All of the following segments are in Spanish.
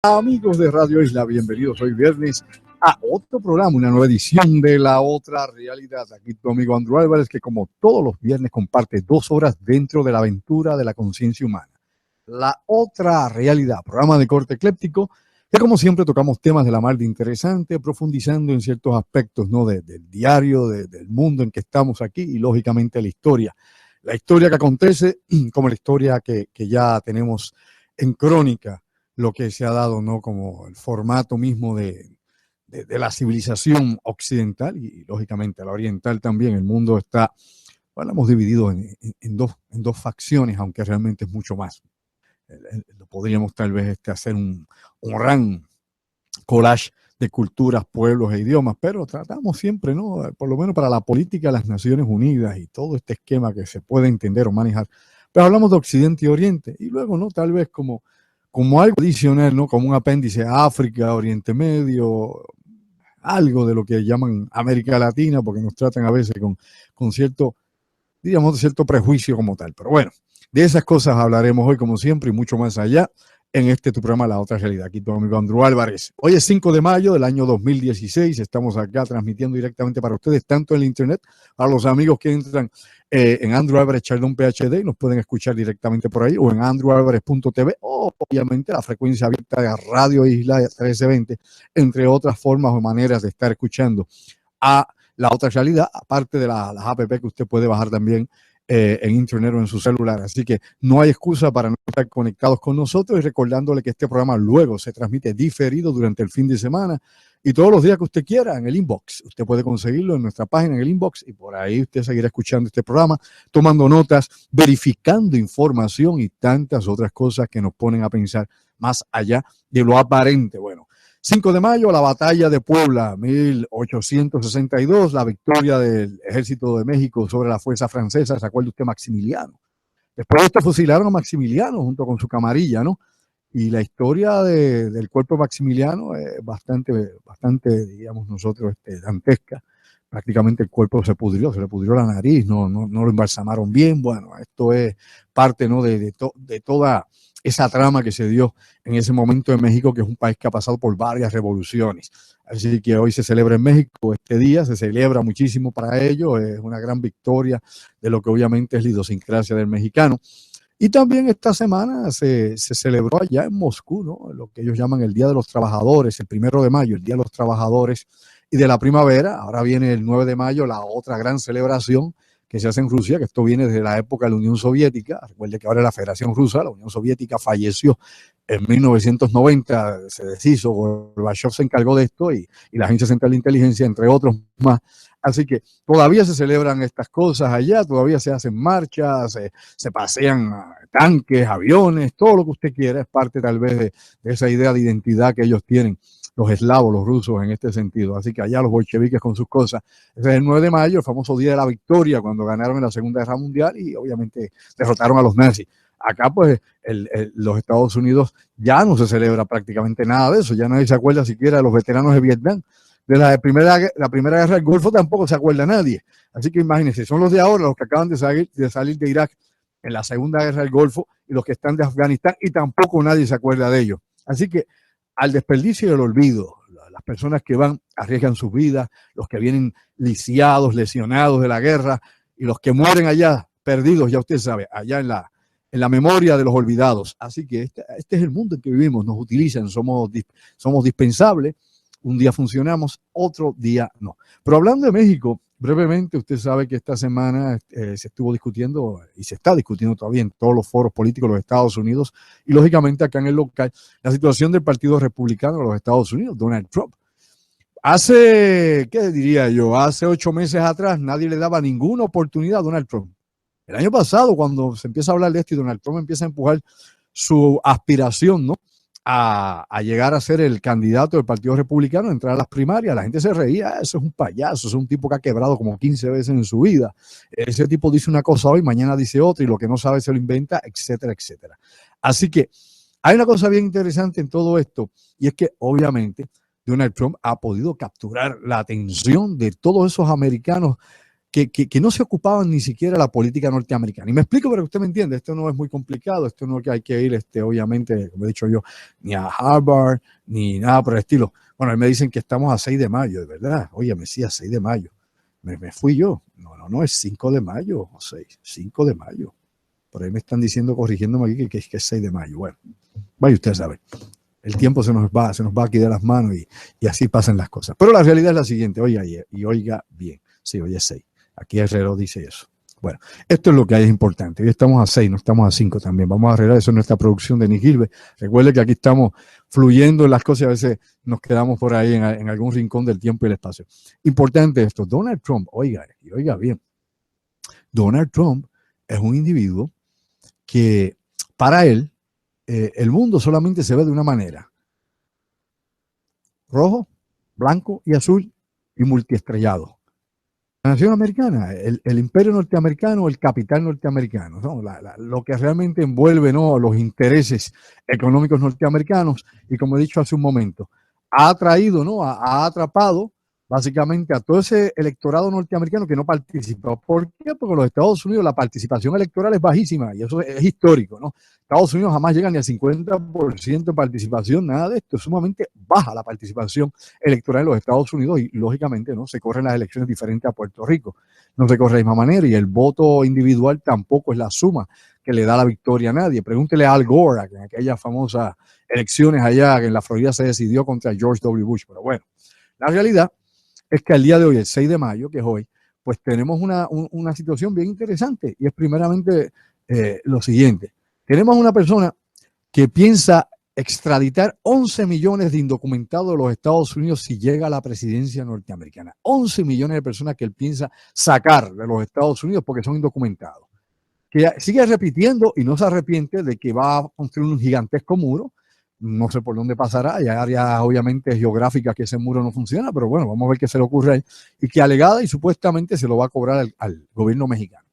Amigos de Radio Isla, bienvenidos hoy viernes a otro programa, una nueva edición de La Otra Realidad. Aquí tu amigo Andrew Álvarez, que como todos los viernes comparte 2 horas dentro de la aventura de la conciencia humana. La Otra Realidad, programa de corte ecléptico, que como siempre tocamos temas de la mar de interesante, profundizando en ciertos aspectos, ¿no? Del diario, del mundo en que estamos aquí y lógicamente la historia. La historia que acontece, como la historia que ya tenemos en crónica, lo que se ha dado, ¿no? Como el formato mismo de la civilización occidental y lógicamente la oriental también. El mundo está, bueno, hemos dividido en dos facciones, aunque realmente es mucho más. Podríamos tal vez hacer un gran collage de culturas, pueblos e idiomas, pero tratamos siempre, ¿no? Por lo menos para la política de las Naciones Unidas y todo este esquema que se puede entender o manejar. Pero hablamos de Occidente y Oriente y luego, ¿no? Tal vez como algo adicional, ¿no? Como un apéndice a África, Oriente Medio, algo de lo que llaman América Latina, porque nos tratan a veces con cierto, digamos, cierto prejuicio como tal. Pero bueno, de esas cosas hablaremos hoy, como siempre, y mucho más allá en tu programa La Otra Realidad. Aquí tu amigo Andrew Álvarez. Hoy es 5 de mayo del año 2016. Estamos acá transmitiendo directamente para ustedes, tanto en el internet, para los amigos que entran en Andrew Álvarez Chardon PhD, nos pueden escuchar directamente por ahí, o en andrewalvarez.tv, o obviamente la frecuencia abierta de Radio Isla 1320, entre otras formas o maneras de estar escuchando a La Otra Realidad, aparte de las app que usted puede bajar también en internet o en su celular. Así que no hay excusa para no estar conectados con nosotros, y recordándole que este programa luego se transmite diferido durante el fin de semana y todos los días que usted quiera en el inbox. Usted puede conseguirlo en nuestra página, en el inbox, y por ahí usted seguirá escuchando este programa, tomando notas, verificando información y tantas otras cosas que nos ponen a pensar más allá de lo aparente. Bueno, 5 de mayo, la batalla de Puebla, 1862, la victoria del ejército de México sobre la fuerza francesa. ¿Se acuerda usted, Maximiliano? Después de esto fusilaron a Maximiliano junto con su camarilla, ¿no? Y la historia del cuerpo de Maximiliano es bastante, digamos nosotros, dantesca. Prácticamente el cuerpo se le pudrió la nariz, no lo embalsamaron bien. Bueno, esto es parte, ¿no? de toda esa trama que se dio en ese momento en México, que es un país que ha pasado por varias revoluciones. Así que hoy se celebra en México este día, se celebra muchísimo para ello, es una gran victoria de lo que obviamente es la idiosincrasia del mexicano. Y también esta semana se celebró allá en Moscú, ¿no? Lo que ellos llaman el Día de los Trabajadores, el 1 de mayo, el Día de los Trabajadores y de la Primavera. Ahora viene el 9 de mayo, la otra gran celebración que se hace en Rusia, que esto viene desde la época de la Unión Soviética. Recuerde que ahora es la Federación Rusa, la Unión Soviética falleció en 1990, se deshizo, Gorbachev se encargó de esto y la Agencia Central de Inteligencia, entre otros más. Así que todavía se celebran estas cosas allá, todavía se hacen marchas, se pasean tanques, aviones, todo lo que usted quiera. Es parte tal vez de esa idea de identidad que ellos tienen, los eslavos, los rusos, en este sentido. Así que allá los bolcheviques con sus cosas. Ese es el 9 de mayo, el famoso Día de la Victoria, cuando ganaron en la Segunda Guerra Mundial y obviamente derrotaron a los nazis. Acá, pues, los Estados Unidos ya no se celebra prácticamente nada de eso, ya nadie se acuerda siquiera de los veteranos de Vietnam. De la primera guerra del Golfo tampoco se acuerda nadie. Así que imagínense, son los de ahora, los que acaban de salir de Irak en la Segunda Guerra del Golfo, y los que están de Afganistán, y tampoco nadie se acuerda de ellos. Así que al desperdicio y el olvido, las personas que van, arriesgan sus vidas, los que vienen lisiados, lesionados de la guerra, y los que mueren allá, perdidos, ya usted sabe, allá en la memoria de los olvidados. Así que este es el mundo en que vivimos, nos utilizan, somos dispensables. Un día funcionamos, otro día no. Pero hablando de México, brevemente, usted sabe que esta semana se estuvo discutiendo y se está discutiendo todavía en todos los foros políticos de los Estados Unidos y lógicamente acá en el local, la situación del Partido Republicano de los Estados Unidos, Donald Trump. Hace 8 meses atrás nadie le daba ninguna oportunidad a Donald Trump. El año pasado, cuando se empieza a hablar de esto y Donald Trump empieza a empujar su aspiración, ¿no?, a llegar a ser el candidato del Partido Republicano, entrar a las primarias, la gente se reía, eso es un payaso, es un tipo que ha quebrado como 15 veces en su vida, ese tipo dice una cosa hoy, mañana dice otra, y lo que no sabe se lo inventa, etcétera, etcétera. Así que hay una cosa bien interesante en todo esto, y es que obviamente Donald Trump ha podido capturar la atención de todos esos americanos que no se ocupaban ni siquiera de la política norteamericana. Y me explico para que usted me entienda, esto no es muy complicado, esto no es que hay que ir, obviamente, como he dicho yo, ni a Harvard, ni nada por el estilo. Bueno, me dicen que estamos a 6 de mayo, de verdad. Oye, me decía 6 de mayo. Me fui yo. No, es 5 de mayo o 6, 5 de mayo. Por ahí me están diciendo, corrigiéndome aquí, que es 6 de mayo. Bueno, vaya usted sabe. El tiempo se nos va aquí de las manos y así pasan las cosas. Pero la realidad es la siguiente, oiga, y oiga bien. Sí, hoy es 6. Aquí el reloj dice eso. Bueno, esto es lo que hay, es importante. Hoy estamos a 6, no estamos a 5 también. Vamos a arreglar eso en nuestra producción de Nick Gilbert. Recuerde que aquí estamos fluyendo en las cosas y a veces nos quedamos por ahí en algún rincón del tiempo y el espacio. Importante esto, Donald Trump, oiga, y oiga bien, Donald Trump es un individuo que para él el mundo solamente se ve de una manera: rojo, blanco y azul y multiestrellado. La nación americana, el imperio norteamericano, el capital norteamericano, ¿no? Lo que realmente envuelve, ¿no?, los intereses económicos norteamericanos, y como he dicho hace un momento, ha atraído, ¿no?, ha atrapado básicamente a todo ese electorado norteamericano que no participa. ¿Por qué? Porque en los Estados Unidos la participación electoral es bajísima y eso es histórico, ¿no? Estados Unidos jamás llega ni al 50% de participación, nada de esto, es sumamente baja la participación electoral en los Estados Unidos y lógicamente no se corren las elecciones diferentes a Puerto Rico, no se corre de la misma manera y el voto individual tampoco es la suma que le da la victoria a nadie. Pregúntele a Al Gore, que en aquellas famosas elecciones allá en la Florida se decidió contra George W. Bush, pero bueno, la realidad es que al día de hoy, el 6 de mayo, que es hoy, pues tenemos una situación bien interesante y es primeramente lo siguiente. Tenemos una persona que piensa extraditar 11 millones de indocumentados de los Estados Unidos si llega a la presidencia norteamericana. 11 millones de personas que él piensa sacar de los Estados Unidos porque son indocumentados. Que sigue repitiendo y no se arrepiente de que va a construir un gigantesco muro. No sé por dónde pasará, hay áreas obviamente geográficas que ese muro no funciona, pero bueno, vamos a ver qué se le ocurre ahí. Y que alegada y supuestamente se lo va a cobrar al gobierno mexicano.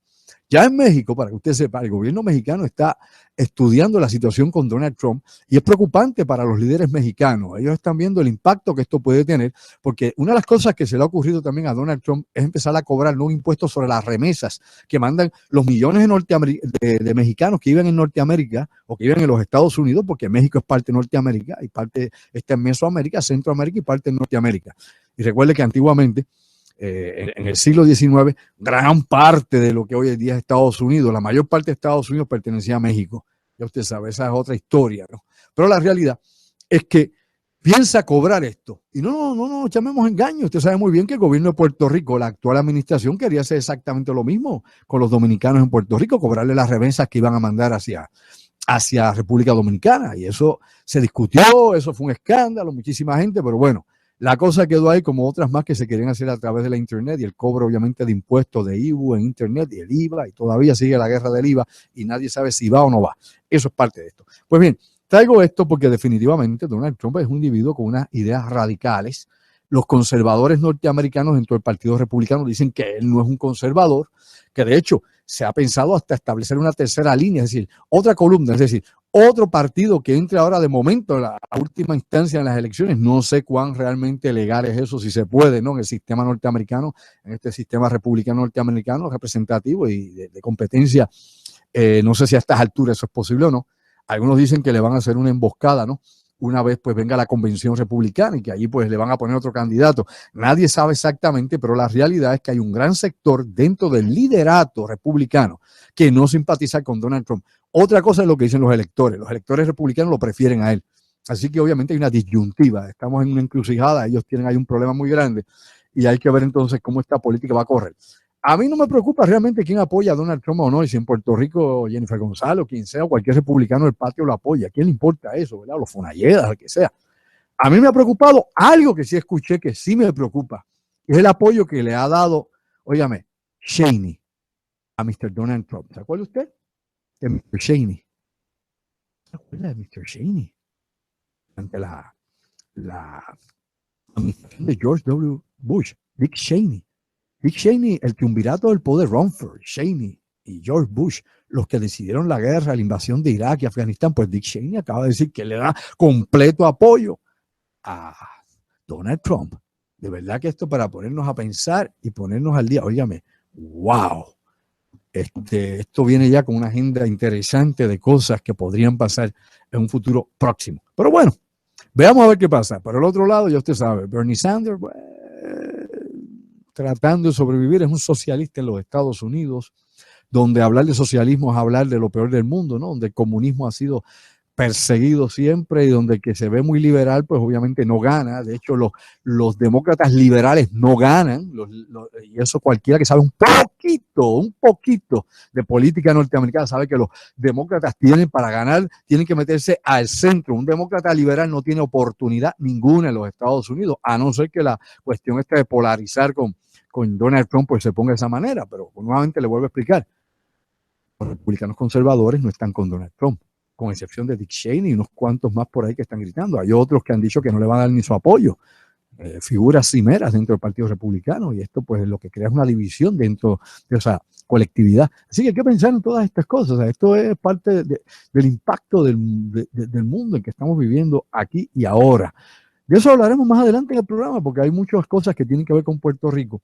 Ya en México, para que usted sepa, el gobierno mexicano está estudiando la situación con Donald Trump y es preocupante para los líderes mexicanos. Ellos están viendo el impacto que esto puede tener, porque una de las cosas que se le ha ocurrido también a Donald Trump es empezar a cobrar un impuesto sobre las remesas que mandan los millones de mexicanos que viven en Norteamérica o que viven en los Estados Unidos, porque México es parte de Norteamérica y parte está en Mesoamérica, Centroamérica y parte de Norteamérica. Y recuerde que antiguamente en el siglo XIX, gran parte de lo que hoy en día es Estados Unidos, la mayor parte de Estados Unidos pertenecía a México. Ya usted sabe, esa es otra historia, ¿no? Pero la realidad es que piensa cobrar esto. Y no llamemos engaño. Usted sabe muy bien que el gobierno de Puerto Rico, la actual administración, quería hacer exactamente lo mismo con los dominicanos en Puerto Rico, cobrarle las remesas que iban a mandar hacia República Dominicana. Y eso se discutió, eso fue un escándalo, muchísima gente, pero bueno, la cosa quedó ahí como otras más que se querían hacer a través de la Internet y el cobro obviamente de impuestos de IBU en Internet y el IVA, y todavía sigue la guerra del IVA y nadie sabe si va o no va. Eso es parte de esto. Pues bien, traigo esto porque definitivamente Donald Trump es un individuo con unas ideas radicales. Los conservadores norteamericanos dentro del Partido Republicano dicen que él no es un conservador, que de hecho se ha pensado hasta establecer una tercera línea, es decir, otra columna, es decir, otro partido que entre ahora de momento a la última instancia en las elecciones. No sé cuán realmente legal es eso, si se puede, ¿no? En el sistema norteamericano, en este sistema republicano norteamericano representativo y de competencia, no sé si a estas alturas eso es posible o no. Algunos dicen que le van a hacer una emboscada, ¿no? Una vez pues venga la convención republicana y que allí pues le van a poner otro candidato. Nadie sabe exactamente, pero la realidad es que hay un gran sector dentro del liderato republicano que no simpatiza con Donald Trump. Otra cosa es lo que dicen los electores. Los electores republicanos lo prefieren a él. Así que obviamente hay una disyuntiva. Estamos en una encrucijada. Ellos tienen ahí un problema muy grande y hay que ver entonces cómo esta política va a correr. A mí no me preocupa realmente quién apoya a Donald Trump o no, y si en Puerto Rico Jennifer González o quien sea, o cualquier republicano del patio lo apoya. ¿A quién le importa eso, verdad? Los Fonalledas, el que sea. A mí me ha preocupado algo que sí escuché que sí me preocupa. Es el apoyo que le ha dado, óigame, Cheney a Mr. Donald Trump. ¿Se acuerda usted? De Mr. Cheney. ¿Se acuerda de Mr. Cheney? Ante la administración de George W. Bush, Dick Cheney. Dick Cheney, el triunvirato del poder, Rumsfeld, Cheney y George Bush, los que decidieron la guerra, la invasión de Irak y Afganistán, pues Dick Cheney acaba de decir que le da completo apoyo a Donald Trump. De verdad que esto para ponernos a pensar y ponernos al día, óigame, wow, esto viene ya con una agenda interesante de cosas que podrían pasar en un futuro próximo. Pero bueno, veamos a ver qué pasa. Por el otro lado, ya usted sabe, Bernie Sanders, tratando de sobrevivir, es un socialista en los Estados Unidos, donde hablar de socialismo es hablar de lo peor del mundo, ¿no? Donde el comunismo ha sido perseguido siempre y donde el que se ve muy liberal, pues obviamente no gana. De hecho, los demócratas liberales no ganan, y eso cualquiera que sabe un poquito de política norteamericana sabe que los demócratas tienen para ganar, tienen que meterse al centro. Un demócrata liberal no tiene oportunidad ninguna en los Estados Unidos, a no ser que la cuestión esta de polarizar con Donald Trump pues se ponga de esa manera, pero nuevamente le vuelvo a explicar, los republicanos conservadores no están con Donald Trump, con excepción de Dick Cheney y unos cuantos más por ahí que están gritando. Hay otros que han dicho que no le van a dar ni su apoyo, figuras cimeras dentro del Partido Republicano, y esto pues lo que crea es una división dentro de esa colectividad. Así que hay que pensar en todas estas cosas. O sea, esto es parte del impacto del mundo en que estamos viviendo aquí y ahora. De eso hablaremos más adelante en el programa, porque hay muchas cosas que tienen que ver con Puerto Rico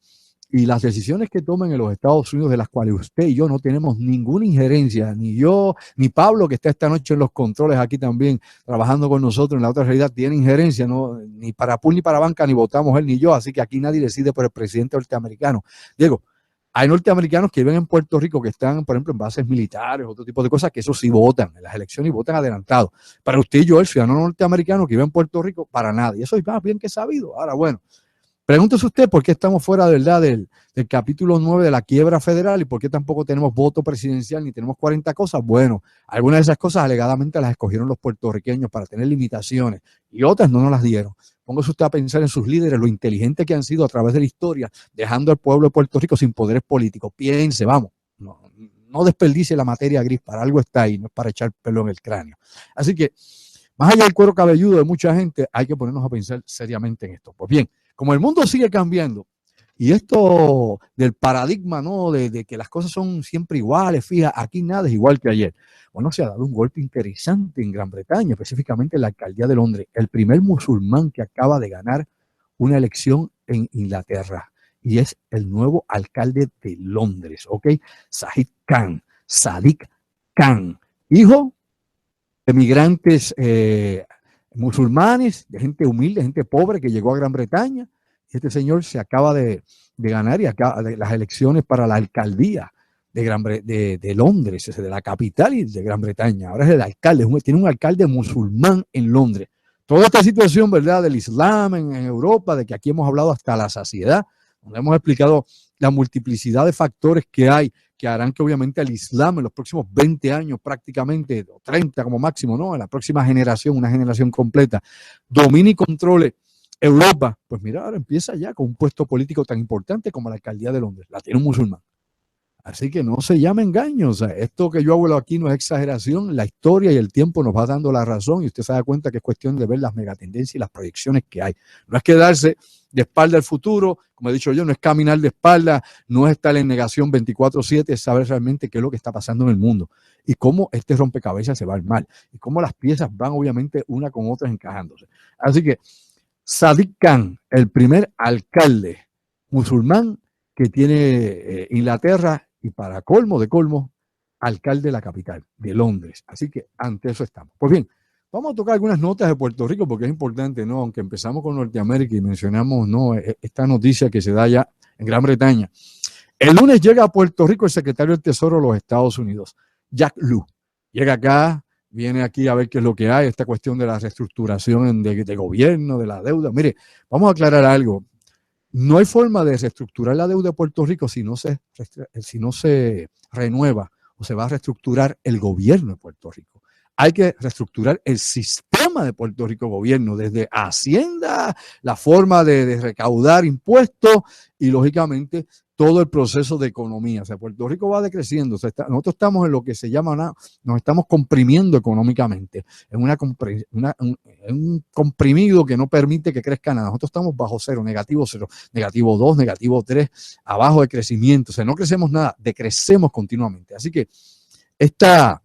y las decisiones que tomen en los Estados Unidos, de las cuales usted y yo no tenemos ninguna injerencia, ni yo, ni Pablo, que está esta noche en los controles aquí también, trabajando con nosotros en la otra realidad, tiene injerencia, no, ni para pool ni para banca, ni votamos él ni yo, así que aquí nadie decide por el presidente norteamericano. Diego, hay norteamericanos que viven en Puerto Rico que están, por ejemplo, en bases militares, otro tipo de cosas, que eso sí votan en las elecciones y votan adelantado. Para usted y yo, el ciudadano norteamericano que vive en Puerto Rico, para nada. Y eso es más bien que sabido. Ahora, bueno, pregúntese usted por qué estamos fuera de verdad del capítulo 9 de la quiebra federal y por qué tampoco tenemos voto presidencial ni tenemos 40 cosas. Bueno, algunas de esas cosas alegadamente las escogieron los puertorriqueños para tener limitaciones y otras no nos las dieron. Póngase usted a pensar en sus líderes, lo inteligentes que han sido a través de la historia, dejando al pueblo de Puerto Rico sin poderes políticos. Piense, vamos, no desperdicie la materia gris, para algo está ahí, no es para echar pelo en el cráneo. Así que, más allá del cuero cabelludo de mucha gente, hay que ponernos a pensar seriamente en esto. Pues bien, como el mundo sigue cambiando y esto del paradigma, ¿no? De que las cosas son siempre iguales, fija, aquí nada es igual que ayer. Bueno, se ha dado un golpe interesante en Gran Bretaña, específicamente en la alcaldía de Londres. El primer musulmán que acaba de ganar una elección en Inglaterra y es el nuevo alcalde de Londres, ¿ok? Sadiq Khan, hijo de migrantes musulmanes, de gente humilde, gente pobre que llegó a Gran Bretaña. Este señor se acaba de ganar y acaba de las elecciones para la alcaldía de Londres, de la capital y de Gran Bretaña. Ahora es el alcalde, tiene un alcalde musulmán en Londres. Toda esta situación, ¿verdad?, del Islam en Europa, de que aquí hemos hablado hasta la saciedad, donde hemos explicado la multiplicidad de factores que hay, que harán que obviamente el Islam en los próximos 20 años prácticamente, o 30 como máximo, ¿no?, en la próxima generación, una generación completa, domine y controle Europa. Pues mira, ahora empieza ya con un puesto político tan importante como la alcaldía de Londres. La tiene un musulmán. Así que no se llame engaño. O sea, esto que yo hablo aquí no es exageración. La historia y el tiempo nos va dando la razón y usted se da cuenta que es cuestión de ver las megatendencias y las proyecciones que hay. No es quedarse de espalda al futuro, como he dicho yo, no es caminar de espalda, no es estar en negación 24/7, es saber realmente qué es lo que está pasando en el mundo y cómo este rompecabezas se va a armar y cómo las piezas van obviamente una con otras encajándose. Así que Sadiq Khan, el primer alcalde musulmán que tiene Inglaterra y para colmo de colmo, alcalde de la capital, de Londres. Así que ante eso estamos. Pues bien, vamos a tocar algunas notas de Puerto Rico porque es importante, ¿no? Aunque empezamos con Norteamérica y mencionamos, ¿no?, esta noticia que se da ya en Gran Bretaña. El lunes llega a Puerto Rico el secretario del Tesoro de los Estados Unidos, Jack Lew. Llega acá, viene aquí a ver qué es lo que hay, esta cuestión de la reestructuración de gobierno, de la deuda. Mire, vamos a aclarar algo. No hay forma de reestructurar la deuda de Puerto Rico si no se renueva o se va a reestructurar el gobierno de Puerto Rico. Hay que reestructurar el sistema de Puerto Rico gobierno, desde Hacienda, la forma de recaudar impuestos y, lógicamente, todo el proceso de economía. O sea, Puerto Rico va decreciendo. O sea, nosotros estamos en lo que se llama, nos estamos comprimiendo económicamente, en un comprimido que no permite que crezca nada. Nosotros estamos bajo cero, negativo 2, negativo 3, abajo de crecimiento. O sea, no crecemos nada, decrecemos continuamente. Así que esta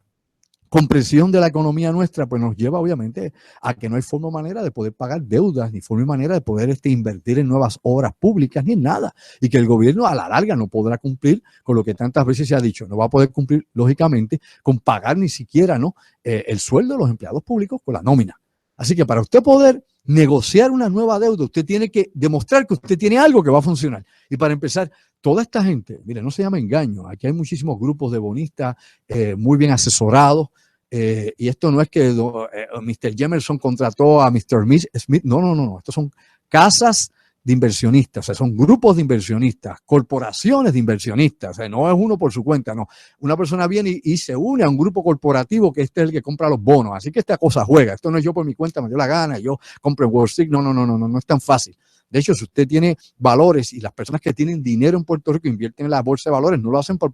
compresión de la economía nuestra, pues nos lleva obviamente a que no hay forma o manera de poder pagar deudas, ni forma y manera de poder invertir en nuevas obras públicas, ni en nada. Y que el gobierno a la larga no podrá cumplir con lo que tantas veces se ha dicho. No va a poder cumplir, lógicamente, con pagar ni siquiera, ¿no?, el sueldo de los empleados públicos con la nómina. Así que para usted poder negociar una nueva deuda, usted tiene que demostrar que usted tiene algo que va a funcionar. Y para empezar, toda esta gente, mire, no se llama engaño, aquí hay muchísimos grupos de bonistas muy bien asesorados, y esto no es que Mr. Jemerson contrató a Mr. Smith, no, estos son casas de inversionistas, o sea, son grupos de inversionistas, corporaciones de inversionistas, o sea, no es uno por su cuenta, no. Una persona viene y se une a un grupo corporativo que este es el que compra los bonos, así que esta cosa juega, esto no es yo por mi cuenta, me dio la gana, yo compro en Wall Street, no es tan fácil. De hecho, si usted tiene valores y las personas que tienen dinero en Puerto Rico invierten en la bolsa de valores, no lo hacen por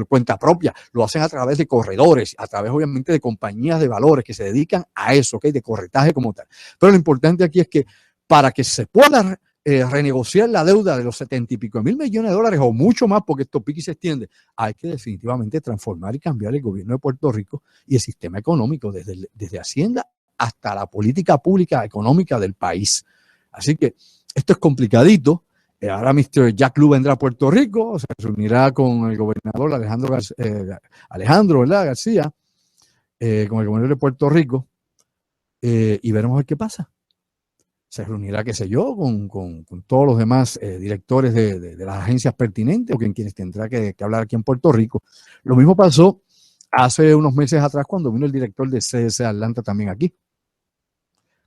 cuenta propia, lo hacen a través de corredores, a través obviamente de compañías de valores que se dedican a eso, ¿ok?, de corretaje como tal. Pero lo importante aquí es que para que se pueda renegociar la deuda de los 70 y pico mil millones de dólares o mucho más, porque esto pique y se extiende, hay que definitivamente transformar y cambiar el gobierno de Puerto Rico y el sistema económico, desde Hacienda hasta la política pública económica del país. Así que esto es complicadito. Ahora Mr. Jack Lew vendrá a Puerto Rico, se reunirá con el gobernador Alejandro, ¿verdad?, García, con el gobernador de Puerto Rico, y veremos a ver qué pasa. Se reunirá, qué sé yo, con todos los demás directores de las agencias pertinentes o con quienes tendrá que hablar aquí en Puerto Rico. Lo mismo pasó hace unos meses atrás cuando vino el director de CDC Atlanta también aquí.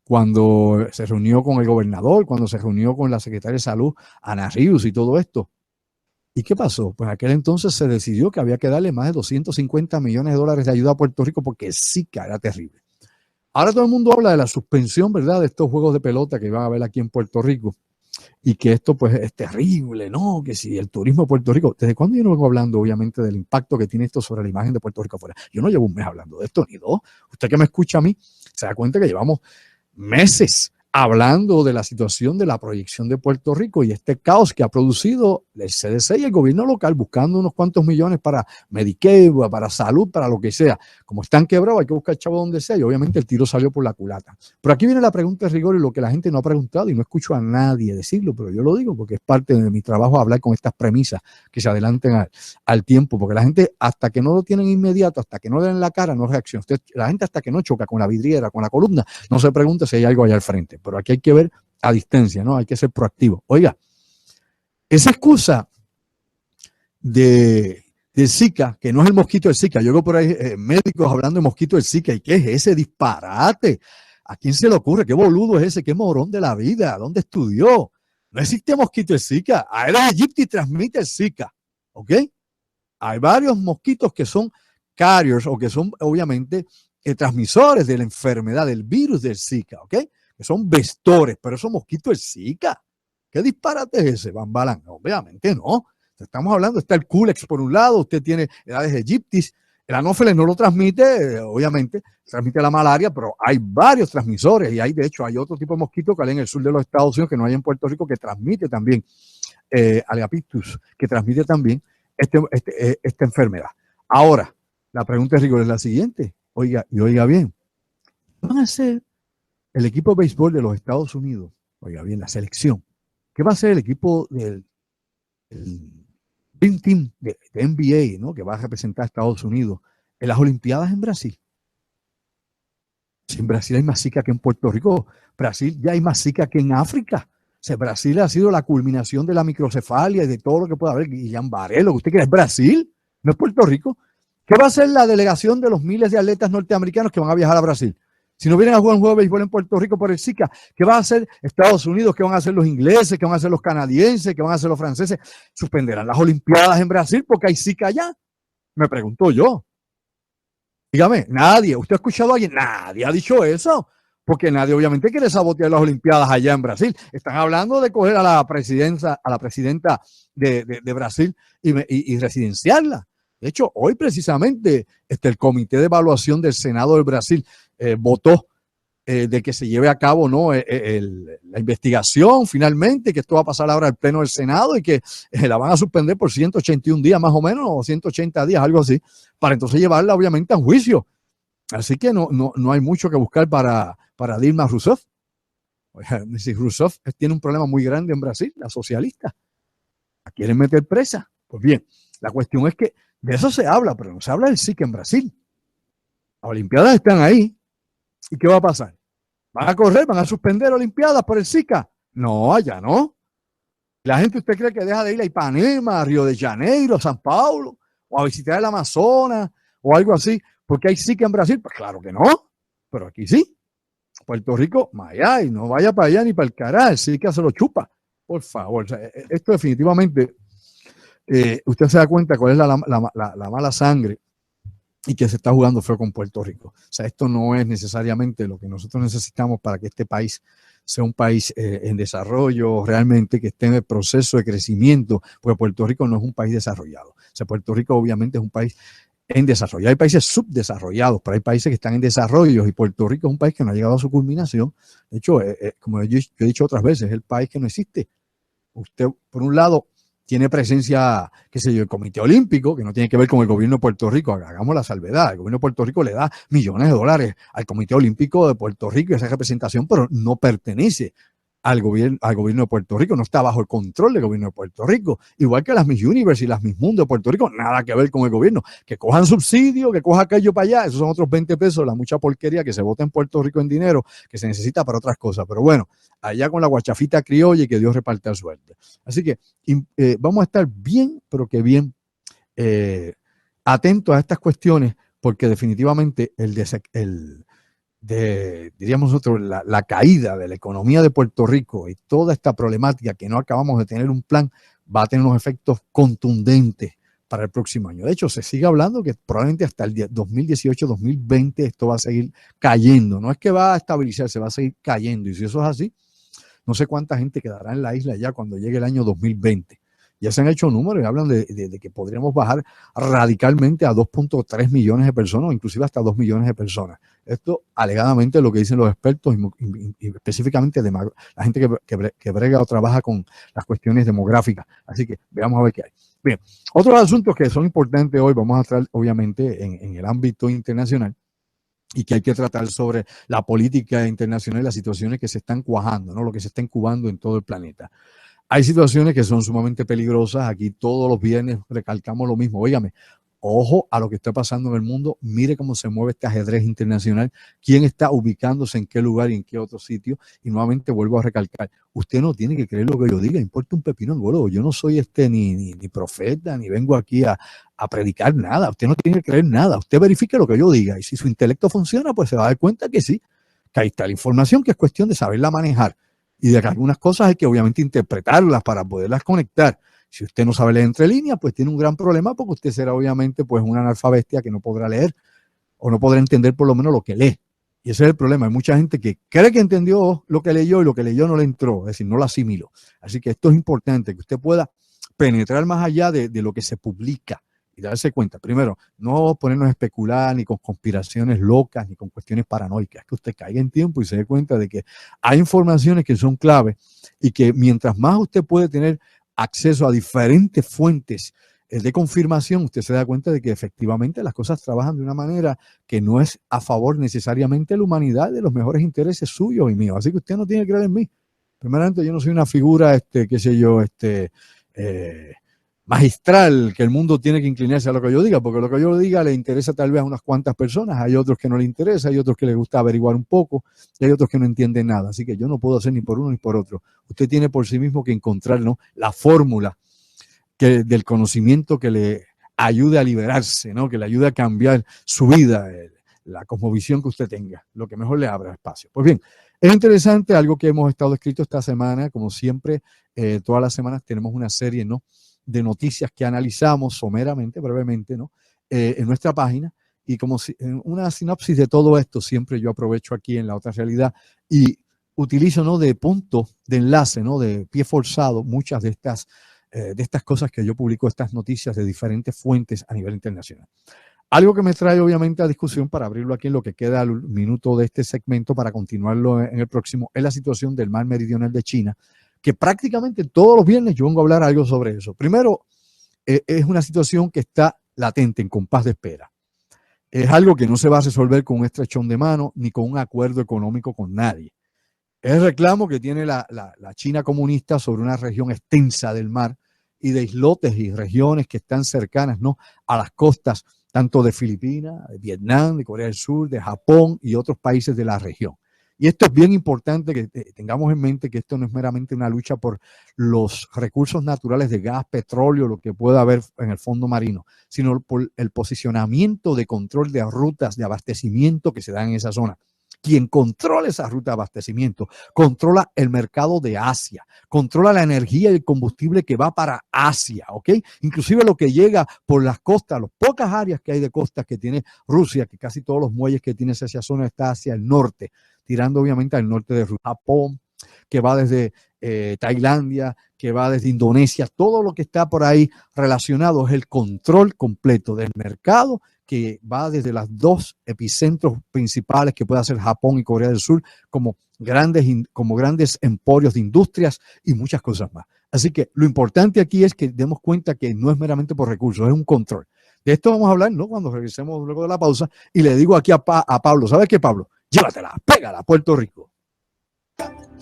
Cuando se reunió con el gobernador, cuando se reunió con la secretaria de Salud, Ana Rius, y todo esto. ¿Y qué pasó? Pues en aquel entonces se decidió que había que darle más de 250 millones de dólares de ayuda a Puerto Rico porque el Zika era terrible. Ahora todo el mundo habla de la suspensión, ¿verdad?, de estos juegos de pelota que van a haber aquí en Puerto Rico y que esto pues es terrible, ¿no? Que si el turismo de Puerto Rico, ¿desde cuándo yo no vengo hablando obviamente del impacto que tiene esto sobre la imagen de Puerto Rico afuera? Yo no llevo un mes hablando de esto, ni dos. Usted que me escucha a mí se da cuenta que llevamos meses hablando de la situación de la proyección de Puerto Rico y este caos que ha producido el CDC y el gobierno local buscando unos cuantos millones para Medicaid, para salud, para lo que sea. Como están quebrados, hay que buscar chavo donde sea y obviamente el tiro salió por la culata. Pero aquí viene la pregunta de rigor y lo que la gente no ha preguntado y no escucho a nadie decirlo, pero yo lo digo porque es parte de mi trabajo hablar con estas premisas que se adelanten al tiempo, porque la gente hasta que no lo tienen inmediato, hasta que no le den la cara, no reacciona. La gente hasta que no choca con la vidriera, con la columna, no se pregunta si hay algo allá al frente. Pero aquí hay que ver a distancia, ¿no? Hay que ser proactivo. Oiga, esa excusa del Zika, que no es el mosquito del Zika, yo veo por ahí médicos hablando de mosquito del Zika, ¿y qué es ese disparate? ¿A quién se le ocurre? ¿Qué boludo es ese? ¿Qué morón de la vida? ¿Dónde estudió? No existe mosquito del Zika. Aedes aegypti transmite el Zika, ¿ok? Hay varios mosquitos que son carriers o que son obviamente transmisores de la enfermedad, del virus del Zika, ¿ok? Que son vectores, pero esos mosquitos es Zika. ¿Qué disparate es ese, Bambalán? Obviamente no. Estamos hablando, está el Culex por un lado, usted tiene Aedes aegypti, el anófeles no lo transmite, obviamente, transmite la malaria, pero hay varios transmisores y hay, de hecho, hay otro tipo de mosquito que hay en el sur de los Estados Unidos que no hay en Puerto Rico que transmite también, Aleapictus, que transmite también esta enfermedad. Ahora, la pregunta de rigor es la siguiente, oiga bien, ¿qué van a hacer el equipo de béisbol de los Estados Unidos? Oiga bien, la selección. ¿Qué va a hacer el equipo del Dream Team de NBA, ¿no?, que va a representar a Estados Unidos en las Olimpiadas en Brasil? Si en Brasil hay más Zika que en Puerto Rico, Brasil ya hay más Zika que en África. O sea, Brasil ha sido la culminación de la microcefalia y de todo lo que puede haber. Guillain-Barré, lo que usted quiera, es Brasil, no es Puerto Rico. ¿Qué va a hacer la delegación de los miles de atletas norteamericanos que van a viajar a Brasil? Si no vienen a jugar un juego de béisbol en Puerto Rico por el Zika, ¿qué va a hacer Estados Unidos? ¿Qué van a hacer los ingleses? ¿Qué van a hacer los canadienses? ¿Qué van a hacer los franceses? ¿Suspenderán las Olimpiadas en Brasil porque hay Zika allá? Me pregunto yo. Dígame, nadie. ¿Usted ha escuchado a alguien? Nadie ha dicho eso. Porque nadie obviamente quiere sabotear las Olimpiadas allá en Brasil. Están hablando de coger a la presidenta de Brasil y residenciarla. De hecho, hoy precisamente el Comité de Evaluación del Senado del Brasil votó de que se lleve a cabo, ¿no? La investigación finalmente, que esto va a pasar ahora al Pleno del Senado y que la van a suspender por 181 días más o menos, o 180 días, algo así, para entonces llevarla obviamente a juicio. Así que no hay mucho que buscar para Dilma Rousseff. Si Rousseff tiene un problema muy grande en Brasil, la socialista, la quieren meter presa. Pues bien, la cuestión es que de eso se habla, pero no se habla del SIC en Brasil. Las Olimpiadas están ahí. ¿Y qué va a pasar? ¿Van a correr? ¿Van a suspender Olimpiadas por el Zika? No, allá no. La gente, ¿usted cree que deja de ir a Ipanema, a Río de Janeiro, San Paulo, o a visitar el Amazonas, o algo así, porque hay Zika en Brasil? Pues claro que no, pero aquí sí. Puerto Rico, Mayay, no vaya para allá ni para el carajo, el Zika se lo chupa. Por favor, o sea, esto definitivamente, usted se da cuenta cuál es la mala sangre y que se está jugando feo con Puerto Rico. O sea, esto no es necesariamente lo que nosotros necesitamos para que este país sea un país en desarrollo realmente, que esté en el proceso de crecimiento, porque Puerto Rico no es un país desarrollado. O sea, Puerto Rico obviamente es un país en desarrollo. Hay países subdesarrollados, pero hay países que están en desarrollo y Puerto Rico es un país que no ha llegado a su culminación. De hecho, como yo he dicho otras veces, es el país que no existe. Usted, por un lado, tiene presencia, qué sé yo, el Comité Olímpico, que no tiene que ver con el gobierno de Puerto Rico, hagamos la salvedad, el gobierno de Puerto Rico le da millones de dólares al Comité Olímpico de Puerto Rico y esa representación, pero no pertenece al gobierno de Puerto Rico, no está bajo el control del gobierno de Puerto Rico, igual que las Miss Universe y las Miss Mundo de Puerto Rico, nada que ver con el gobierno, que cojan subsidio, que coja aquello para allá, esos son otros 20 pesos, la mucha porquería que se vota en Puerto Rico en dinero, que se necesita para otras cosas, pero bueno, allá con la guachafita criolla y que Dios reparte suerte. Así que vamos a estar bien, pero que bien atentos a estas cuestiones, porque definitivamente diríamos nosotros, la caída de la economía de Puerto Rico y toda esta problemática que no acabamos de tener un plan, va a tener unos efectos contundentes para el próximo año. De hecho, se sigue hablando que probablemente hasta el 2018-2020 esto va a seguir cayendo. No es que va a estabilizarse, va a seguir cayendo. Y si eso es así, no sé cuánta gente quedará en la isla ya cuando llegue el año 2020. Ya se han hecho números y hablan de que podríamos bajar radicalmente a 2.3 millones de personas, o inclusive hasta 2 millones de personas. Esto alegadamente es lo que dicen los expertos y específicamente la gente que brega o trabaja con las cuestiones demográficas. Así que veamos a ver qué hay. Bien, otros asuntos que son importantes hoy, vamos a tratar obviamente en el ámbito internacional, y que hay que tratar sobre la política internacional y las situaciones que se están cuajando, ¿no? Lo que se está incubando en todo el planeta. Hay situaciones que son sumamente peligrosas. Aquí todos los viernes recalcamos lo mismo. Óigame, ojo a lo que está pasando en el mundo. Mire cómo se mueve este ajedrez internacional. Quién está ubicándose en qué lugar y en qué otro sitio. Y nuevamente vuelvo a recalcar. Usted no tiene que creer lo que yo diga. Importa un pepino el bolo. Yo no soy ni profeta, ni vengo aquí a predicar nada. Usted no tiene que creer nada. Usted verifique lo que yo diga. Y si su intelecto funciona, pues se va a dar cuenta que sí. Que ahí está la información, que es cuestión de saberla manejar. Y de que algunas cosas hay que obviamente interpretarlas para poderlas conectar. Si usted no sabe leer entre líneas, pues tiene un gran problema porque usted será obviamente pues un analfabestia que no podrá leer o no podrá entender por lo menos lo que lee. Y ese es el problema. Hay mucha gente que cree que entendió lo que leyó y lo que leyó no le entró, es decir, no lo asimiló. Así que esto es importante, que usted pueda penetrar más allá de lo que se publica y darse cuenta. Primero, no ponernos a especular ni con conspiraciones locas ni con cuestiones paranoicas, que usted caiga en tiempo y se dé cuenta de que hay informaciones que son clave y que mientras más usted puede tener acceso a diferentes fuentes de confirmación, usted se da cuenta de que efectivamente las cosas trabajan de una manera que no es a favor necesariamente de la humanidad, de los mejores intereses suyos y míos. Así que usted no tiene que creer en mí. Primeramente, yo no soy una figura, qué sé yo, magistral, que el mundo tiene que inclinarse a lo que yo diga, porque lo que yo diga le interesa tal vez a unas cuantas personas, hay otros que no le interesa, hay otros que les gusta averiguar un poco, y hay otros que no entienden nada, así que yo no puedo hacer ni por uno ni por otro. Usted tiene por sí mismo que encontrar, ¿no?, la fórmula del conocimiento que le ayude a liberarse, ¿no?, que le ayude a cambiar su vida, la cosmovisión que usted tenga, lo que mejor le abra espacio. Pues bien, es interesante algo que hemos estado escrito esta semana, como siempre, todas las semanas tenemos una serie, ¿no?, de noticias que analizamos someramente, brevemente, ¿no?, en nuestra página, y como una sinopsis de todo esto, siempre yo aprovecho aquí en La Otra Realidad y utilizo, ¿no?, de punto de enlace, ¿no?, de pie forzado, muchas de estas cosas que yo publico, estas noticias de diferentes fuentes a nivel internacional. Algo que me trae obviamente a discusión para abrirlo aquí en lo que queda al minuto de este segmento para continuarlo en el próximo es la situación del mar meridional de China, que prácticamente todos los viernes yo vengo a hablar algo sobre eso. Primero, es una situación que está latente, en compás de espera. Es algo que no se va a resolver con un estrechón de mano ni con un acuerdo económico con nadie. Es el reclamo que tiene la China comunista sobre una región extensa del mar y de islotes y regiones que están cercanas, ¿no?, a las costas tanto de Filipinas, de Vietnam, de Corea del Sur, de Japón y otros países de la región. Y esto es bien importante que tengamos en mente que esto no es meramente una lucha por los recursos naturales de gas, petróleo, lo que pueda haber en el fondo marino, sino por el posicionamiento de control de rutas de abastecimiento que se dan en esa zona. Quien controla esa ruta de abastecimiento, controla el mercado de Asia, controla la energía y el combustible que va para Asia, ¿ok? Inclusive lo que llega por las costas, las pocas áreas que hay de costas que tiene Rusia, que casi todos los muelles que tiene esa zona está hacia el norte, tirando obviamente al norte de Japón, que va desde Tailandia, que va desde Indonesia, todo lo que está por ahí relacionado es el control completo del mercado que va desde las dos epicentros principales que puede ser Japón y Corea del Sur como grandes emporios de industrias y muchas cosas más. Así que lo importante aquí es que demos cuenta que no es meramente por recursos, es un control. De esto vamos a hablar, ¿no?, cuando regresemos luego de la pausa. Y le digo aquí a Pablo, ¿sabes qué, Pablo? Llévatela, pégala a Puerto Rico.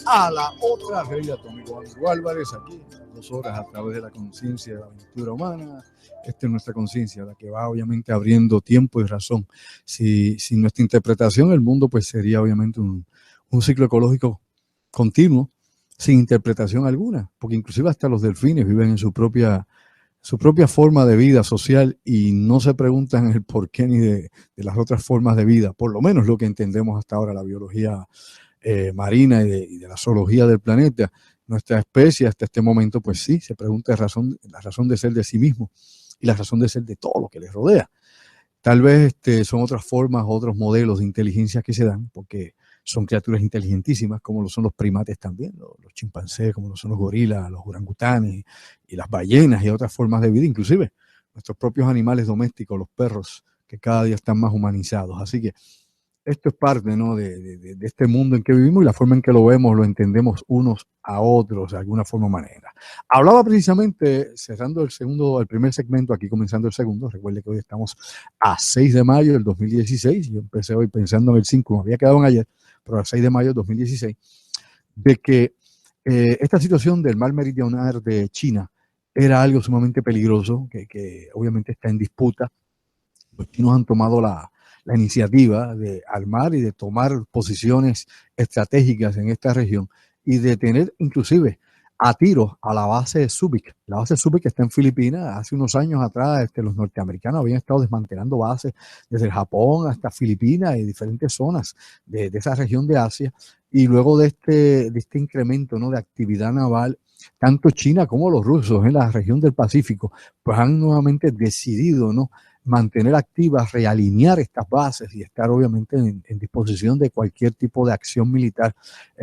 A la otra realidad, amigo Andrew Álvarez, aquí 2 horas a través de la conciencia de la aventura humana. Esta es nuestra conciencia, la que va obviamente abriendo tiempo y razón. Sin nuestra interpretación, el mundo pues sería obviamente un ciclo ecológico continuo, sin interpretación alguna, porque inclusive hasta los delfines viven en su propia forma de vida social y no se preguntan el porqué ni de las otras formas de vida, por lo menos lo que entendemos hasta ahora, la biología marina y de la zoología del planeta. Nuestra especie hasta este momento, pues sí, se pregunta la razón de ser de sí mismo y la razón de ser de todo lo que les rodea. Tal vez son otras formas, otros modelos de inteligencia que se dan, porque son criaturas inteligentísimas, como lo son los primates también, los chimpancés, como lo son los gorilas, los orangutanes y las ballenas y otras formas de vida, inclusive nuestros propios animales domésticos, los perros, que cada día están más humanizados. Así que esto es parte, ¿no?, de este mundo en que vivimos y la forma en que lo vemos, lo entendemos unos a otros de alguna forma o manera. Hablaba precisamente, cerrando el primer segmento, aquí comenzando el segundo. Recuerde que hoy estamos a 6 de mayo del 2016. Yo empecé hoy pensando en el 5, me había quedado en ayer, pero a 6 de mayo del 2016, de que esta situación del mar meridional de China era algo sumamente peligroso, que obviamente está en disputa. Los chinos han tomado la iniciativa de armar y de tomar posiciones estratégicas en esta región y de tener inclusive a tiros a la base de Subic. La base de Subic está en Filipinas. Hace unos años atrás los norteamericanos habían estado desmantelando bases desde el Japón hasta Filipinas y diferentes zonas de esa región de Asia. Y luego de este incremento, ¿no?, de actividad naval, tanto China como los rusos en la región del Pacífico pues han nuevamente decidido, ¿no?, mantener activas, realinear estas bases y estar obviamente en disposición de cualquier tipo de acción militar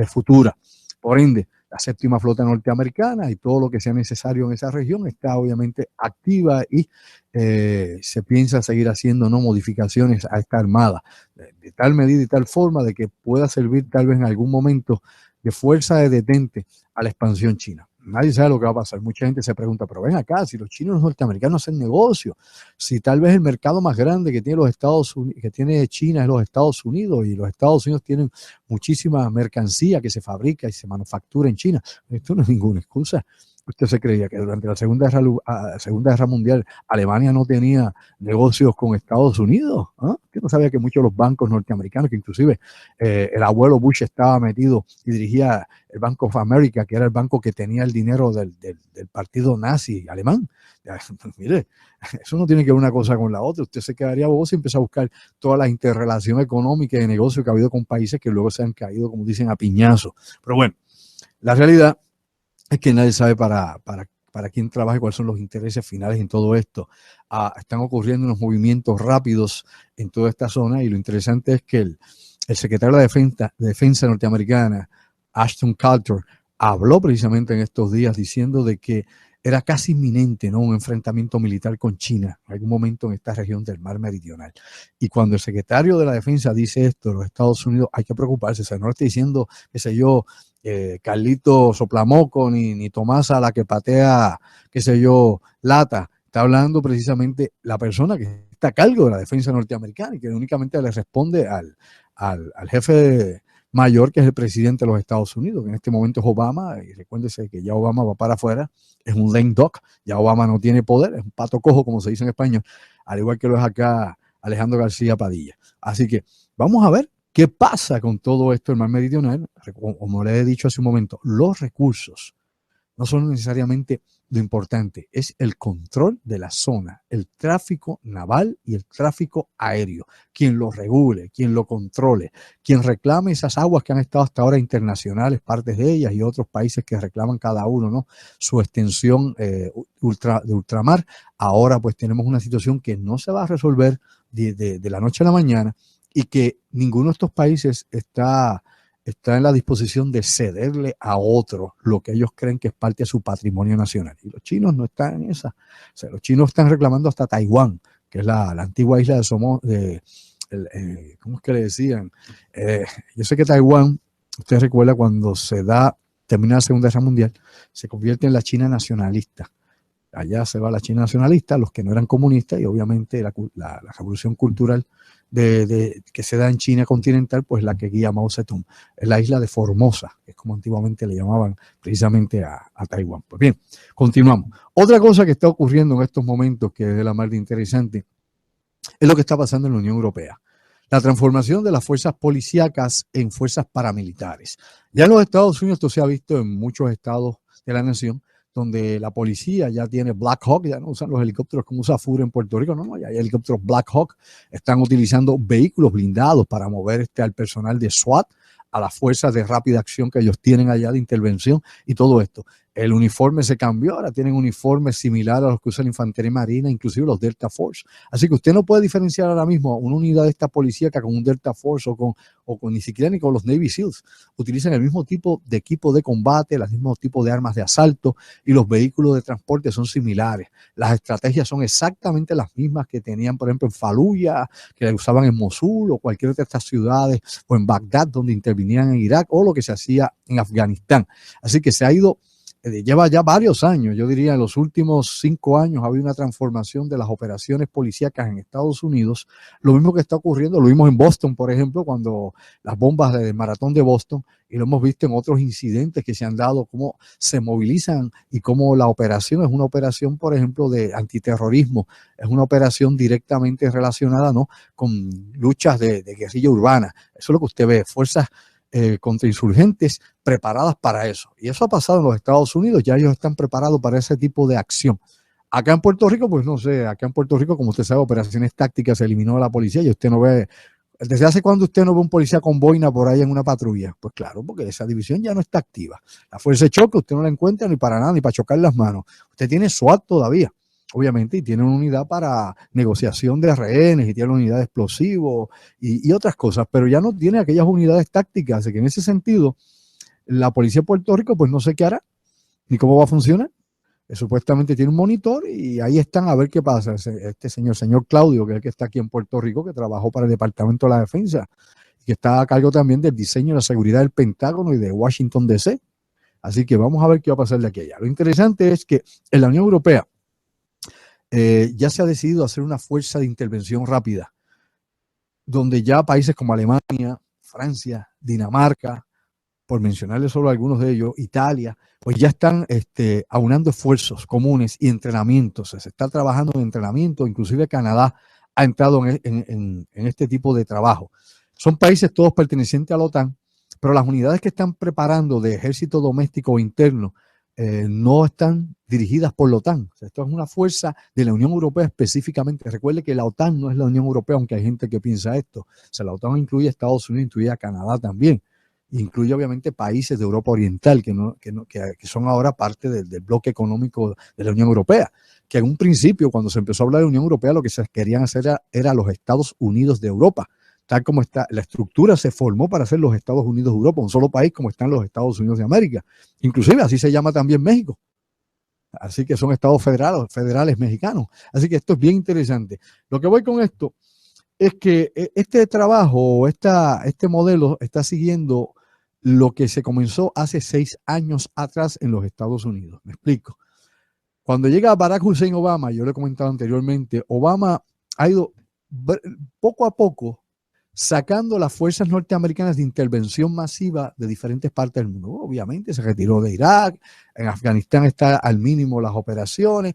futura. Por ende, la séptima flota norteamericana y todo lo que sea necesario en esa región está obviamente activa y se piensa seguir haciendo, ¿no?, modificaciones a esta armada de tal medida y tal forma de que pueda servir tal vez en algún momento de fuerza de detente a la expansión china. Nadie sabe lo que va a pasar. Mucha gente se pregunta, pero ven acá, si los chinos y los norteamericanos hacen negocio, si tal vez el mercado más grande que tiene que tiene China es los Estados Unidos, y los Estados Unidos tienen muchísima mercancía que se fabrica y se manufactura en China. Esto no es ninguna excusa. ¿Usted se creía que durante la Segunda Guerra Mundial Alemania no tenía negocios con Estados Unidos? ¿Ah? Usted no sabía que muchos de los bancos norteamericanos, que inclusive el abuelo Bush estaba metido y dirigía el Bank of America, que era el banco que tenía el dinero del partido nazi alemán. Mire, eso no tiene que ver una cosa con la otra. Usted se quedaría bobo si empieza a buscar toda la interrelación económica y de negocio que ha habido con países que luego se han caído, como dicen, a piñazo. Pero bueno, la realidad es que nadie sabe para quién trabaja y cuáles son los intereses finales en todo esto. Están ocurriendo unos movimientos rápidos en toda esta zona, y lo interesante es que el secretario de Defensa norteamericana, Ashton Carter, habló precisamente en estos días diciendo de que era casi inminente, ¿no?, un enfrentamiento militar con China en algún momento en esta región del mar Meridional. Y cuando el secretario de la Defensa dice esto, los Estados Unidos, hay que preocuparse. O sea, no le estoy diciendo, qué sé yo, Carlito Soplamoco, ni Tomasa la que patea, qué sé yo, lata. Está hablando precisamente la persona que está a cargo de la defensa norteamericana y que únicamente le responde al jefe mayor, que es el presidente de los Estados Unidos, que en este momento es Obama. Y recuérdese que ya Obama va para afuera, es un lame duck, ya Obama no tiene poder, es un pato cojo, como se dice en español, al igual que lo es acá Alejandro García Padilla. Así que vamos a ver qué pasa con todo esto en el mar Meridional. Como le he dicho hace un momento, los recursos no son necesariamente lo importante, es el control de la zona, el tráfico naval y el tráfico aéreo, quien lo regule, quien lo controle, quien reclame esas aguas que han estado hasta ahora internacionales, partes de ellas, y otros países que reclaman cada uno, ¿no?, su extensión de ultramar. Ahora pues tenemos una situación que no se va a resolver de la noche a la mañana, y que ninguno de estos países está en la disposición de cederle a otro lo que ellos creen que es parte de su patrimonio nacional. Y los chinos no están en esa. O sea, los chinos están reclamando hasta Taiwán, que es la antigua isla ¿cómo es que le decían? Yo sé que Taiwán, usted recuerda cuando termina la Segunda Guerra Mundial, se convierte en la China nacionalista. Allá se va la China nacionalista, los que no eran comunistas, y obviamente la revolución cultural que se da en China continental, pues la que guía Mao Zedong. Es la isla de Formosa, que es como antiguamente le llamaban precisamente a Taiwán. Pues bien, continuamos. Otra cosa que está ocurriendo en estos momentos, que es de la más de interesante, es lo que está pasando en la Unión Europea. La transformación de las fuerzas policíacas en fuerzas paramilitares. Ya en los Estados Unidos esto se ha visto en muchos estados de la nación, donde la policía ya tiene Black Hawk, ya no usan los helicópteros como usa FUR en Puerto Rico, no, ya hay helicópteros Black Hawk, están utilizando vehículos blindados para mover al personal de SWAT, a las fuerzas de rápida acción que ellos tienen allá de intervención y todo esto. El uniforme se cambió, ahora tienen uniformes similares a los que usa la Infantería Marina, inclusive los Delta Force. Así que usted no puede diferenciar ahora mismo una unidad de esta policíaca con un Delta Force o con ni siquiera ni con los Navy SEALs. Utilizan el mismo tipo de equipo de combate, el mismo tipo de armas de asalto, y los vehículos de transporte son similares. Las estrategias son exactamente las mismas que tenían, por ejemplo, en Fallujah, que usaban en Mosul o cualquier otra de estas ciudades, o en Bagdad, donde intervenían en Irak, o lo que se hacía en Afganistán. Así que se ha ido. Lleva ya varios años, yo diría en los últimos 5 años ha habido una transformación de las operaciones policíacas en Estados Unidos. Lo mismo que está ocurriendo, lo vimos en Boston, por ejemplo, cuando las bombas del maratón de Boston, y lo hemos visto en otros incidentes que se han dado, cómo se movilizan y cómo la operación es una operación, por ejemplo, de antiterrorismo, es una operación directamente relacionada, ¿no?, con luchas de guerrilla urbana. Eso es lo que usted ve, fuerzas contrainsurgentes preparadas para eso. Y eso ha pasado en los Estados Unidos, ya ellos están preparados para ese tipo de acción. Acá en Puerto Rico, pues no sé, acá en Puerto Rico, como usted sabe, operaciones tácticas, se eliminó a la policía y usted no ve, ¿desde hace cuándo usted no ve un policía con boina por ahí en una patrulla? Pues claro, porque esa división ya no está activa. La fuerza de choque usted no la encuentra ni para nada, ni para chocar las manos. Usted tiene SWAT todavía, obviamente, y tiene una unidad para negociación de rehenes, y tiene una unidad de explosivos y otras cosas, pero ya no tiene aquellas unidades tácticas. Así que en ese sentido, la policía de Puerto Rico, pues no sé qué hará, ni cómo va a funcionar. Supuestamente tiene un monitor y ahí están a ver qué pasa. Este señor Claudio, que es el que está aquí en Puerto Rico, que trabajó para el Departamento de la Defensa, y que está a cargo también del diseño y la seguridad del Pentágono y de Washington DC. Así que vamos a ver qué va a pasar de aquí a allá. Lo interesante es que en la Unión Europea ya se ha decidido hacer una fuerza de intervención rápida, donde ya países como Alemania, Francia, Dinamarca, por mencionarles solo algunos de ellos, Italia, pues ya están aunando esfuerzos comunes y entrenamientos. Se está trabajando en entrenamiento, inclusive Canadá ha entrado en este tipo de trabajo. Son países todos pertenecientes a la OTAN, pero las unidades que están preparando de ejército doméstico o interno no están dirigidas por la OTAN. O sea, esto es una fuerza de la Unión Europea específicamente. Recuerde que la OTAN no es la Unión Europea, aunque hay gente que piensa esto. O sea, la OTAN incluye a Estados Unidos, incluye a Canadá también. Incluye obviamente países de Europa Oriental que son ahora parte del bloque económico de la Unión Europea, que en un principio, cuando se empezó a hablar de Unión Europea, lo que se querían hacer era los Estados Unidos de Europa. Tal como está, la estructura se formó para ser los Estados Unidos de Europa, un solo país como están los Estados Unidos de América. Inclusive así se llama también México. Así que son estados federales mexicanos. Así que esto es bien interesante. Lo que voy con esto es que este trabajo, este modelo está siguiendo lo que se comenzó hace 6 años atrás en los Estados Unidos. Me explico. Cuando llega Barack Hussein Obama, yo le he comentado anteriormente, Obama ha ido poco a poco sacando las fuerzas norteamericanas de intervención masiva de diferentes partes del mundo. Obviamente se retiró de Irak, en Afganistán está al mínimo las operaciones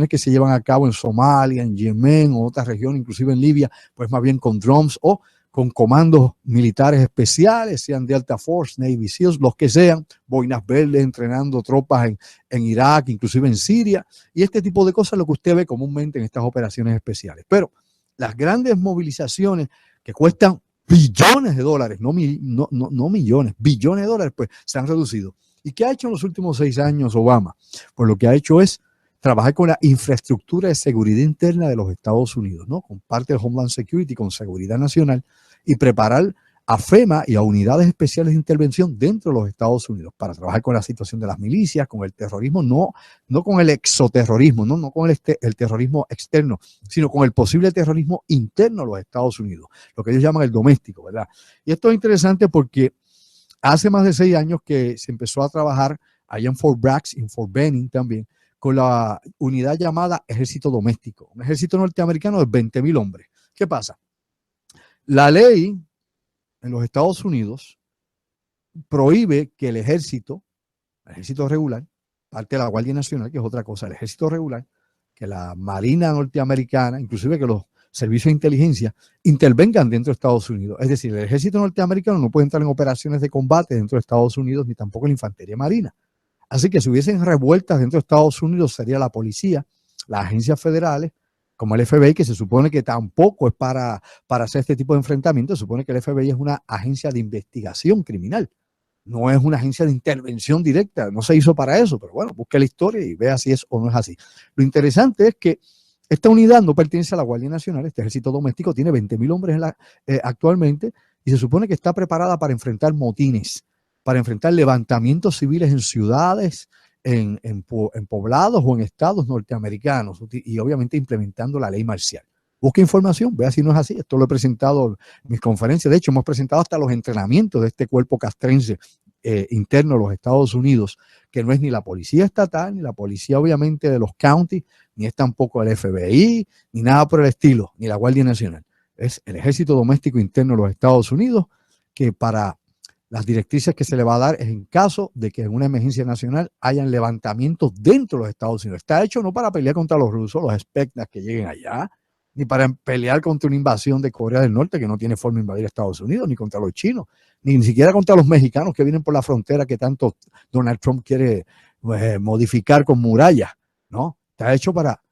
que se llevan a cabo en Somalia, en Yemen o otras regiones, inclusive en Libia, pues más bien con drones o con comandos militares especiales, sean Delta Force, Navy SEALs, los que sean, boinas verdes entrenando tropas en Irak, inclusive en Siria, y este tipo de cosas es lo que usted ve comúnmente en estas operaciones especiales. Pero las grandes movilizaciones que cuestan billones de dólares, no millones, billones de dólares, pues se han reducido. ¿Y qué ha hecho en los últimos 6 años Obama? Pues lo que ha hecho es trabajar con la infraestructura de seguridad interna de los Estados Unidos, ¿no? Con parte del Homeland Security, con seguridad nacional, y preparar a FEMA y a unidades especiales de intervención dentro de los Estados Unidos para trabajar con la situación de las milicias, con el terrorismo, no con el exoterrorismo, no con el terrorismo externo, sino con el posible terrorismo interno a los Estados Unidos, lo que ellos llaman el doméstico, ¿verdad? Y esto es interesante porque hace más de 6 años que se empezó a trabajar allá en Fort Bragg, en Fort Benning también, con la unidad llamada Ejército Doméstico, un ejército norteamericano de 20,000 hombres. ¿Qué pasa? La ley en los Estados Unidos prohíbe que el ejército regular, parte de la Guardia Nacional, que es otra cosa, el ejército regular, que la Marina norteamericana, inclusive que los servicios de inteligencia intervengan dentro de Estados Unidos. Es decir, el ejército norteamericano no puede entrar en operaciones de combate dentro de Estados Unidos, ni tampoco la infantería marina. Así que si hubiesen revueltas dentro de Estados Unidos, sería la policía, las agencias federales, como el FBI, que se supone que tampoco es para hacer este tipo de enfrentamientos. Se supone que el FBI es una agencia de investigación criminal, no es una agencia de intervención directa, no se hizo para eso, pero bueno, busque la historia y vea si es o no es así. Lo interesante es que esta unidad no pertenece a la Guardia Nacional, este ejército doméstico tiene 20,000 hombres actualmente y se supone que está preparada para enfrentar motines, para enfrentar levantamientos civiles en ciudades, en poblados o en estados norteamericanos y obviamente implementando la ley marcial. Busque información, vea si no es así. Esto lo he presentado en mis conferencias. De hecho, hemos presentado hasta los entrenamientos de este cuerpo castrense interno de los Estados Unidos, que no es ni la policía estatal, ni la policía obviamente de los counties, ni es tampoco el FBI, ni nada por el estilo, ni la Guardia Nacional. Es el Ejército Doméstico Interno de los Estados Unidos, que para las directrices que se le va a dar es en caso de que en una emergencia nacional hayan levantamientos dentro de los Estados Unidos. Está hecho no para pelear contra los rusos, los espectras que lleguen allá, ni para pelear contra una invasión de Corea del Norte que no tiene forma de invadir Estados Unidos, ni contra los chinos, ni siquiera contra los mexicanos que vienen por la frontera que tanto Donald Trump quiere modificar con murallas, ¿no? Está hecho para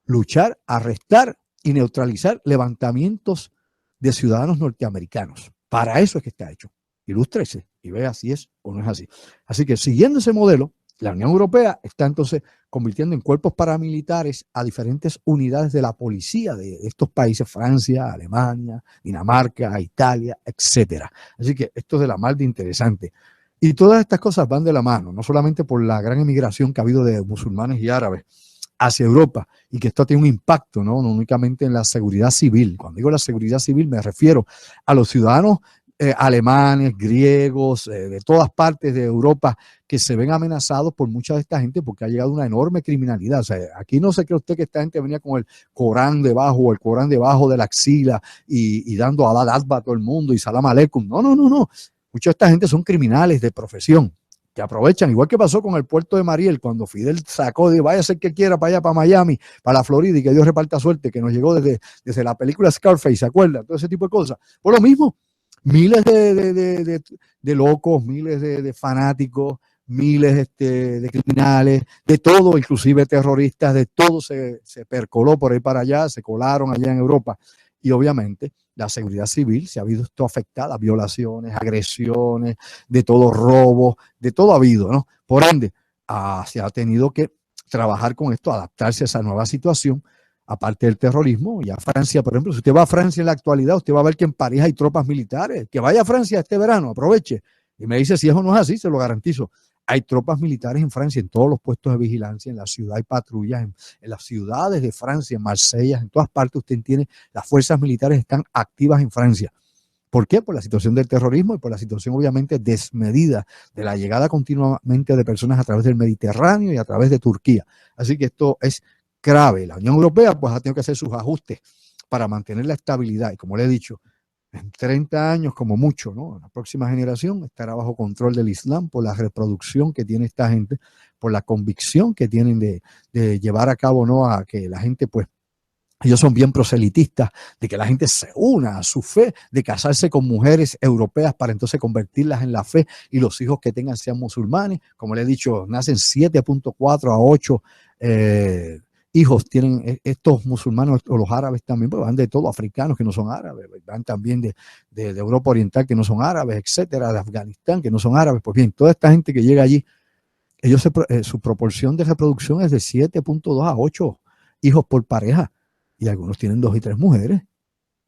luchar, arrestar y neutralizar levantamientos de ciudadanos norteamericanos. Para eso es que está hecho. Ilústrese y vea si es o no es así. Así que siguiendo ese modelo, la Unión Europea está entonces convirtiendo en cuerpos paramilitares a diferentes unidades de la policía de estos países, Francia, Alemania, Dinamarca, Italia, etcétera. Así que esto es de la mar de interesante. Y todas estas cosas van de la mano, no solamente por la gran emigración que ha habido de musulmanes y árabes hacia Europa, y que esto tiene un impacto, no únicamente en la seguridad civil. Cuando digo la seguridad civil me refiero a los ciudadanos alemanes, griegos, de todas partes de Europa que se ven amenazados por mucha de esta gente porque ha llegado una enorme criminalidad. O sea, aquí no se cree usted que esta gente venía con el Corán debajo o el Corán debajo de la axila y dando Alá Akbar a todo el mundo y Salam Aleikum. No. Mucha de esta gente son criminales de profesión que aprovechan, igual que pasó con el puerto de Mariel, cuando Fidel sacó de vaya a ser que quiera para allá, para Miami, para la Florida y que Dios reparta suerte, que nos llegó desde la película Scarface, ¿se acuerdan? Todo ese tipo de cosas. Por lo mismo, miles de locos, miles de fanáticos, miles de criminales, de todo, inclusive terroristas, de todo se percoló por ahí para allá, se colaron allá en Europa. Y obviamente la seguridad civil se ha visto afectada, violaciones, agresiones, de todo robo, de todo ha habido, ¿no? Por ende, se ha tenido que trabajar con esto, adaptarse a esa nueva situación, aparte del terrorismo. Y a Francia, por ejemplo, si usted va a Francia en la actualidad, usted va a ver que en París hay tropas militares. Que vaya a Francia este verano, aproveche. Y me dice si eso no es así, se lo garantizo. Hay tropas militares en Francia, en todos los puestos de vigilancia, en la ciudad hay patrullas, en las ciudades de Francia, en Marsella, en todas partes usted tiene, las fuerzas militares están activas en Francia. ¿Por qué? Por la situación del terrorismo y por la situación obviamente desmedida de la llegada continuamente de personas a través del Mediterráneo y a través de Turquía. Así que esto es grave. La Unión Europea pues ha tenido que hacer sus ajustes para mantener la estabilidad y como le he dicho, en 30 años como mucho, ¿no? La próxima generación estará bajo control del Islam por la reproducción que tiene esta gente, por la convicción que tienen de llevar a cabo, ¿no? A que la gente pues ellos son bien proselitistas, de que la gente se una a su fe, de casarse con mujeres europeas para entonces convertirlas en la fe y los hijos que tengan sean musulmanes. Como le he dicho, nacen 7.4 a 8 hijos tienen estos musulmanes o los árabes también, pues van de todo, africanos que no son árabes, van también de Europa Oriental que no son árabes, etcétera, de Afganistán que no son árabes. Pues bien, toda esta gente que llega allí, ellos su proporción de reproducción es de 7.2 a 8 hijos por pareja y algunos tienen 2 y 3 mujeres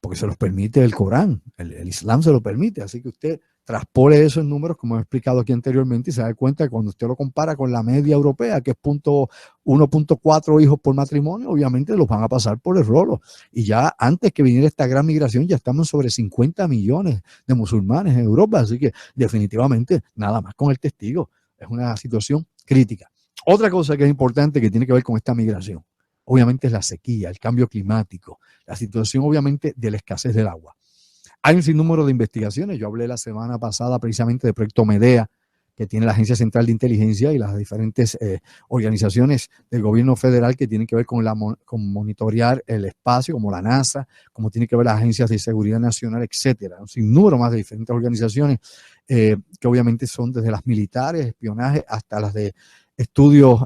porque se los permite el Corán, el Islam se lo permite, así que usted traspole eso en números como he explicado aquí anteriormente y se da cuenta que cuando usted lo compara con la media europea que es 1.4 hijos por matrimonio, obviamente los van a pasar por el rolo y ya antes que viniera esta gran migración ya estamos sobre 50 millones de musulmanes en Europa, así que definitivamente nada más con el testigo, es una situación crítica. Otra cosa que es importante que tiene que ver con esta migración, obviamente es la sequía, el cambio climático, la situación obviamente de la escasez del agua. Hay un sinnúmero de investigaciones, yo hablé la semana pasada precisamente del proyecto Medea, que tiene la Agencia Central de Inteligencia y las diferentes organizaciones del gobierno federal que tienen que ver con monitorear el espacio, como la NASA, como tiene que ver las agencias de seguridad nacional, etcétera. Un sinnúmero más de diferentes organizaciones que obviamente son desde las militares, espionaje, hasta las de estudios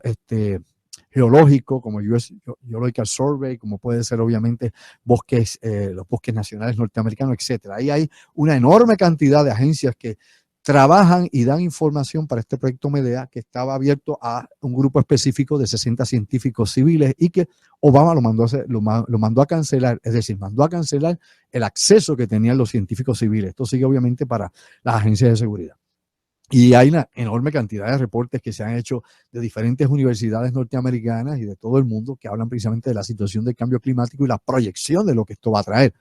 geológico, como US Geological Survey, como puede ser obviamente bosques, los bosques nacionales norteamericanos, etcétera. Ahí hay una enorme cantidad de agencias que trabajan y dan información para este proyecto Medea que estaba abierto a un grupo específico de 60 científicos civiles y que Obama lo mandó a cancelar, es decir, mandó a cancelar el acceso que tenían los científicos civiles. Esto sigue obviamente para las agencias de seguridad. Y hay una enorme cantidad de reportes que se han hecho de diferentes universidades norteamericanas y de todo el mundo que hablan precisamente de la situación del cambio climático y la proyección de lo que esto va a traer.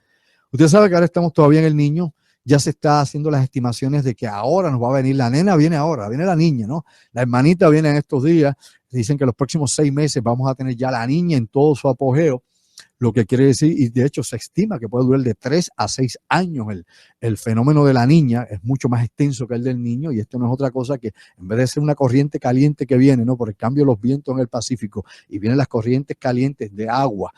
Usted sabe que ahora estamos todavía en el Niño, ya se está haciendo las estimaciones de que ahora nos va a venir, la nena viene ahora, viene la niña, ¿no? La hermanita viene en estos días, dicen que los próximos 6 meses vamos a tener ya la niña en todo su apogeo, lo que quiere decir, y de hecho se estima que puede durar de 3 a 6 años el fenómeno de la niña, es mucho más extenso que el del niño, y esto no es otra cosa que en vez de ser una corriente caliente que viene, ¿no? Por el cambio de los vientos en el Pacífico, y vienen las corrientes calientes de agua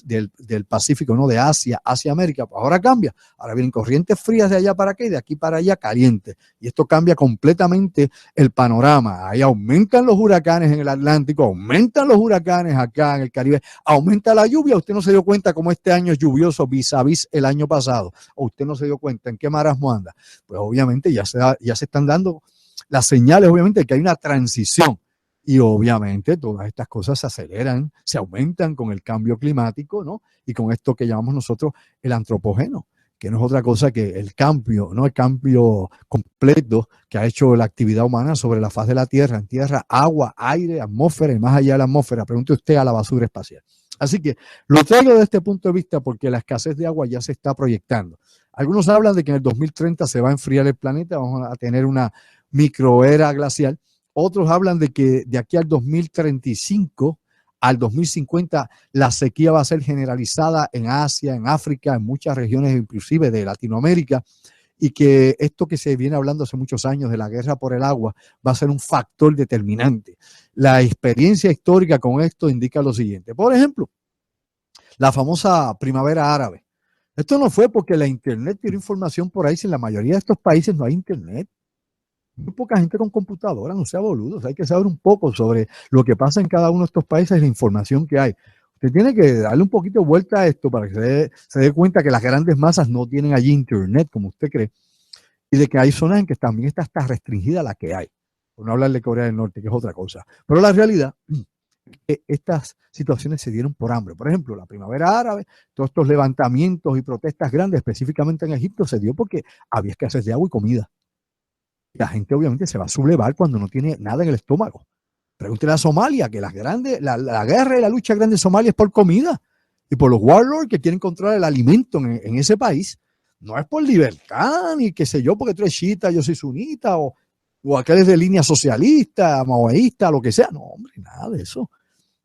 del Pacífico, ¿no? De Asia hacia América, pues ahora cambia, ahora vienen corrientes frías de allá para acá y de aquí para allá calientes, y esto cambia completamente el panorama. Ahí aumentan los huracanes en el Atlántico, aumentan los huracanes acá en el Caribe, aumenta la lluvia. Usted no se dio cuenta cómo este año es lluvioso vis a vis el año pasado, o usted no se dio cuenta en qué marasmo anda. Pues obviamente ya se están dando las señales, obviamente, de que hay una transición. Y obviamente todas estas cosas se aceleran, se aumentan con el cambio climático, ¿no? Y con esto que llamamos nosotros el antropogeno, que no es otra cosa que el cambio, ¿no? El cambio completo que ha hecho la actividad humana sobre la faz de la Tierra, en tierra, agua, aire, atmósfera y más allá de la atmósfera. Pregunte usted a la basura espacial. Así que lo traigo desde este punto de vista porque la escasez de agua ya se está proyectando. Algunos hablan de que en el 2030 se va a enfriar el planeta, vamos a tener una microera glacial. Otros hablan de que de aquí al 2035 al 2050 la sequía va a ser generalizada en Asia, en África, en muchas regiones inclusive de Latinoamérica, y que esto que se viene hablando hace muchos años de la guerra por el agua va a ser un factor determinante. La experiencia histórica con esto indica lo siguiente. Por ejemplo, la famosa primavera árabe. Esto no fue porque la internet tiró información por ahí, si en la mayoría de estos países no hay internet. Muy poca gente con computadora, no sea boludo. O sea, hay que saber un poco sobre lo que pasa en cada uno de estos países y la información que hay. Usted tiene que darle un poquito de vuelta a esto para que se dé cuenta que las grandes masas no tienen allí internet, como usted cree, y de que hay zonas en que también está hasta restringida la que hay. Por no hablar de Corea del Norte, que es otra cosa. Pero la realidad es que estas situaciones se dieron por hambre. Por ejemplo, la primavera árabe, todos estos levantamientos y protestas grandes, específicamente en Egipto, se dio porque había escasez de agua y comida. La gente obviamente se va a sublevar cuando no tiene nada en el estómago. Pregúntele a Somalia, que la guerra y la lucha grande de Somalia es por comida y por los warlords que quieren controlar el alimento en ese país. No es por libertad, ni qué sé yo, porque tú eres chiita, yo soy sunita, o aquel es de línea socialista, maoísta, lo que sea. No, hombre, nada de eso.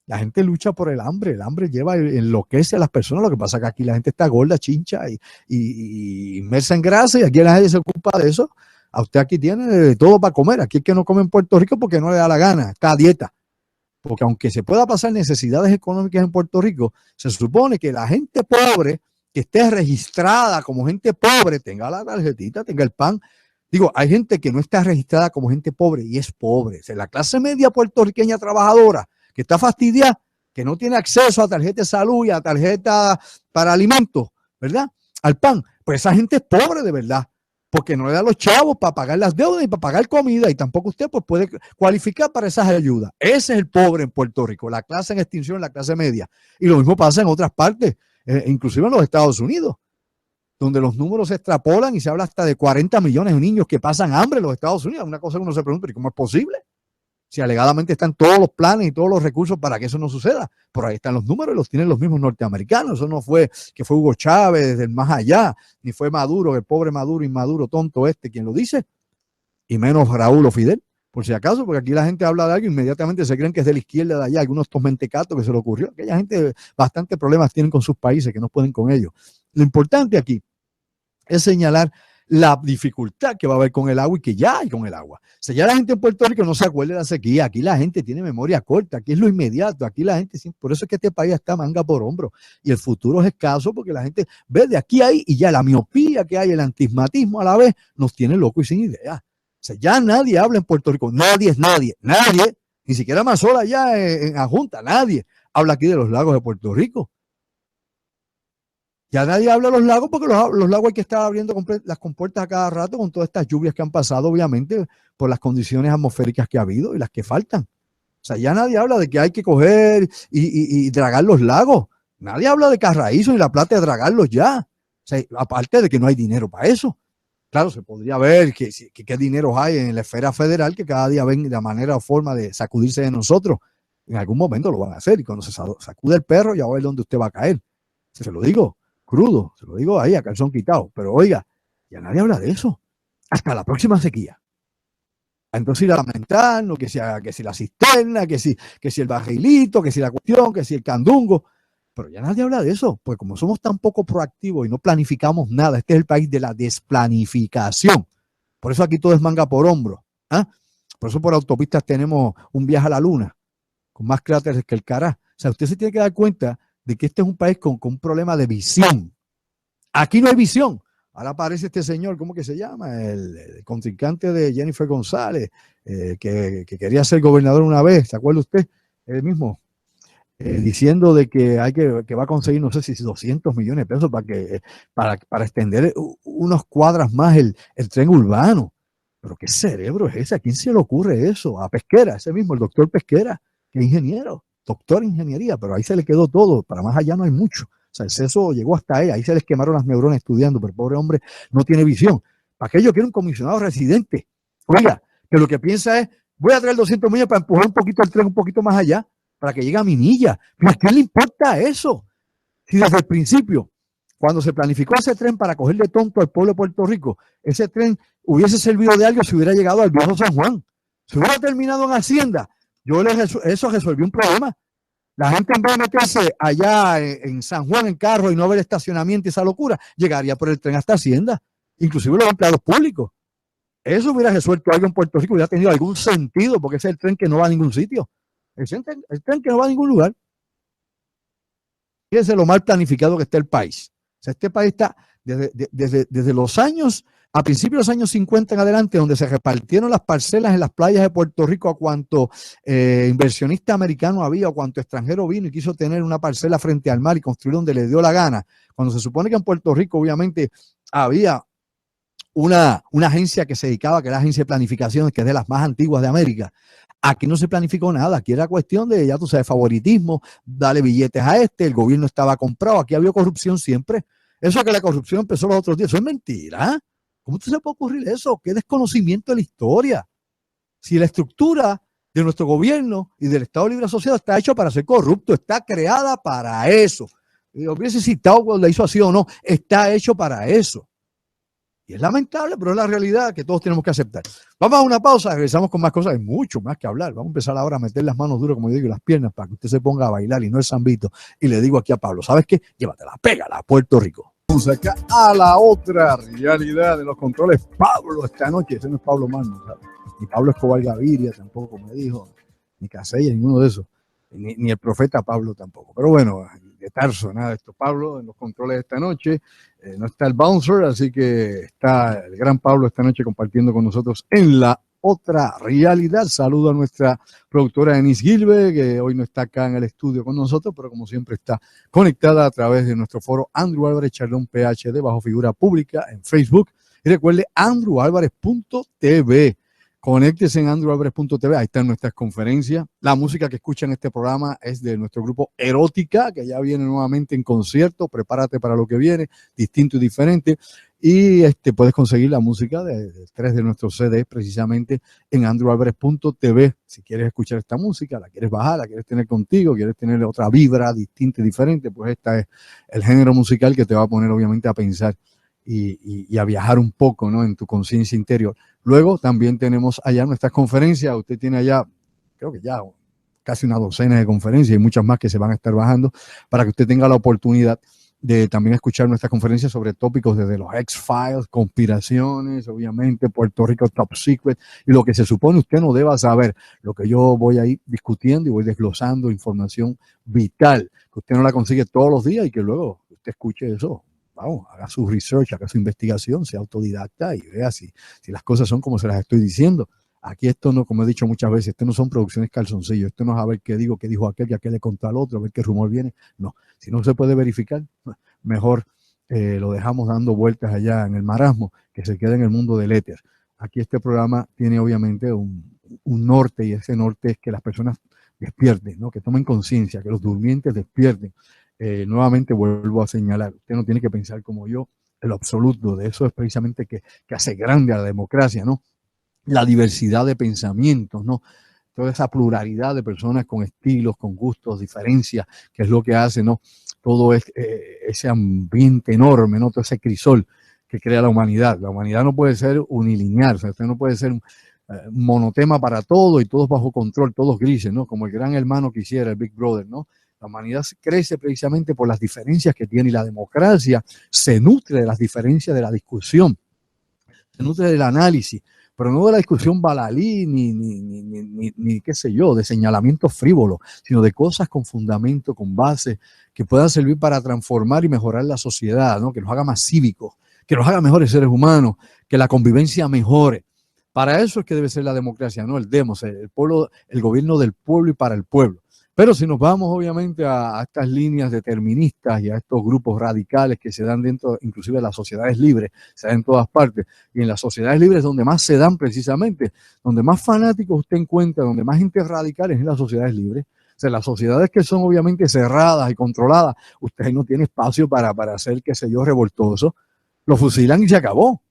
La gente lucha por el hambre enloquece a las personas. Lo que pasa es que aquí la gente está gorda, chincha y inmersa en grasa, y aquí la gente se ocupa de eso. A usted aquí tiene de todo para comer. Aquí es que no come en Puerto Rico porque no le da la gana, está a dieta. Porque aunque se pueda pasar necesidades económicas en Puerto Rico, se supone que la gente pobre que esté registrada como gente pobre tenga la tarjetita, tenga el pan. Digo, hay gente que no está registrada como gente pobre y es pobre. O sea, la clase media puertorriqueña trabajadora que está fastidiada, que no tiene acceso a tarjeta de salud y a tarjeta para alimentos, ¿verdad? Al pan. Pues esa gente es pobre de verdad, porque no le da los chavos para pagar las deudas y para pagar comida, y tampoco usted pues, puede cualificar para esas ayudas. Ese es el pobre en Puerto Rico, la clase en extinción, la clase media. Y lo mismo pasa en otras partes, inclusive en los Estados Unidos, donde los números se extrapolan y se habla hasta de 40 millones de niños que pasan hambre en los Estados Unidos. Una cosa que uno se pregunta, ¿y cómo es posible? Si alegadamente están todos los planes y todos los recursos para que eso no suceda. Por ahí están los números y los tienen los mismos norteamericanos. Eso no fue que fue Hugo Chávez desde el más allá, ni fue Maduro, el pobre Maduro, inmaduro, tonto quien lo dice, y menos Raúl o Fidel, por si acaso, porque aquí la gente habla de algo, inmediatamente se creen que es de la izquierda de allá, algunos mentecatos que se le ocurrió. Aquella gente bastante problemas tienen con sus países que no pueden con ellos. Lo importante aquí es señalar la dificultad que va a haber con el agua y que ya hay con el agua. O sea, ya la gente en Puerto Rico no se acuerda de la sequía. Aquí la gente tiene memoria corta. Aquí es lo inmediato. Aquí la gente, por eso es que este país está manga por hombro. Y el futuro es escaso porque la gente ve de aquí a ahí y ya la miopía que hay, el antismatismo a la vez, nos tiene locos y sin idea. O sea, ya nadie habla en Puerto Rico. Nadie es nadie. Nadie. Ni siquiera Mazola ya en Ajunta. Nadie habla aquí de los lagos de Puerto Rico. Ya nadie habla de los lagos porque los lagos hay que estar abriendo las compuertas a cada rato con todas estas lluvias que han pasado, obviamente, por las condiciones atmosféricas que ha habido y las que faltan. O sea, ya nadie habla de que hay que coger y dragar los lagos. Nadie habla de Carraízo ni la plata de dragarlos ya. O sea, aparte de que no hay dinero para eso. Claro, se podría ver qué dinero hay en la esfera federal que cada día ven la manera o forma de sacudirse de nosotros. En algún momento lo van a hacer y cuando se sacude el perro ya va a ver dónde usted va a caer. Se lo digo crudo, se lo digo ahí a calzón quitado, pero oiga, ya nadie habla de eso. Hasta la próxima sequía. Entonces ir a lamentar, ¿no? que si la cisterna, que si el barrilito, que si la cuestión, que si el candungo, pero ya nadie habla de eso, pues como somos tan poco proactivos y no planificamos nada, este es el país de la desplanificación. Por eso aquí todo es manga por hombro. ¿Ah? Por eso por autopistas tenemos un viaje a la luna, con más cráteres que el Cará. O sea, usted se tiene que dar cuenta de que este es un país con un problema de visión. Aquí no hay visión. Ahora aparece este señor, ¿cómo que se llama? El contrincante de Jennifer González, que quería ser gobernador una vez, ¿se acuerda usted? Él mismo, diciendo de que va a conseguir, no sé si 200 millones de pesos para extender unos cuadras más el tren urbano. Pero ¿qué cerebro es ese? ¿A quién se le ocurre eso? A Pesquera, ese mismo, el doctor Pesquera, que es ingeniero, doctor en ingeniería, pero ahí se le quedó todo, para más allá no hay mucho. O sea, el seso llegó hasta ahí se les quemaron las neuronas estudiando, pero el pobre hombre no tiene visión. ¿Para qué yo quiero un comisionado residente? Oiga, que lo que piensa es, voy a traer 200 millones para empujar un poquito el tren un poquito más allá, para que llegue a Minilla. ¿Pero a quién le importa eso? Si desde el principio, cuando se planificó ese tren para cogerle tonto al pueblo de Puerto Rico, ese tren hubiese servido de algo si hubiera llegado al viejo San Juan. Si hubiera terminado en Hacienda, eso resolvió un problema. La gente en vez de meterse allá en San Juan en carro y no ver estacionamiento y esa locura, llegaría por el tren hasta Hacienda, inclusive los empleados públicos. Eso hubiera resuelto algo en Puerto Rico, hubiera tenido algún sentido, porque ese es el tren que no va a ningún sitio. El tren que no va a ningún lugar. Fíjense lo mal planificado que está el país. O sea, este país está desde los años, a principios de los años 50 en adelante, donde se repartieron las parcelas en las playas de Puerto Rico a cuanto inversionista americano había o cuanto extranjero vino y quiso tener una parcela frente al mar y construir donde le dio la gana. Cuando se supone que en Puerto Rico obviamente había una agencia que se dedicaba, que era la agencia de planificación, que es de las más antiguas de América. Aquí no se planificó nada, aquí era cuestión de, ya tú sabes, favoritismo, darle billetes a el gobierno estaba comprado, aquí había corrupción siempre. Eso que la corrupción empezó los otros días, eso es mentira. ¿Cómo se le puede ocurrir eso? ¿Qué desconocimiento de la historia? Si la estructura de nuestro gobierno y del Estado Libre Asociado está hecho para ser corrupto, está creada para eso. Y hubiese citado cuando la hizo así o no, está hecho para eso. Y es lamentable, pero es la realidad que todos tenemos que aceptar. Vamos a una pausa, regresamos con más cosas, hay mucho más que hablar. Vamos a empezar ahora a meter las manos duras, como yo digo, las piernas, para que usted se ponga a bailar y no el zambito. Y le digo aquí a Pablo, ¿sabes qué? Llévatela, pégala a Puerto Rico. Vamos acá a la otra realidad de los controles. Pablo esta noche, ese no es Pablo Mano, ¿sabes? Ni Pablo Escobar Gaviria tampoco me dijo, ni Casella, ninguno de esos, ni el profeta Pablo tampoco. Pero bueno, de Tarso, nada de esto. Pablo en los controles esta noche, no está el bouncer, así que está el gran Pablo esta noche compartiendo con nosotros en la otra realidad. Saludo a nuestra productora Denise Gilbert, que hoy no está acá en el estudio con nosotros, pero como siempre está conectada a través de nuestro foro Andrew Álvarez Chardón PhD bajo figura pública en Facebook. Y recuerde andrewalvarez.tv. Conéctese en andrewalvarez.tv, ahí están nuestras conferencias. La música que escuchan en este programa es de nuestro grupo Erótica, que ya viene nuevamente en concierto. Prepárate para lo que viene, distinto y diferente. Y puedes conseguir la música de 3 de nuestros CDs precisamente en andrewalvarez.tv. Si quieres escuchar esta música, la quieres bajar, la quieres tener contigo, quieres tener otra vibra distinta y diferente, pues esta es el género musical que te va a poner obviamente a pensar y a viajar un poco, ¿no?, en tu conciencia interior. Luego también tenemos allá nuestras conferencias. Usted tiene allá, creo que ya casi una docena de conferencias y muchas más que se van a estar bajando para que usted tenga la oportunidad de también escuchar nuestras conferencias sobre tópicos desde los X-Files, conspiraciones, obviamente, Puerto Rico Top Secret, y lo que se supone usted no deba saber, lo que yo voy a ir discutiendo y voy desglosando, información vital, que usted no la consigue todos los días y que luego usted escuche eso. Vamos, haga su research, haga su investigación, sea autodidacta y vea si las cosas son como se las estoy diciendo. Aquí esto no, como he dicho muchas veces, esto no son producciones calzoncillos, esto no es a ver qué digo, qué dijo aquel, que aquel le contó al otro, a ver qué rumor viene. No, si no se puede verificar, mejor lo dejamos dando vueltas allá en el marasmo, que se quede en el mundo del éter. Aquí este programa tiene obviamente un norte, y ese norte es que las personas despierten, ¿no?, que tomen conciencia, que los durmientes despierten. Nuevamente vuelvo a señalar, usted no tiene que pensar como yo, en lo absoluto. De eso es precisamente que hace grande a la democracia, ¿no? La diversidad de pensamientos, ¿no? Toda esa pluralidad de personas con estilos, con gustos, diferencias, que es lo que hace, ¿no?, todo ese ambiente enorme, ¿no?, todo ese crisol que crea la humanidad. La humanidad no puede ser unilineal, o sea, usted no puede ser un monotema para todo y todos bajo control, todos grises, ¿no?, como el gran hermano quisiera, el Big Brother, ¿no? La humanidad crece precisamente por las diferencias que tiene, y la democracia se nutre de las diferencias, de la discusión, se nutre del análisis, pero no de la discusión balalí ni qué sé yo, de señalamientos frívolos, sino de cosas con fundamento, con base, que puedan servir para transformar y mejorar la sociedad, ¿no?, que nos haga más cívicos, que nos haga mejores seres humanos, que la convivencia mejore. Para eso es que debe ser la democracia, no el demos, el pueblo, el gobierno del pueblo y para el pueblo. Pero si nos vamos obviamente a estas líneas deterministas y a estos grupos radicales que se dan dentro, inclusive de las sociedades libres, se dan en todas partes, y en las sociedades libres donde más se dan precisamente, donde más fanáticos usted encuentra, donde más gente radical es en las sociedades libres. O sea, las sociedades que son obviamente cerradas y controladas, usted no tiene espacio para hacer, qué sé yo, revoltoso. Lo fusilan y se acabó.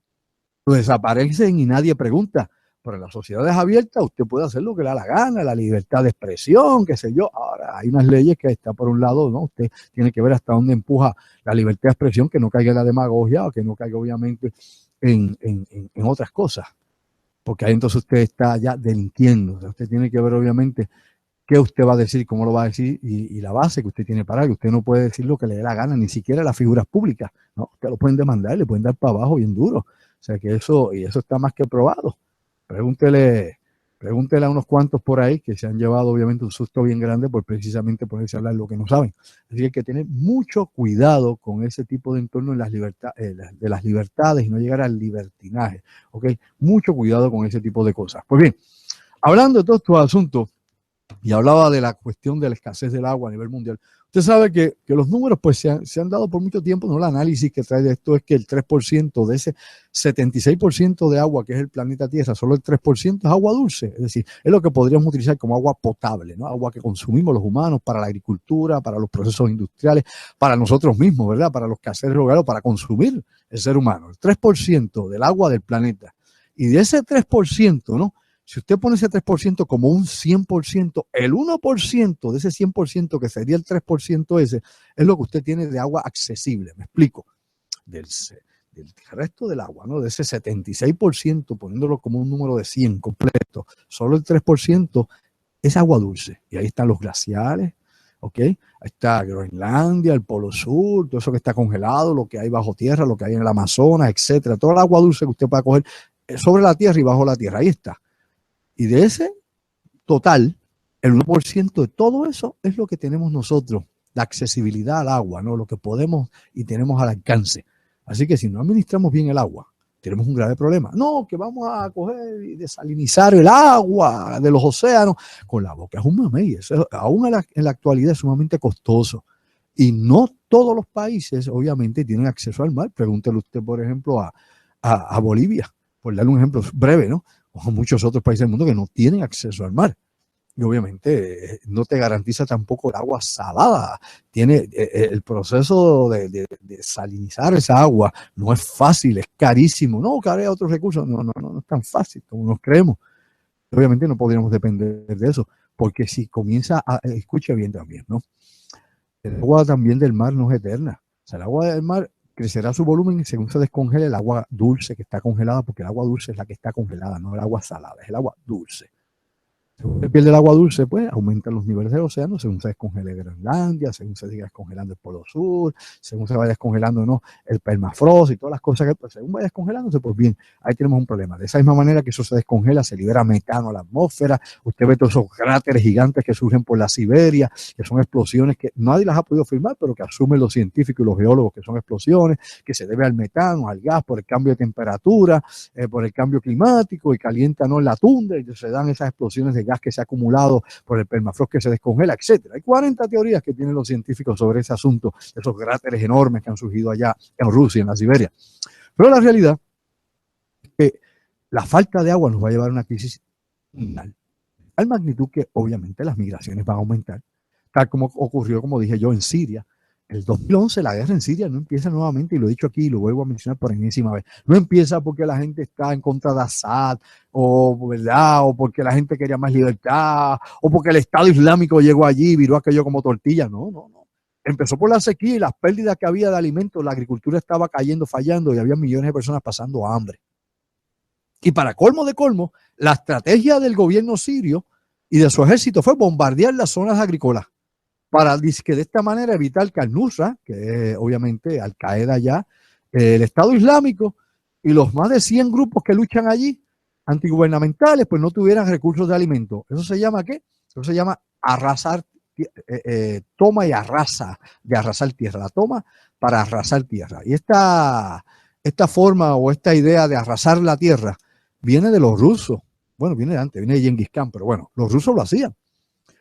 Lo desaparecen y nadie pregunta. Pero en las sociedades abiertas usted puede hacer lo que le da la gana, la libertad de expresión, qué sé yo. Ahora hay unas leyes que está por un lado, ¿no? Usted tiene que ver hasta dónde empuja la libertad de expresión, que no caiga en la demagogia o que no caiga obviamente en otras cosas. Porque ahí entonces usted está ya delinquiendo. O sea, usted tiene que ver obviamente qué usted va a decir, cómo lo va a decir y la base que usted tiene para que usted no puede decir lo que le dé la gana, ni siquiera las figuras públicas, ¿no? Usted lo pueden demandar, le pueden dar para abajo bien duro. O sea que eso está más que probado. Pregúntele a unos cuantos por ahí que se han llevado obviamente un susto bien grande por precisamente ponerse a hablar lo que no saben. Así que hay que tener mucho cuidado con ese tipo de entorno de las libertades y no llegar al libertinaje. ¿Ok? Mucho cuidado con ese tipo de cosas. Pues bien, hablando de todos estos asuntos, y hablaba de la cuestión de la escasez del agua a nivel mundial, Usted sabe que los números pues se han dado por mucho tiempo, ¿no? El análisis que trae de esto es que el 3% de ese 76% de agua que es el planeta Tierra, solo el 3% es agua dulce. Es decir, es lo que podríamos utilizar como agua potable, ¿no? Agua que consumimos los humanos para la agricultura, para los procesos industriales, para nosotros mismos, ¿verdad? Para los quehaceres hogareños, para consumir el ser humano. El 3% del agua del planeta. Y de ese 3%, ¿no? Si usted pone ese 3% como un 100%, el 1% de ese 100% que sería el 3% ese, es lo que usted tiene de agua accesible. Me explico. Del resto del agua, ¿no? De ese 76%, poniéndolo como un número de 100 completo, solo el 3% es agua dulce. Y ahí están los glaciares, ¿ok? Ahí está Groenlandia, el Polo Sur, todo eso que está congelado, lo que hay bajo tierra, lo que hay en el Amazonas, etcétera. Toda el agua dulce que usted pueda coger sobre la tierra y bajo la tierra. Ahí está. Y de ese total, el 1% de todo eso es lo que tenemos nosotros, la accesibilidad al agua, ¿no? Lo que podemos y tenemos al alcance. Así que si no administramos bien el agua, tenemos un grave problema. No, que vamos a coger y desalinizar el agua de los océanos con la boca. Es un mamey. Eso, aún en la actualidad es sumamente costoso. Y no todos los países, obviamente, tienen acceso al mar. Pregúntele usted, por ejemplo, a Bolivia, por darle un ejemplo breve, ¿no? O muchos otros países del mundo que no tienen acceso al mar. Y obviamente no te garantiza tampoco el agua salada. Tiene el proceso de salinizar esa agua no es fácil, es carísimo. No, que hay otros recursos. No es tan fácil como nos creemos. Obviamente no podríamos depender de eso, porque si comienza a, escucha bien también, ¿no? El agua también del mar no es eterna. O sea, el agua del mar crecerá su volumen según se descongele el agua dulce que está congelada, porque el agua dulce es la que está congelada, no el agua salada, es el agua dulce. Según se pierde el agua dulce, pues aumentan los niveles del océano, según se descongele Groenlandia, según se siga descongelando el Polo Sur, según se vaya descongelando, ¿no?, el permafrost y todas las cosas que, pues, según vaya descongelándose, pues bien, ahí tenemos un problema. De esa misma manera que eso se descongela, se libera metano a la atmósfera. Usted ve todos esos cráteres gigantes que surgen por la Siberia, que son explosiones que nadie las ha podido filmar, pero que asumen los científicos y los geólogos que son explosiones, que se debe al metano, al gas, por el cambio de temperatura, por el cambio climático, y calienta, ¿no?, la tundra, y se dan esas explosiones de gas que se ha acumulado por el permafrost que se descongela, etcétera. Hay 40 teorías que tienen los científicos sobre ese asunto, esos cráteres enormes que han surgido allá en Rusia, en la Siberia. Pero la realidad es que la falta de agua nos va a llevar a una crisis mundial, al magnitud que obviamente las migraciones van a aumentar, tal como ocurrió, como dije yo, en Siria. El 2011 la guerra en Siria no empieza nuevamente, y lo he dicho aquí y lo vuelvo a mencionar por enésima vez. No empieza porque la gente está en contra de Assad, o, ¿verdad?, o porque la gente quería más libertad, o porque el Estado Islámico llegó allí y viró aquello como tortilla. No. Empezó por la sequía y las pérdidas que había de alimentos. La agricultura estaba cayendo, fallando, y había millones de personas pasando hambre. Y para colmo de colmo, la estrategia del gobierno sirio y de su ejército fue bombardear las zonas agrícolas, para que de esta manera evitar que Al-Nusra, que es obviamente Al-Qaeda ya, el Estado Islámico y los más de 100 grupos que luchan allí, antigubernamentales, pues no tuvieran recursos de alimento. ¿Eso se llama qué? Eso se llama arrasar, toma y arrasa, de arrasar tierra. La toma para arrasar tierra. Y esta forma o esta idea de arrasar la tierra viene de los rusos. Bueno, viene de antes, viene de Genghis Khan, pero bueno, los rusos lo hacían.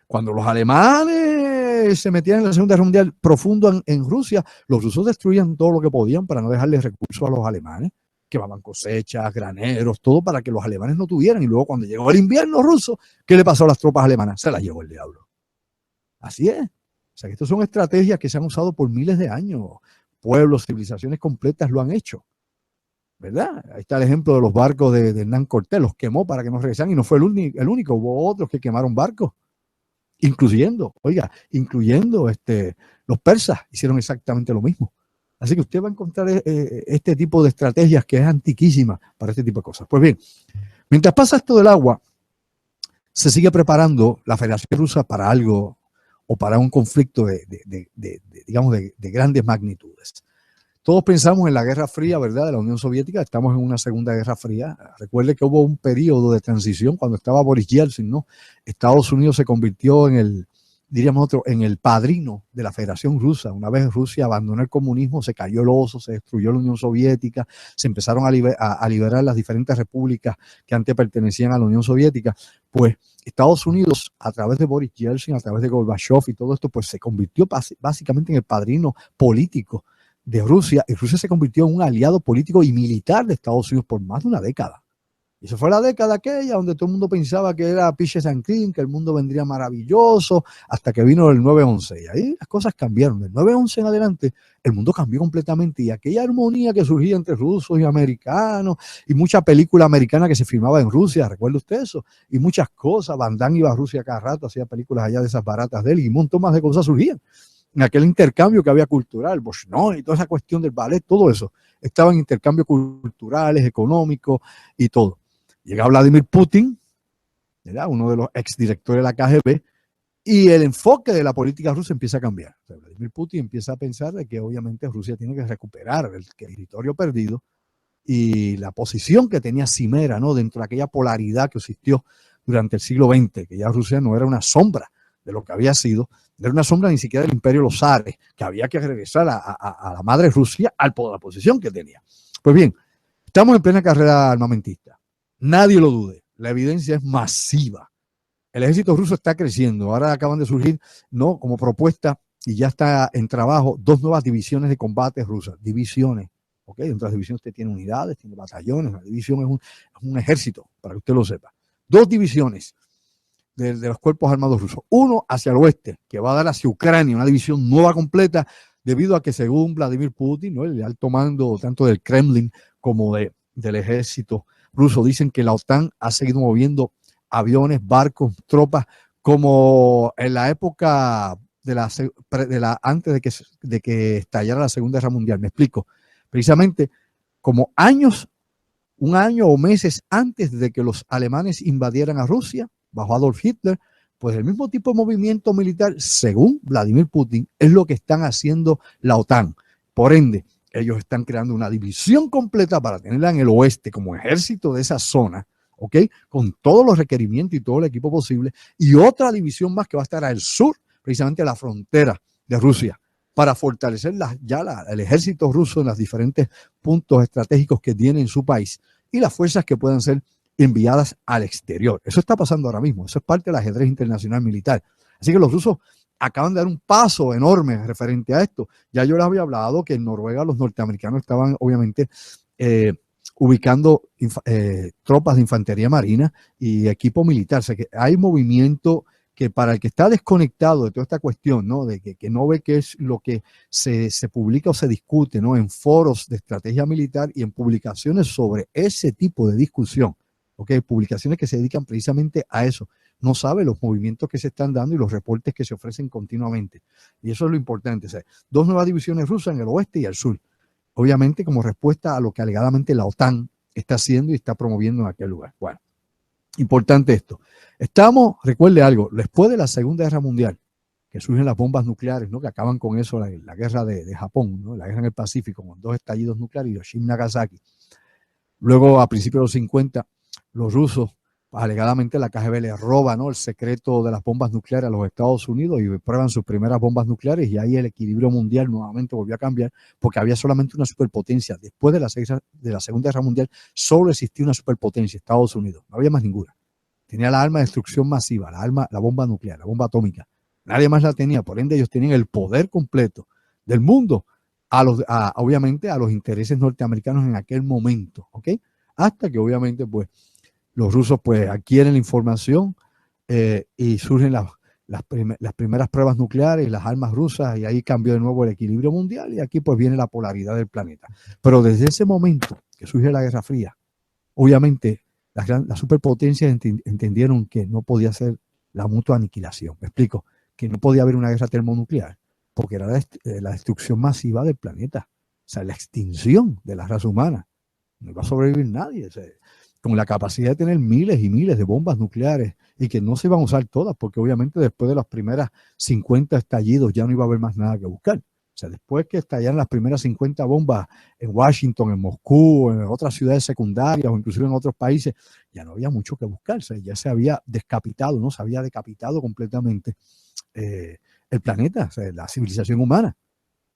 Cuando los alemanes se metían en la Segunda Guerra Mundial profundo en Rusia, los rusos destruían todo lo que podían para no dejarles recursos a los alemanes. Quemaban cosechas, graneros, todo para que los alemanes no tuvieran. Y luego cuando llegó el invierno ruso, ¿qué le pasó a las tropas alemanas? Se las llevó el diablo. Así es. O sea que estas son estrategias que se han usado por miles de años. Pueblos, civilizaciones completas lo han hecho, ¿verdad? Ahí está el ejemplo de los barcos de Hernán Cortés. Los quemó para que no regresaran, y no fue el único. Hubo otros que quemaron barcos. Incluyendo los persas hicieron exactamente lo mismo. Así que usted va a encontrar este tipo de estrategias que es antiquísima para este tipo de cosas. Pues bien, mientras pasa esto del agua, se sigue preparando la Federación Rusa para algo, o para un conflicto digamos, de grandes magnitudes. Todos pensamos en la Guerra Fría, ¿verdad?, de la Unión Soviética. Estamos en una Segunda Guerra Fría. Recuerde que hubo un periodo de transición cuando estaba Boris Yeltsin, ¿no? Estados Unidos se convirtió en diríamos nosotros, en el padrino de la Federación Rusa. Una vez Rusia abandonó el comunismo, se cayó el oso, se destruyó la Unión Soviética, se empezaron a liberar las diferentes repúblicas que antes pertenecían a la Unión Soviética. Pues Estados Unidos, a través de Boris Yeltsin, a través de Gorbachev y todo esto, pues se convirtió básicamente en el padrino político de Rusia, y Rusia se convirtió en un aliado político y militar de Estados Unidos por más de una década. Y eso fue la década aquella donde todo el mundo pensaba que era Peaches and Cream, que el mundo vendría maravilloso, hasta que vino el 9/11. Y ahí las cosas cambiaron. Del 9/11 en adelante, el mundo cambió completamente. Y aquella armonía que surgía entre rusos y americanos, y mucha película americana que se filmaba en Rusia, ¿recuerda usted eso? Y muchas cosas. Van Damme iba a Rusia cada rato, hacía películas allá de esas baratas de él, y un montón más de cosas surgían. En aquel intercambio que había cultural, Bolshoi y toda esa cuestión del ballet, todo eso, estaba en intercambios culturales, económicos y todo. Llega Vladimir Putin, ¿verdad? Uno de los exdirectores de la KGB, y el enfoque de la política rusa empieza a cambiar. O sea, Vladimir Putin empieza a pensar de que obviamente Rusia tiene que recuperar el territorio perdido y la posición que tenía Cimera, ¿no? Dentro de aquella polaridad que existió durante el siglo XX, que ya Rusia no era una sombra de lo que había sido, no era una sombra ni siquiera del imperio de los zares, que había que regresar a la madre Rusia al poder, la posición que tenía. Pues bien, estamos en plena carrera armamentista. Nadie lo dude, la evidencia es masiva. El ejército ruso está creciendo. Ahora acaban de surgir, ¿no?, como propuesta, y ya está en trabajo, 2 nuevas divisiones de combate rusas. Divisiones, ¿ok? Dentro de las divisiones usted tiene unidades, tiene batallones. La división es un ejército, para que usted lo sepa. 2 divisiones de los cuerpos armados rusos. Uno hacia el oeste, que va a dar hacia Ucrania, una división nueva completa, debido a que según Vladimir Putin, ¿no?, el alto mando tanto del Kremlin como del ejército ruso, dicen que la OTAN ha seguido moviendo aviones, barcos, tropas, como en la época antes de que estallara la Segunda Guerra Mundial. Me explico. Precisamente como un año o meses antes de que los alemanes invadieran a Rusia, bajo Adolf Hitler, pues el mismo tipo de movimiento militar, según Vladimir Putin, es lo que están haciendo la OTAN. Por ende, ellos están creando una división completa para tenerla en el oeste como ejército de esa zona, ¿ok? Con todos los requerimientos y todo el equipo posible, y otra división más que va a estar al sur, precisamente a la frontera de Rusia, para fortalecer el ejército ruso en los diferentes puntos estratégicos que tiene en su país y las fuerzas que puedan ser enviadas al exterior. Eso está pasando ahora mismo, eso es parte del ajedrez internacional militar. Así que los rusos acaban de dar un paso enorme referente a esto. Ya yo les había hablado que en Noruega los norteamericanos estaban obviamente ubicando tropas de infantería marina y equipo militar. O sea que hay movimiento que para el que está desconectado de toda esta cuestión, ¿no?, de que no ve qué es lo que se publica o se discute, ¿no?, en foros de estrategia militar y en publicaciones sobre ese tipo de discusión, ¿ok? Publicaciones que se dedican precisamente a eso. No sabe los movimientos que se están dando y los reportes que se ofrecen continuamente. Y eso es lo importante. O sea, 2 nuevas divisiones rusas en el oeste y el sur. Obviamente como respuesta a lo que alegadamente la OTAN está haciendo y está promoviendo en aquel lugar. Bueno, importante esto. Recuerde algo, después de la Segunda Guerra Mundial, que surgen las bombas nucleares, ¿no?, que acaban con eso, la guerra de Japón, ¿no?, la guerra en el Pacífico, con 2 estallidos nucleares, Hiroshima y Nagasaki. Luego, a principios de los 50, los rusos, alegadamente la KGB le roba, ¿no?, el secreto de las bombas nucleares a los Estados Unidos y prueban sus primeras bombas nucleares, y ahí el equilibrio mundial nuevamente volvió a cambiar porque había solamente una superpotencia. Después de la Segunda Guerra Mundial solo existía una superpotencia, Estados Unidos, no había más ninguna. Tenía la arma de destrucción masiva, la bomba nuclear, la bomba atómica. Nadie más la tenía, por ende ellos tenían el poder completo del mundo, obviamente a los intereses norteamericanos en aquel momento, ¿ok? Hasta que obviamente pues los rusos pues adquieren la información y surgen las primeras pruebas nucleares y las armas rusas, y ahí cambió de nuevo el equilibrio mundial, y aquí pues viene la polaridad del planeta. Pero desde ese momento que surge la Guerra Fría, obviamente las superpotencias entendieron que no podía ser la mutua aniquilación. Me explico, que no podía haber una guerra termonuclear, porque era la destrucción masiva del planeta, o sea, la extinción de la raza humana. No iba a sobrevivir nadie, o sea, con la capacidad de tener miles y miles de bombas nucleares, y que no se iban a usar todas, porque obviamente después de las primeras 50 estallidos ya no iba a haber más nada que buscar. O sea, después que estallaron las primeras 50 bombas en Washington, en Moscú, en otras ciudades secundarias o inclusive en otros países, ya no había mucho que buscar. O sea, ya se había descapitado, ¿no? Se había decapitado completamente el planeta, o sea, la civilización humana.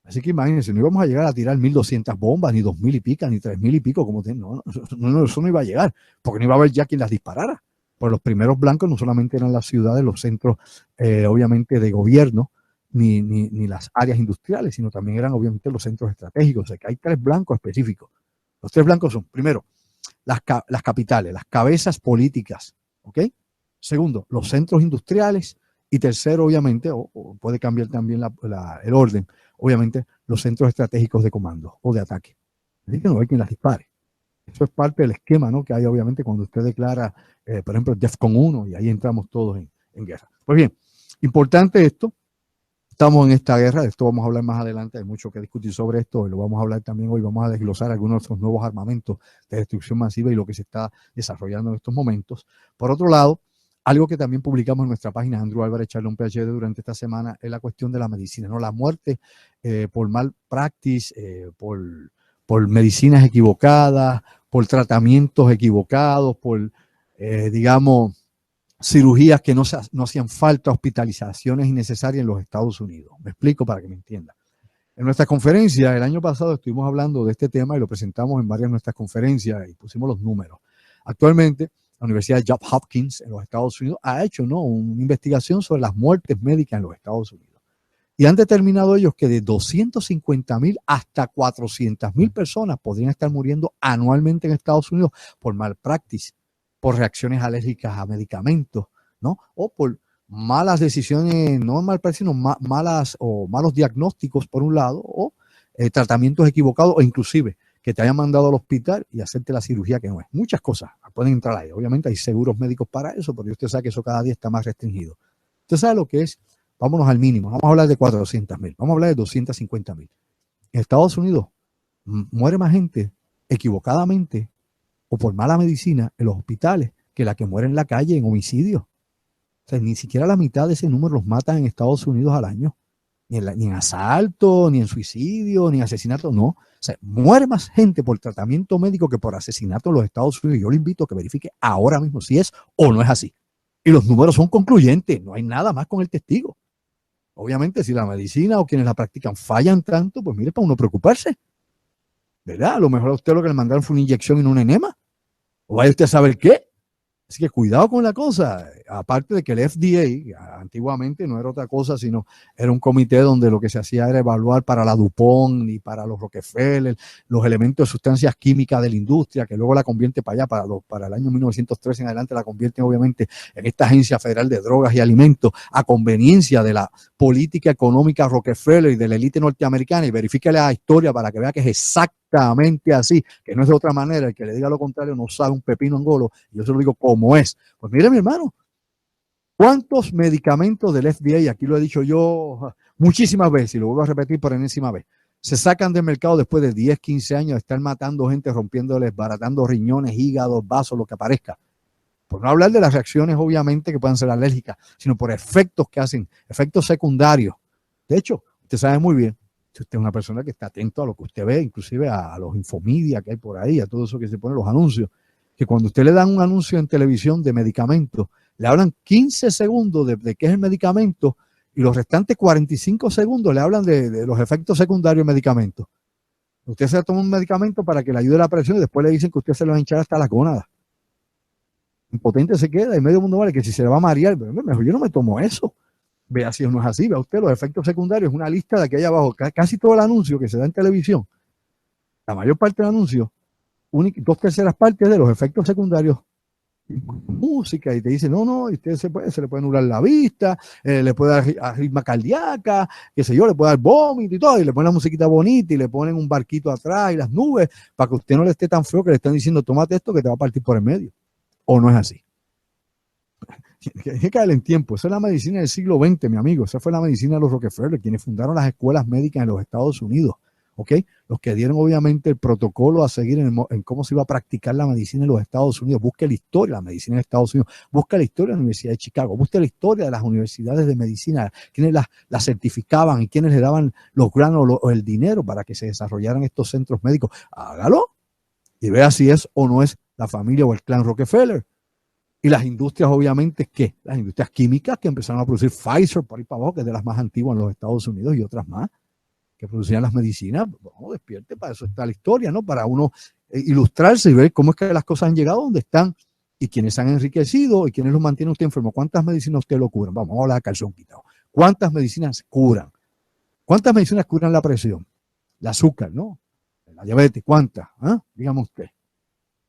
Así que imagínense, no íbamos a llegar a tirar 1.200 bombas, ni 2.000 y pico, ni 3.000 y pico, como eso no iba a llegar, porque no iba a haber ya quien las disparara. Pues los primeros blancos no solamente eran las ciudades, los centros, obviamente, de gobierno, ni las áreas industriales, sino también eran, obviamente, los centros estratégicos. O sea, que hay 3 blancos específicos. Los 3 blancos son, primero, las capitales, las cabezas políticas, ¿ok? Segundo, los centros industriales. Y tercero, obviamente, o puede cambiar también el orden, obviamente, los centros estratégicos de comando o de ataque. Así que no hay quien las dispare. Eso es parte del esquema, ¿no?, que hay, obviamente, cuando usted declara, por ejemplo, DEFCON 1, y ahí entramos todos en guerra. Pues bien, importante esto. Estamos en esta guerra, de esto vamos a hablar más adelante, hay mucho que discutir sobre esto, y lo vamos a hablar también hoy, vamos a desglosar algunos de estos nuevos armamentos de destrucción masiva y lo que se está desarrollando en estos momentos. Por otro lado, algo que también publicamos en nuestra página, Andrew Álvarez Charlón PhD, durante esta semana, es la cuestión de la medicina, ¿no? La muerte por mal practice, por medicinas equivocadas, por tratamientos equivocados, por, digamos, cirugías que no hacían falta, hospitalizaciones innecesarias en los Estados Unidos. Me explico para que me entienda. En nuestra conferencia, el año pasado, estuvimos hablando de este tema y lo presentamos en varias de nuestras conferencias y pusimos los números. Actualmente, la Universidad de Johns Hopkins en los Estados Unidos ha hecho, ¿no?, una investigación sobre las muertes médicas en los Estados Unidos. Y han determinado ellos que de 250,000 hasta 400,000 personas podrían estar muriendo anualmente en Estados Unidos por malpractice, por reacciones alérgicas a medicamentos, ¿no? O por malas decisiones, no malpractice, sino malos diagnósticos por un lado, o tratamientos equivocados, o inclusive que te hayan mandado al hospital y hacerte la cirugía que no es. Muchas cosas pueden entrar ahí. Obviamente hay seguros médicos para eso, pero usted sabe que eso cada día está más restringido. Usted sabe lo que es, vámonos al mínimo, vamos a hablar de 400,000, vamos a hablar de 250,000. En Estados Unidos muere más gente equivocadamente o por mala medicina en los hospitales que la que muere en la calle en homicidio. O sea, ni siquiera la mitad de ese número los matan en Estados Unidos al año. Ni en asalto, ni en suicidio, ni en asesinato, no. O sea, muere más gente por tratamiento médico que por asesinato en los Estados Unidos. Yo le invito a que verifique ahora mismo si es o no es así. Y los números son concluyentes, no hay nada más con el testigo. Obviamente, si la medicina o quienes la practican fallan tanto, pues mire, para uno preocuparse. ¿Verdad? A lo mejor a usted lo que le mandaron fue una inyección y no un enema. O vaya usted a saber qué. Así que cuidado con la cosa. Aparte de que el FDA antiguamente no era otra cosa, sino era un comité donde lo que se hacía era evaluar para la DuPont y para los Rockefeller los elementos de sustancias químicas de la industria, que luego la convierte para allá, para el año 1913 en adelante, la convierten obviamente en esta Agencia Federal de Drogas y Alimentos a conveniencia de la política económica Rockefeller y de la élite norteamericana. Y verifique la historia para que vea que es exactamente así, que no es de otra manera. El que le diga lo contrario no sabe un pepino angolo, y yo se lo digo como es. Pues mire, mi hermano, ¿cuántos medicamentos del FDA, aquí lo he dicho yo muchísimas veces y lo vuelvo a repetir por enésima vez, se sacan del mercado después de 10, 15 años de estar matando gente, rompiéndoles, baratando riñones, hígados, vasos, lo que aparezca? Por no hablar de las reacciones, obviamente, que puedan ser alérgicas, sino por efectos que hacen, efectos secundarios. De hecho, usted sabe muy bien, si usted es una persona que está atento a lo que usted ve, inclusive a los infomedia que hay por ahí, a todo eso que se pone los anuncios, que cuando usted le dan un anuncio en televisión de medicamentos, le hablan 15 segundos de qué es el medicamento y los restantes 45 segundos le hablan de los efectos secundarios del medicamento. Usted se toma un medicamento para que le ayude la presión y después le dicen que usted se lo va a hinchar hasta las gónadas. Impotente se queda y medio mundo vale que si se le va a marear, pero mejor yo no me tomo eso. Vea si no es así, vea usted los efectos secundarios, una lista de aquí allá abajo, casi todo el anuncio que se da en televisión, la mayor parte del anuncio, 2/3 partes de los efectos secundarios, música, y te dice, no, y usted se le puede anular la vista, le puede dar arritmia cardíaca, qué sé yo, le puede dar vómito y todo, y le ponen la musiquita bonita y le ponen un barquito atrás y las nubes, para que usted no le esté tan feo que le están diciendo, tómate esto que te va a partir por el medio. ¿O no es así? Hay que caer en tiempo. Esa es la medicina del siglo XX, mi amigo. Esa fue la medicina de los Rockefeller, quienes fundaron las escuelas médicas en los Estados Unidos. ¿Ok? Los que dieron obviamente el protocolo a seguir en cómo se iba a practicar la medicina en los Estados Unidos. Busque la historia de la medicina en Estados Unidos. Busque la historia de la Universidad de Chicago. Busque la historia de las universidades de medicina, quienes las certificaban y quienes le daban los granos o el dinero para que se desarrollaran estos centros médicos. Hágalo y vea si es o no es la familia o el clan Rockefeller. Y las industrias, obviamente, ¿qué? Las industrias químicas que empezaron a producir Pfizer por ahí para abajo, que es de las más antiguas en los Estados Unidos, y otras más, que producían las medicinas. Bueno, despierte, para eso está la historia, ¿no? Para uno ilustrarse y ver cómo es que las cosas han llegado donde están y quiénes se han enriquecido y quiénes los mantienen usted enfermo. ¿Cuántas medicinas usted lo curan? Vamos a hablar de calzón quitado. ¿Cuántas medicinas curan? ¿Cuántas medicinas curan la presión? El azúcar, ¿no? La diabetes, ¿cuántas? ¿Ah? Dígame usted.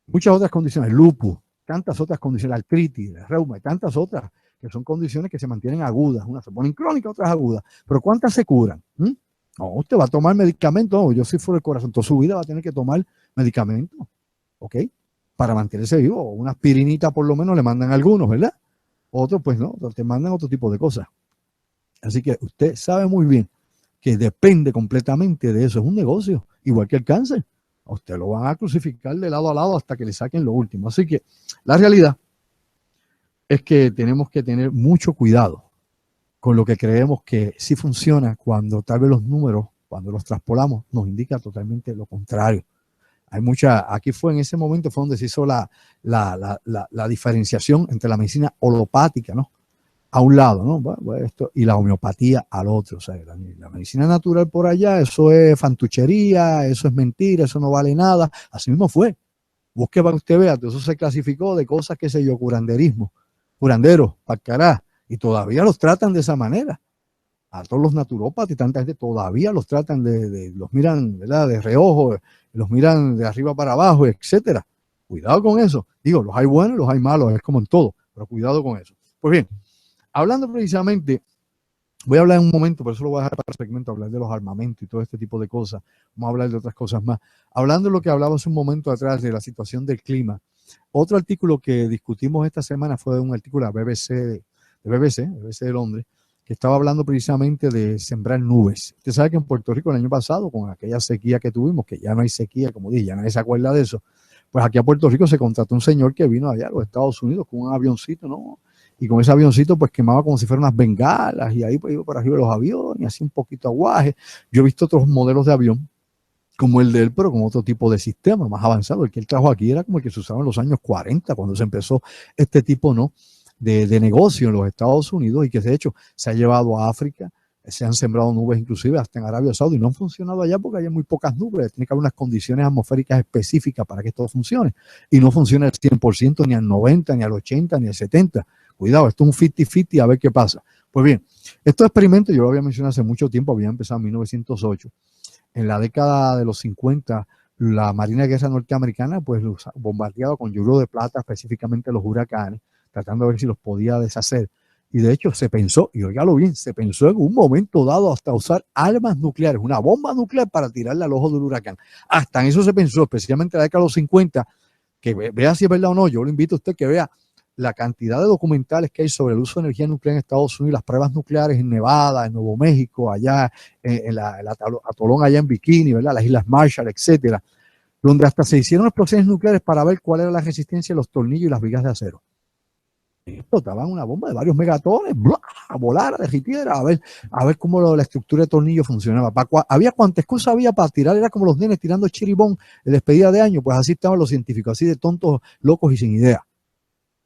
Muchas otras condiciones, lupus, tantas otras condiciones, artritis, reuma, tantas otras que son condiciones que se mantienen agudas. Unas se ponen crónicas, otras agudas. Pero ¿cuántas se curan? No, usted va a tomar medicamentos. No, yo soy por el corazón. Toda su vida va a tener que tomar medicamentos, ¿ok? Para mantenerse vivo. Una aspirinita por lo menos le mandan algunos, ¿verdad? Otros, pues no, te mandan otro tipo de cosas. Así que usted sabe muy bien que depende completamente de eso. Es un negocio, igual que el cáncer. A usted lo van a crucificar de lado a lado hasta que le saquen lo último. Así que la realidad es que tenemos que tener mucho cuidado con lo que creemos que sí funciona cuando tal vez los números, cuando los traspolamos, nos indica totalmente lo contrario. Hay aquí fue en ese momento fue donde se hizo la diferenciación entre la medicina holopática, ¿no? A un lado, ¿no? Bueno, esto, y la homeopatía al otro. O sea, la medicina natural por allá, eso es fantuchería, eso es mentira, eso no vale nada. Así mismo fue. Busque para que usted vea, eso se clasificó de cosas, qué sé yo, curanderismo, curanderos, para carajo, y todavía los tratan de esa manera. A todos los naturópatas y tanta gente todavía los tratan los miran, ¿verdad?, de reojo, los miran de arriba para abajo, etcétera. Cuidado con eso. Digo, los hay buenos, los hay malos, es como en todo, pero cuidado con eso. Pues bien, hablando precisamente, voy a hablar en un momento, por eso lo voy a dejar para el segmento, hablar de los armamentos y todo este tipo de cosas. Vamos a hablar de otras cosas más. Hablando de lo que hablaba hace un momento atrás de la situación del clima, otro artículo que discutimos esta semana fue un artículo de BBC de Londres, que estaba hablando precisamente de sembrar nubes. Usted sabe que en Puerto Rico el año pasado, con aquella sequía que tuvimos, que ya no hay sequía, como dije, ya nadie se acuerda de eso, pues aquí a Puerto Rico se contrató un señor que vino allá a los Estados Unidos con un avioncito, ¿no? Y con ese avioncito pues quemaba como si fueran unas bengalas y ahí pues iba por arriba de los aviones y hacía un poquito aguaje. Yo he visto otros modelos de avión como el de él, pero con otro tipo de sistema más avanzado. El que él trajo aquí era como el que se usaba en los años 40, cuando se empezó este tipo, ¿no?, de negocio en los Estados Unidos, y que de hecho se ha llevado a África, se han sembrado nubes inclusive hasta en Arabia Saudí, y no han funcionado allá porque hay muy pocas nubes, tiene que haber unas condiciones atmosféricas específicas para que esto funcione, y no funciona al 100%, ni al 90%, ni al 80%, ni al 70%. Cuidado, esto es un 50-50, a ver qué pasa. Pues bien, estos experimentos yo lo había mencionado hace mucho tiempo, había empezado en 1908. En la década de los 50, la Marina de Guerra norteamericana pues los bombardeaba con yoduro de plata, específicamente los huracanes, tratando de ver si los podía deshacer. Y de hecho se pensó, y oígalo bien, se pensó en un momento dado hasta usar armas nucleares, una bomba nuclear para tirarle al ojo del huracán. Hasta en eso se pensó, especialmente en la década de los 50, que vea si es verdad o no. Yo lo invito a usted que vea la cantidad de documentales que hay sobre el uso de energía nuclear en Estados Unidos, las pruebas nucleares en Nevada, en Nuevo México, allá en el atolón allá en Bikini, ¿verdad?, las Islas Marshall, etcétera, donde hasta se hicieron explosiones nucleares para ver cuál era la resistencia de los tornillos y las vigas de acero. Explotaban una bomba de varios megatones, ¡blah!, a volar, a derritir, a ver cómo la estructura de tornillo funcionaba. Había cuantas cosas había para tirar, era como los nenes tirando chiribón de despedida de año, pues así estaban los científicos, así de tontos, locos y sin idea.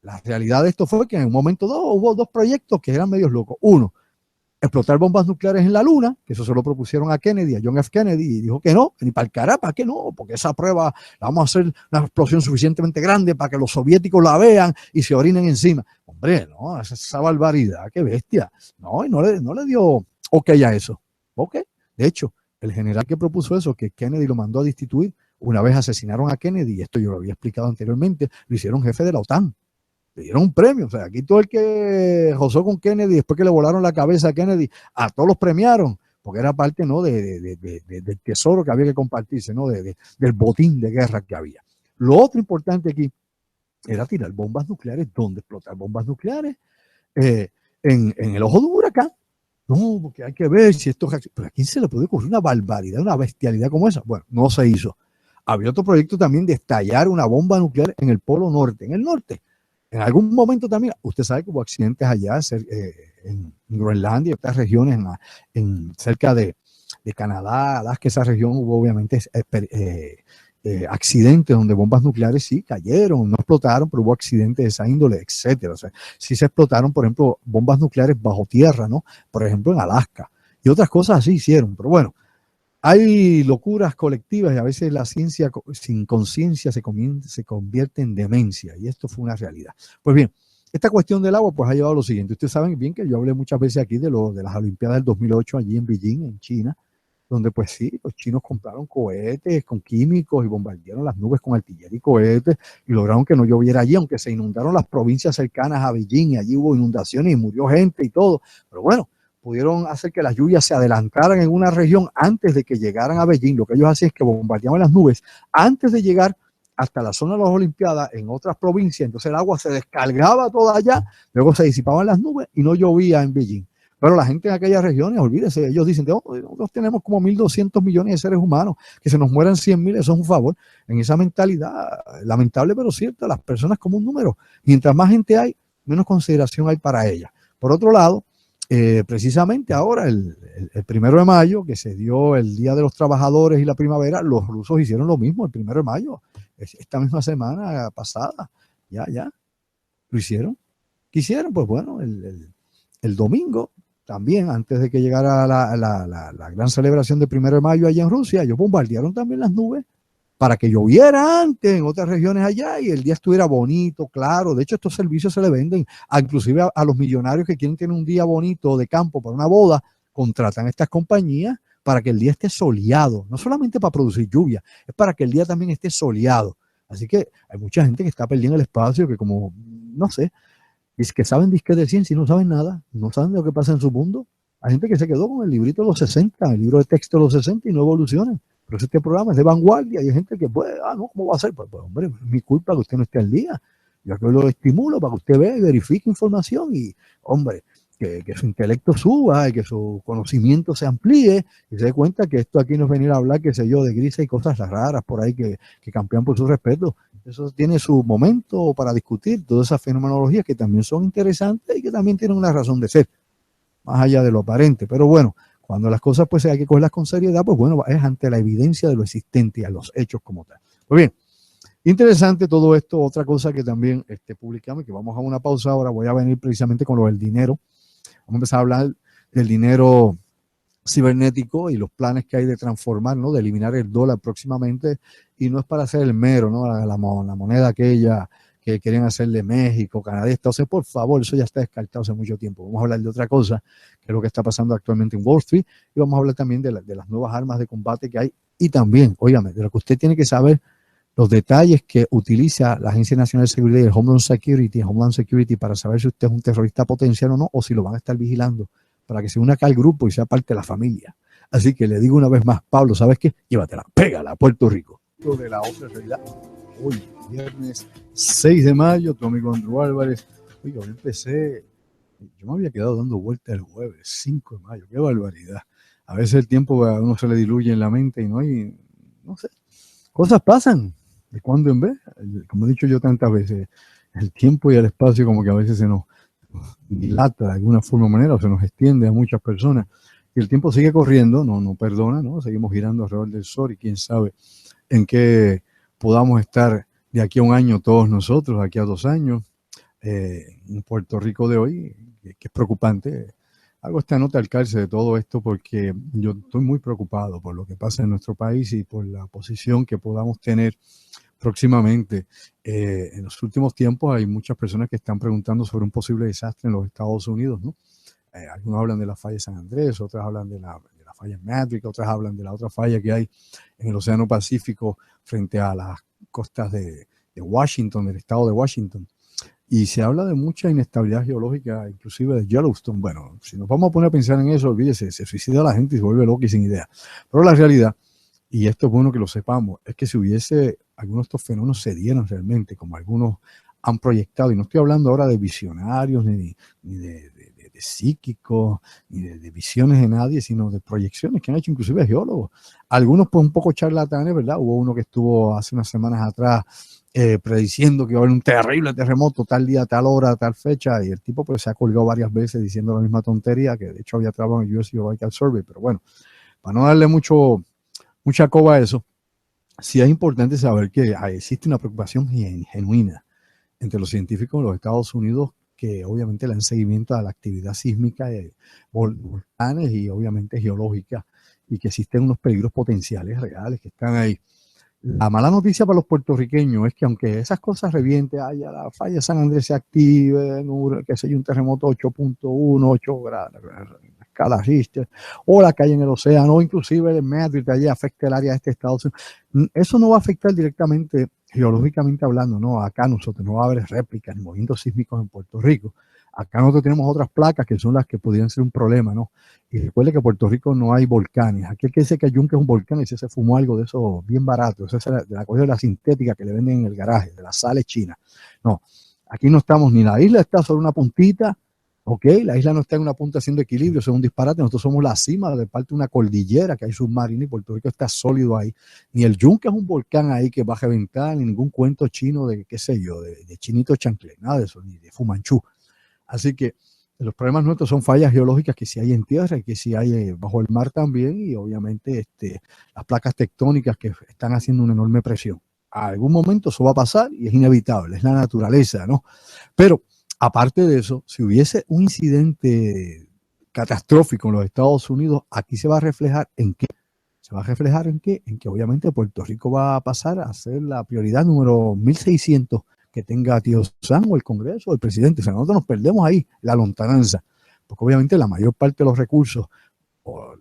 La realidad de esto fue que en un momento dado hubo dos proyectos que eran medios locos. Uno, explotar bombas nucleares en la Luna, que eso se lo propusieron a Kennedy, a John F. Kennedy, y dijo que no, ni para el carajo, ¿para qué no? Porque esa prueba la vamos a hacer una explosión suficientemente grande para que los soviéticos la vean y se orinen encima. Hombre, no, esa barbaridad, qué bestia. No, y no le dio ok a eso. Ok. De hecho, el general que propuso eso, que Kennedy lo mandó a destituir, una vez asesinaron a Kennedy, y esto yo lo había explicado anteriormente, lo hicieron jefe de la OTAN. Le dieron un premio. O sea, aquí todo el que rozó con Kennedy, después que le volaron la cabeza a Kennedy, a todos los premiaron, porque era parte, ¿no?, del tesoro que había que compartirse, ¿no?, del botín de guerra que había. Lo otro importante aquí era tirar bombas nucleares. ¿Dónde explotar bombas nucleares? En el ojo de un huracán. No, porque hay que ver si esto... Pero ¿a quién se le puede ocurrir una barbaridad, una bestialidad como esa? Bueno, no se hizo. Había otro proyecto también de estallar una bomba nuclear en el Polo Norte, en el norte. En algún momento también, usted sabe que hubo accidentes allá en Groenlandia y otras regiones cerca de Canadá, Alaska, esa región hubo obviamente accidentes donde bombas nucleares sí cayeron, no explotaron, pero hubo accidentes de esa índole, etcétera. O sea, sí se explotaron, por ejemplo, bombas nucleares bajo tierra, ¿no? Por ejemplo, en Alaska. Y otras cosas así hicieron. Pero bueno, hay locuras colectivas y a veces la ciencia sin conciencia se convierte en demencia. Y esto fue una realidad. Pues bien, esta cuestión del agua pues ha llevado a lo siguiente. Ustedes saben bien que yo hablé muchas veces aquí de las Olimpiadas del 2008 allí en Beijing, en China, donde pues sí, los chinos compraron cohetes con químicos y bombardearon las nubes con artillería y cohetes y lograron que no lloviera allí, aunque se inundaron las provincias cercanas a Beijing y allí hubo inundaciones y murió gente y todo. Pero bueno, pudieron hacer que las lluvias se adelantaran en una región antes de que llegaran a Beijing. Lo que ellos hacían es que bombardeaban las nubes antes de llegar hasta la zona de las Olimpiadas en otras provincias. Entonces el agua se descargaba toda allá, luego se disipaban las nubes y no llovía en Beijing. Pero la gente en aquellas regiones, olvídese, ellos dicen, oh, nosotros tenemos como 1.200 millones de seres humanos, que se nos mueran 100.000, eso es un favor. En esa mentalidad, lamentable pero cierta, las personas como un número. Mientras más gente hay, menos consideración hay para ellas. Por otro lado, precisamente ahora, el 1 de mayo, que se dio el Día de los Trabajadores y la primavera, los rusos hicieron lo mismo el 1 de mayo, esta misma semana pasada, ya, lo hicieron. Quisieron, pues bueno, el domingo, también antes de que llegara la gran celebración del 1 de mayo allá en Rusia, ellos bombardearon también las nubes para que lloviera antes en otras regiones allá y el día estuviera bonito, claro. De hecho, estos servicios se le venden inclusive a los millonarios que quieren tener un día bonito de campo para una boda, contratan estas compañías para que el día esté soleado, no solamente para producir lluvia, es para que el día también esté soleado. Así que hay mucha gente que está perdiendo el espacio, que como, no sé, es que saben disque de ciencia y no saben nada, no saben lo que pasa en su mundo. Hay gente que se quedó con el librito de los 60, el libro de texto de los 60 y no evoluciona. Pero este programa es de vanguardia y hay gente que puede, no, ¿cómo va a ser? Pues hombre, es mi culpa que usted no esté al día. Yo aquí lo estimulo para que usted vea y verifique información y, hombre, que su intelecto suba y que su conocimiento se amplíe y se dé cuenta que esto aquí no es venir a hablar, qué sé yo, de grises y cosas raras por ahí que campean por su respeto. Eso tiene su momento para discutir todas esas fenomenologías que también son interesantes y que también tienen una razón de ser, más allá de lo aparente. Pero bueno, cuando las cosas pues hay que cogerlas con seriedad, pues bueno, es ante la evidencia de lo existente y a los hechos como tal. Pues bien, interesante todo esto. Otra cosa que también publicamos y que vamos a una pausa ahora, voy a venir precisamente con lo del dinero. Vamos a empezar a hablar del dinero cibernético y los planes que hay de transformar, ¿no? De eliminar el dólar próximamente, y no es para hacer el mero, ¿no? La moneda aquella que quieren hacerle México, Canadá, Estados Unidos, por favor, eso ya está descartado hace mucho tiempo. Vamos a hablar de otra cosa, que es lo que está pasando actualmente en Wall Street, y vamos a hablar también de las nuevas armas de combate que hay, y también, óigame, de lo que usted tiene que saber, los detalles que utiliza la Agencia Nacional de Seguridad y el Homeland Security para saber si usted es un terrorista potencial o no, o si lo van a estar vigilando, para que se una acá al grupo y sea parte de la familia. Así que le digo una vez más, Pablo, ¿sabes qué? Llévatela, pégala a Puerto Rico. De la otra realidad, hoy, viernes 6 de mayo, tu amigo Andrew Álvarez. Oiga, yo empecé, yo me había quedado dando vueltas el jueves, 5 de mayo, qué barbaridad. A veces el tiempo a uno se le diluye en la mente y no hay, no sé, cosas pasan de cuando en vez. Como he dicho yo tantas veces, el tiempo y el espacio como que a veces se nos dilata de alguna forma o manera, o se nos extiende a muchas personas, y el tiempo sigue corriendo, no perdona, ¿no? Seguimos girando alrededor del sol y quién sabe en qué podamos estar de aquí a un año todos nosotros, de aquí a 2 años, en Puerto Rico de hoy, que es preocupante. Hago esta nota al calce de todo esto porque yo estoy muy preocupado por lo que pasa en nuestro país y por la posición que podamos tener próximamente. En los últimos tiempos hay muchas personas que están preguntando sobre un posible desastre en los Estados Unidos, ¿no? Algunos hablan de la falla de San Andrés, otras hablan de la falla en Maverick, otras hablan de la otra falla que hay en el Océano Pacífico frente a las costas de Washington, del estado de Washington. Y se habla de mucha inestabilidad geológica, inclusive de Yellowstone. Bueno, si nos vamos a poner a pensar en eso, olvídese, se suicida la gente y se vuelve loca y sin idea. Pero la realidad, y esto es bueno que lo sepamos, es que si hubiese algunos de estos fenómenos se dieran realmente, como algunos han proyectado, y no estoy hablando ahora de visionarios, ni de psíquicos, ni de visiones de nadie, sino de proyecciones que han hecho inclusive geólogos. Algunos pues un poco charlatanes, ¿verdad? Hubo uno que estuvo hace unas semanas atrás prediciendo que iba a haber un terrible terremoto tal día, tal hora, tal fecha, y el tipo pues se ha colgado varias veces diciendo la misma tontería, que de hecho había trabajado en el US Geological Survey, pero bueno, para no darle mucha coba a eso, sí es importante saber que existe una preocupación genuina entre los científicos de los Estados Unidos que obviamente le dan seguimiento a la actividad sísmica de volcanes y obviamente geológica, y que existen unos peligros potenciales reales que están ahí. La mala noticia para los puertorriqueños es que aunque esas cosas revienten, haya la falla de San Andrés se active, que sea un terremoto 8.1, 8 grados, escala Richter, o la calle en el océano, o inclusive el Madrid allí afecte el área de este Estados Unidos, eso no va a afectar directamente, geológicamente hablando, no. Acá nosotros no va a haber réplicas ni movimientos sísmicos en Puerto Rico. Acá nosotros tenemos otras placas que son las que podrían ser un problema, ¿no? Y recuerde que en Puerto Rico no hay volcanes. Aquel que dice que Yunque es un volcán, ese se fumó algo de eso bien barato. Esa es de la cosa de la sintética que le venden en el garaje, de las sales chinas. No, aquí no estamos, ni la isla está sobre una puntita, ok, la isla no está en una punta haciendo equilibrio, eso es un disparate. Nosotros somos la cima de parte de una cordillera que hay submarina y Puerto Rico está sólido ahí. Ni el Yunque es un volcán ahí que va a reventar, ni ningún cuento chino de, qué sé yo, de Chinito Chanclé, nada de eso, ni de Fumanchú. Así que los problemas nuestros son fallas geológicas que sí hay en tierra y que sí hay bajo el mar también, y obviamente las placas tectónicas que están haciendo una enorme presión. A algún momento eso va a pasar y es inevitable, es la naturaleza, ¿no? Pero aparte de eso, si hubiese un incidente catastrófico en los Estados Unidos, aquí se va a reflejar en qué. ¿Se va a reflejar en qué? En que obviamente Puerto Rico va a pasar a ser la prioridad número 1600 que tenga Tío Sam o el Congreso o el presidente. O sea, nosotros nos perdemos ahí la lontananza, porque obviamente la mayor parte de los recursos, o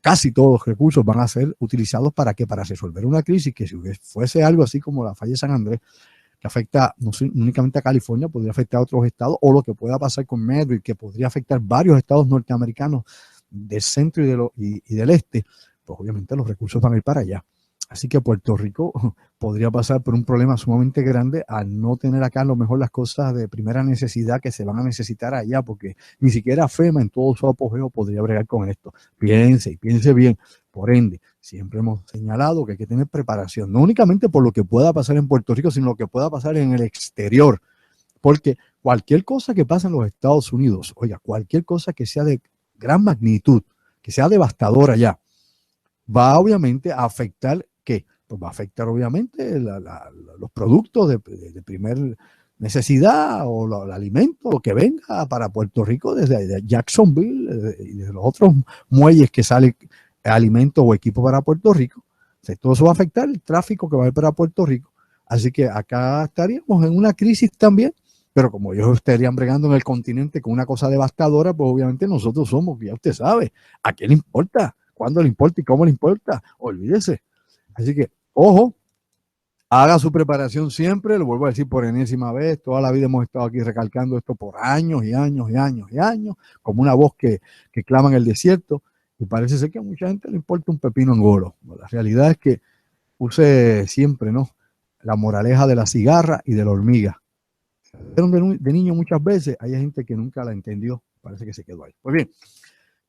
casi todos los recursos, van a ser utilizados para qué, para resolver una crisis que si fuese algo así como la falla de San Andrés, que afecta no únicamente a California, podría afectar a otros estados, o lo que pueda pasar con Madrid, que podría afectar varios estados norteamericanos del centro y del este, pues obviamente los recursos van a ir para allá. Así que Puerto Rico podría pasar por un problema sumamente grande al no tener acá a lo mejor las cosas de primera necesidad que se van a necesitar allá, porque ni siquiera FEMA en todo su apogeo podría bregar con esto. Piense y piense bien. Por ende, siempre hemos señalado que hay que tener preparación, no únicamente por lo que pueda pasar en Puerto Rico, sino lo que pueda pasar en el exterior. Porque cualquier cosa que pase en los Estados Unidos, oiga, cualquier cosa que sea de gran magnitud, que sea devastadora allá, va obviamente a afectar, ¿qué? Pues va a afectar obviamente los productos de primer necesidad o el alimento, lo que venga para Puerto Rico desde Jacksonville y de los otros muelles que sale alimento o equipo para Puerto Rico. O sea, todo eso va a afectar el tráfico que va a ir para Puerto Rico. Así que acá estaríamos en una crisis también, pero como ellos estarían bregando en el continente con una cosa devastadora, pues obviamente nosotros somos, ya usted sabe, ¿a qué le importa? ¿Cuándo le importa y cómo le importa? Olvídese. Así que, ojo, haga su preparación siempre, lo vuelvo a decir por enésima vez, toda la vida hemos estado aquí recalcando esto por años y años y años y años, como una voz que clama en el desierto, y parece ser que a mucha gente le importa un pepino engolo. La realidad es que use siempre, ¿no?, la moraleja de la cigarra y de la hormiga. De niño muchas veces, hay gente que nunca la entendió, parece que se quedó ahí. Pues bien,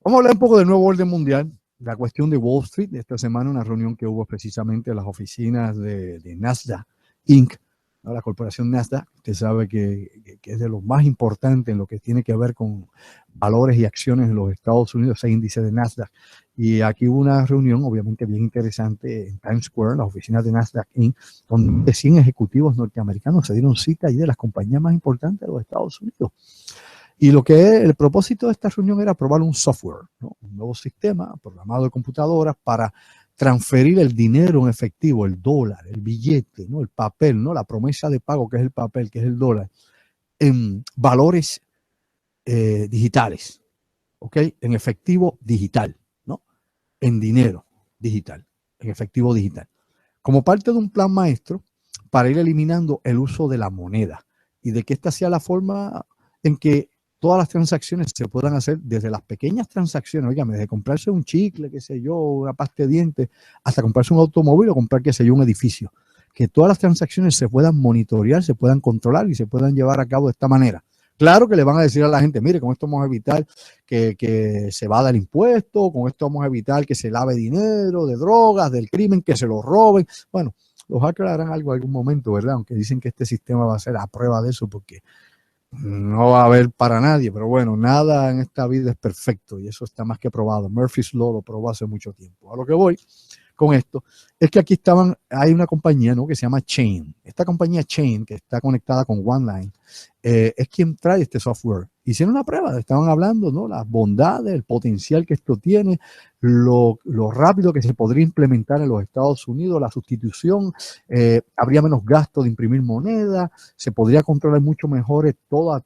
vamos a hablar un poco del nuevo orden mundial, la cuestión de Wall Street. De esta semana, una reunión que hubo precisamente en las oficinas de Nasdaq Inc., ¿no?, la corporación Nasdaq. Usted sabe que es de los más importantes en lo que tiene que ver con valores y acciones en los Estados Unidos, ese índice de Nasdaq. Y aquí hubo una reunión, obviamente bien interesante, en Times Square, en las oficinas de Nasdaq Inc., donde 100 ejecutivos norteamericanos se dieron cita ahí de las compañías más importantes de los Estados Unidos. Y lo que es, el propósito de esta reunión era probar un software, ¿no?, un nuevo sistema programado de computadoras para transferir el dinero en efectivo, el dólar, el billete, ¿no?, el papel, ¿no?, la promesa de pago, que es el papel, que es el dólar, en valores digitales, ¿ok? En efectivo digital, ¿no?, en dinero digital, en efectivo digital, como parte de un plan maestro para ir eliminando el uso de la moneda y de que esta sea la forma en que todas las transacciones se puedan hacer, desde las pequeñas transacciones, oígame, desde comprarse un chicle, qué sé yo, una pasta de dientes, hasta comprarse un automóvil o comprar, qué sé yo, un edificio. Que todas las transacciones se puedan monitorear, se puedan controlar y se puedan llevar a cabo de esta manera. Claro que le van a decir a la gente, mire, con esto vamos a evitar que se vada el impuesto, con esto vamos a evitar que se lave dinero de drogas, del crimen, que se lo roben. Bueno, los hackers harán algo en algún momento, ¿verdad? Aunque dicen que este sistema va a ser a prueba de eso, porque no va a haber para nadie, pero bueno, nada en esta vida es perfecto y eso está más que probado. Murphy's Law lo probó hace mucho tiempo. A lo que voy, con esto, es que aquí hay una compañía, ¿no?, que se llama Chain. Esta compañía Chain, que está conectada con OneLine, es quien trae este software. Hicieron una prueba, estaban hablando, ¿no?, las bondades, el potencial que esto tiene, lo rápido que se podría implementar en los Estados Unidos, la sustitución, habría menos gasto de imprimir moneda, se podría controlar mucho mejor todas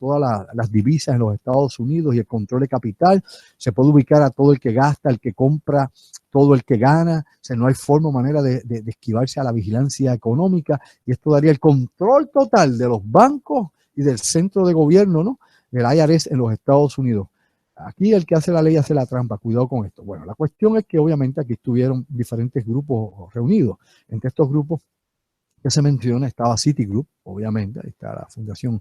las divisas en los Estados Unidos y el control de capital, se puede ubicar a todo el que gasta, el que compra, todo el que gana, o sea, no hay forma o manera de esquivarse a la vigilancia económica, y esto daría el control total de los bancos y del centro de gobierno, ¿no?, del IRS en los Estados Unidos. Aquí el que hace la ley hace la trampa, cuidado con esto. Bueno, la cuestión es que obviamente aquí estuvieron diferentes grupos reunidos. Entre estos grupos que se menciona estaba Citigroup, obviamente, ahí está la fundación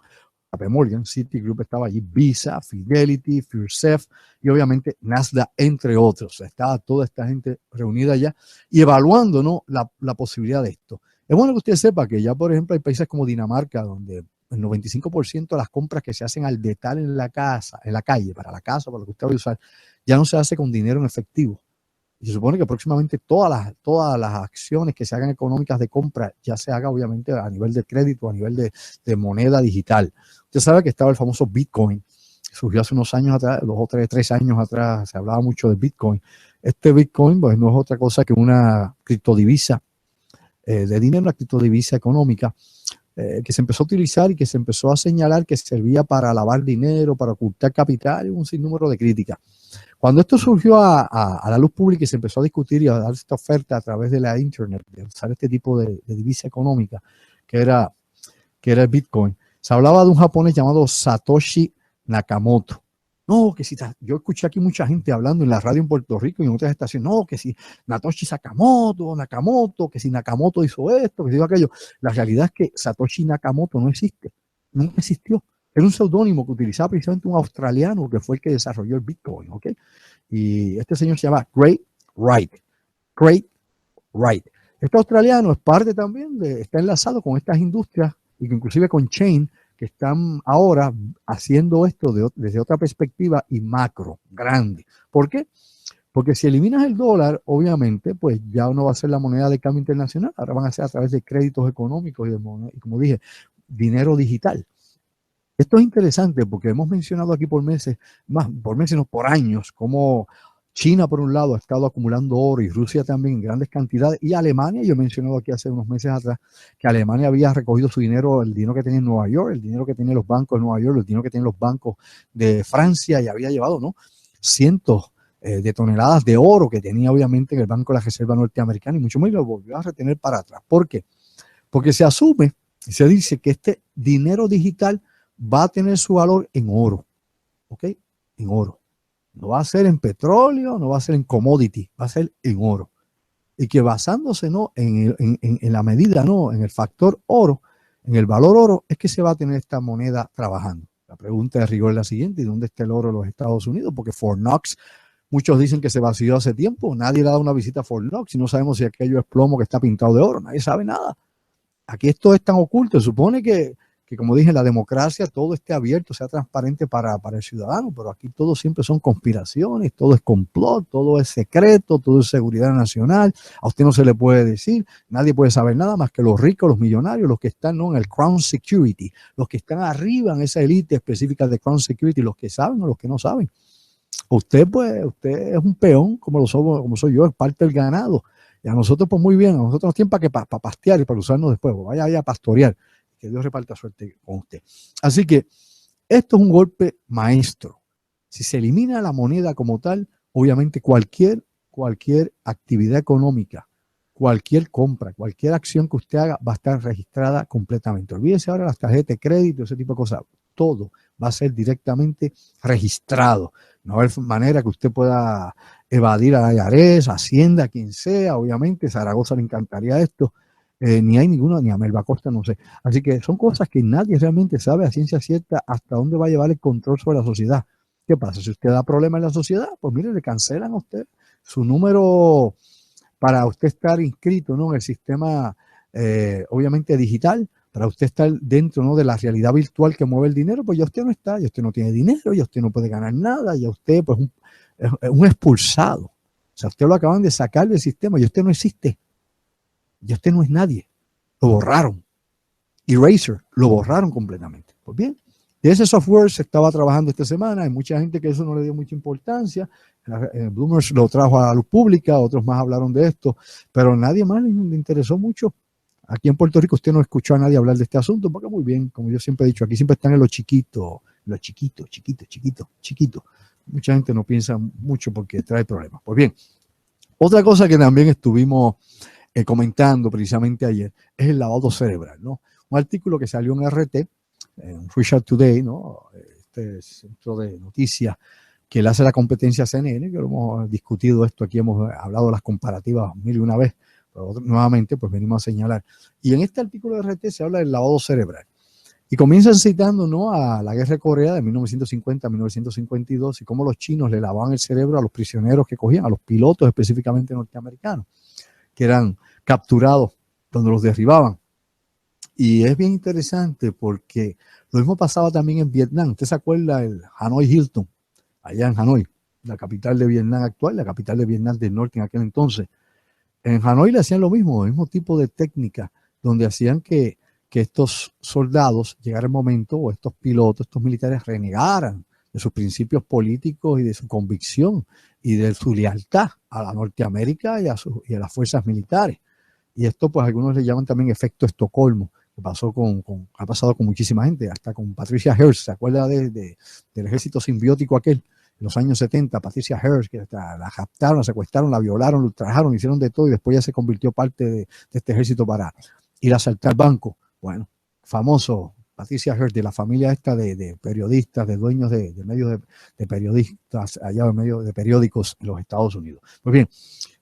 JP Morgan, Citigroup estaba allí, Visa, Fidelity, FIRSEF y obviamente Nasdaq, entre otros. O sea, estaba toda esta gente reunida allá y evaluando, ¿no?, la posibilidad de esto. Es bueno que usted sepa que ya, por ejemplo, hay países como Dinamarca, donde el 95% de las compras que se hacen al detalle en la casa, en la calle, para la casa, para lo que usted va a usar, ya no se hace con dinero en efectivo. Y se supone que próximamente todas las acciones que se hagan económicas de compra ya se haga obviamente a nivel de crédito, a nivel de moneda digital. Usted sabe que estaba el famoso Bitcoin, que surgió hace unos años atrás, 2 o 3 años atrás, se hablaba mucho de Bitcoin. Este Bitcoin pues no es otra cosa que una criptodivisa de dinero, una criptodivisa económica, que se empezó a utilizar y que se empezó a señalar que servía para lavar dinero, para ocultar capital y un sinnúmero de críticas. Cuando esto surgió a la luz pública y se empezó a discutir y a dar esta oferta a través de la internet, de usar este tipo de divisa económica, que era el Bitcoin, se hablaba de un japonés llamado Satoshi Nakamoto. No, que si yo escuché aquí mucha gente hablando en la radio en Puerto Rico y en otras estaciones, no, que si Satoshi Nakamoto, que si Nakamoto hizo esto, que si hizo aquello. La realidad es que Satoshi Nakamoto no existe, nunca existió. Era un seudónimo que utilizaba precisamente un australiano que fue el que desarrolló el Bitcoin, ¿ok? Y este señor se llama Craig Wright. Craig Wright. Este australiano es parte también está enlazado con estas industrias y que inclusive con Chain, que están ahora haciendo esto desde otra perspectiva y macro, grande. ¿Por qué? Porque si eliminas el dólar, obviamente, pues ya no va a ser la moneda de cambio internacional, ahora van a ser a través de créditos económicos y como dije, dinero digital. Esto es interesante porque hemos mencionado aquí por meses, no por años, como China por un lado ha estado acumulando oro y Rusia también en grandes cantidades, y Alemania, yo he mencionado aquí hace unos meses atrás que Alemania había recogido su dinero, el dinero que tenía en Nueva York, el dinero que tenían los bancos de Nueva York, el dinero que tienen los bancos de Francia, y había llevado, ¿no?, cientos de toneladas de oro que tenía obviamente en el Banco de la Reserva Norteamericana, y mucho más, y lo volvió a retener para atrás. ¿Por qué? Porque se asume y se dice que este dinero digital va a tener su valor en oro, ¿ok? En oro. No va a ser en petróleo, no va a ser en commodity, va a ser en oro. Y que basándose, ¿no?, en la medida, ¿no?, en el factor oro, en el valor oro, es que se va a tener esta moneda trabajando. La pregunta de rigor es la siguiente: ¿y dónde está el oro en los Estados Unidos? Porque Fort Knox, muchos dicen que se vació hace tiempo, nadie le ha dado una visita a Fort Knox y no sabemos si aquello es plomo que está pintado de oro, nadie sabe nada. Aquí esto es tan oculto, se supone que como dije, la democracia, todo esté abierto, sea transparente para el ciudadano, pero aquí todo siempre son conspiraciones, todo es complot, todo es secreto, todo es seguridad nacional, a usted no se le puede decir, nadie puede saber nada más que los ricos, los millonarios, los que están, ¿no?, en el Crown Security, los que están arriba en esa élite específica de Crown Security, los que saben o los que no saben. Usted es un peón, como soy yo, es parte del ganado. Y a nosotros, pues muy bien, a nosotros nos tienen para pastear y para usarnos después, pues vaya a pastorear. Que Dios reparta suerte con usted. Así que esto es un golpe maestro. Si se elimina la moneda como tal, obviamente cualquier actividad económica, cualquier compra, cualquier acción que usted haga va a estar registrada completamente. Olvídese ahora las tarjetas de crédito, ese tipo de cosas. Todo va a ser directamente registrado. No va a haber manera que usted pueda evadir a la IRS, Hacienda, quien sea. Obviamente, Zaragoza le encantaría esto. Ni hay ninguno, ni a Melba Costa, no sé. Así que son cosas que nadie realmente sabe a ciencia cierta hasta dónde va a llevar el control sobre la sociedad. ¿Qué pasa? Si usted da problemas en la sociedad, pues mire, le cancelan a usted su número para usted estar inscrito, ¿no?, en el sistema, obviamente digital, para usted estar dentro, ¿no?, de la realidad virtual que mueve el dinero, pues ya usted no está, ya usted no tiene dinero, ya usted no puede ganar nada, ya usted pues es un expulsado. O sea, usted lo acaban de sacar del sistema y usted no existe. Y usted no es nadie. Lo borraron. Eraser, lo borraron completamente. Pues bien, de ese software se estaba trabajando esta semana. Hay mucha gente que eso no le dio mucha importancia. Bloomberg lo trajo a la luz pública, otros más hablaron de esto, pero nadie más le interesó mucho. Aquí en Puerto Rico usted no escuchó a nadie hablar de este asunto, porque muy bien, como yo siempre he dicho, aquí siempre están en lo chiquito, chiquito. Mucha gente no piensa mucho porque trae problemas. Pues bien, otra cosa que también estuvimos comentando precisamente ayer es el lavado cerebral, ¿no? Un artículo que salió en RT, en Russia Today, ¿no? Este centro de noticias que le hace la competencia a CNN, que lo hemos discutido esto aquí, hemos hablado de las comparativas mil y una vez, pero nuevamente pues venimos a señalar. Y en este artículo de RT se habla del lavado cerebral. Y comienzan citando, ¿no?, a la guerra de Corea de 1950 a 1952 y cómo los chinos le lavaban el cerebro a los prisioneros que cogían, a los pilotos específicamente norteamericanos, que eran capturados cuando los derribaban. Y es bien interesante porque lo mismo pasaba también en Vietnam. ¿Usted se acuerda del Hanoi Hilton? Allá en Hanoi, la capital de Vietnam actual, la capital de Vietnam del Norte en aquel entonces. En Hanoi le hacían lo mismo tipo de técnica, donde hacían que estos soldados, llegara el momento, o estos pilotos, estos militares, renegaran de sus principios políticos y de su convicción y de su lealtad a la Norteamérica y a las fuerzas militares. Y esto, pues, algunos le llaman también efecto Estocolmo, que ha pasado con muchísima gente, hasta con Patricia Hearst. ¿Se acuerda del ejército simbiótico aquel? En los años 70, Patricia Hearst, que la raptaron, la secuestraron, la violaron, la ultrajaron, hicieron de todo y después ya se convirtió parte de este ejército para ir a asaltar bancos. Bueno, famoso Patricia Hearst, de la familia esta de periodistas, de dueños de medios de periodistas, allá de medios de periódicos en los Estados Unidos. Pues bien,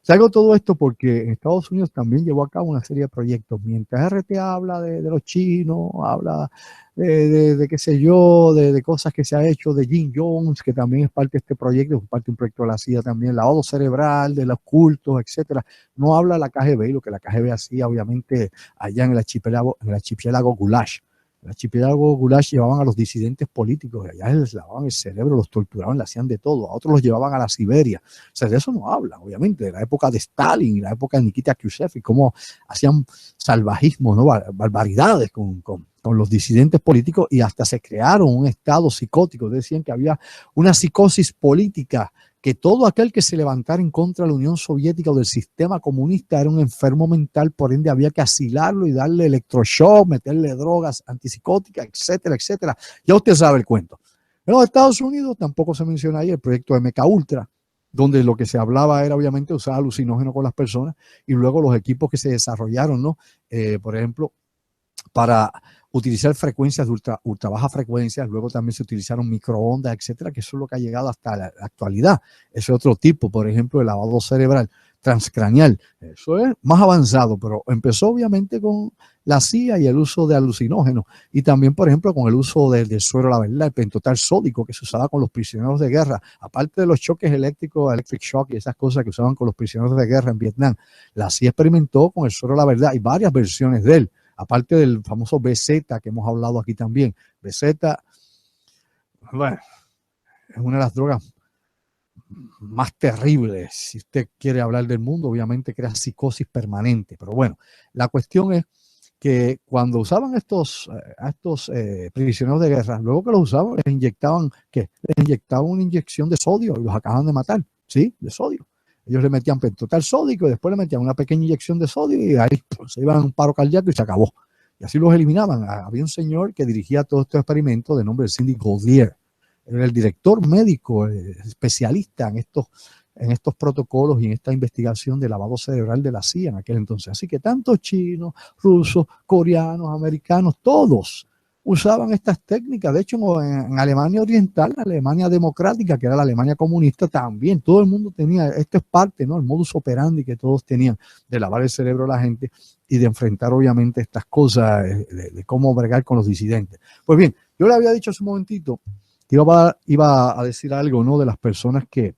traigo todo esto porque en Estados Unidos también llevó a cabo una serie de proyectos. Mientras RT habla de los chinos, habla de qué sé yo, de cosas que se ha hecho, de Jim Jones, que también es parte de este proyecto, es parte de un proyecto de la CIA también, lavado cerebral, de los cultos, etcétera. No habla la KGB y lo que la KGB hacía, obviamente, allá en el archipiélago Gulash. En el archipiélago Gulash llevaban a los disidentes políticos, allá les lavaban el cerebro, los torturaban, le hacían de todo, a otros los llevaban a la Siberia. O sea, de eso no habla, obviamente, de la época de Stalin y la época de Nikita Khrushchev y cómo hacían salvajismo, ¿no?, barbaridades con los disidentes políticos, y hasta se crearon un estado psicótico. Decían que había una psicosis política, que todo aquel que se levantara en contra de la Unión Soviética o del sistema comunista era un enfermo mental, por ende había que asilarlo y darle electroshock, meterle drogas antipsicóticas, etcétera, etcétera. Ya usted sabe el cuento. En los Estados Unidos tampoco se menciona ahí el proyecto MKUltra, donde lo que se hablaba era obviamente usar alucinógenos con las personas, y luego los equipos que se desarrollaron, ¿no? Por ejemplo, para utilizar frecuencias de ultra baja frecuencias, luego también se utilizaron microondas, etcétera, que eso es lo que ha llegado hasta la actualidad. Ese otro tipo, por ejemplo, de lavado cerebral transcranial. Eso es más avanzado, pero empezó obviamente con la CIA y el uso de alucinógenos, y también, por ejemplo, con el uso del suero, la verdad, el pentotal sódico, que se usaba con los prisioneros de guerra, aparte de los choques eléctricos, electric shock y esas cosas que usaban con los prisioneros de guerra en Vietnam. La CIA experimentó con el suero, la verdad, y varias versiones de él, aparte del famoso BZ que hemos hablado aquí también. BZ, bueno, es una de las drogas más terribles, si usted quiere hablar del mundo, obviamente crea psicosis permanente. Pero bueno, la cuestión es que cuando usaban a estos prisioneros de guerra, luego que los usaban, les inyectaban una inyección de sodio y los acababan de matar, ¿sí? De sodio. Ellos le metían pentotal sódico y después le metían una pequeña inyección de sodio y ahí pues, se iban a un paro cardíaco y se acabó. Y así los eliminaban. Había un señor que dirigía todos estos experimentos de nombre Cindy Goldier. Era el director médico, especialista en estos protocolos y en esta investigación de lavado cerebral de la CIA en aquel entonces. Así que tanto chinos, rusos, coreanos, americanos, todos usaban estas técnicas. De hecho, en Alemania Oriental, la Alemania democrática, que era la Alemania comunista, también todo el mundo tenía, esto es parte, ¿no?, el modus operandi que todos tenían de lavar el cerebro a la gente y de enfrentar obviamente estas cosas, de cómo bregar con los disidentes. Pues bien, yo le había dicho hace un momentito que iba a decir algo, ¿no?, de las personas que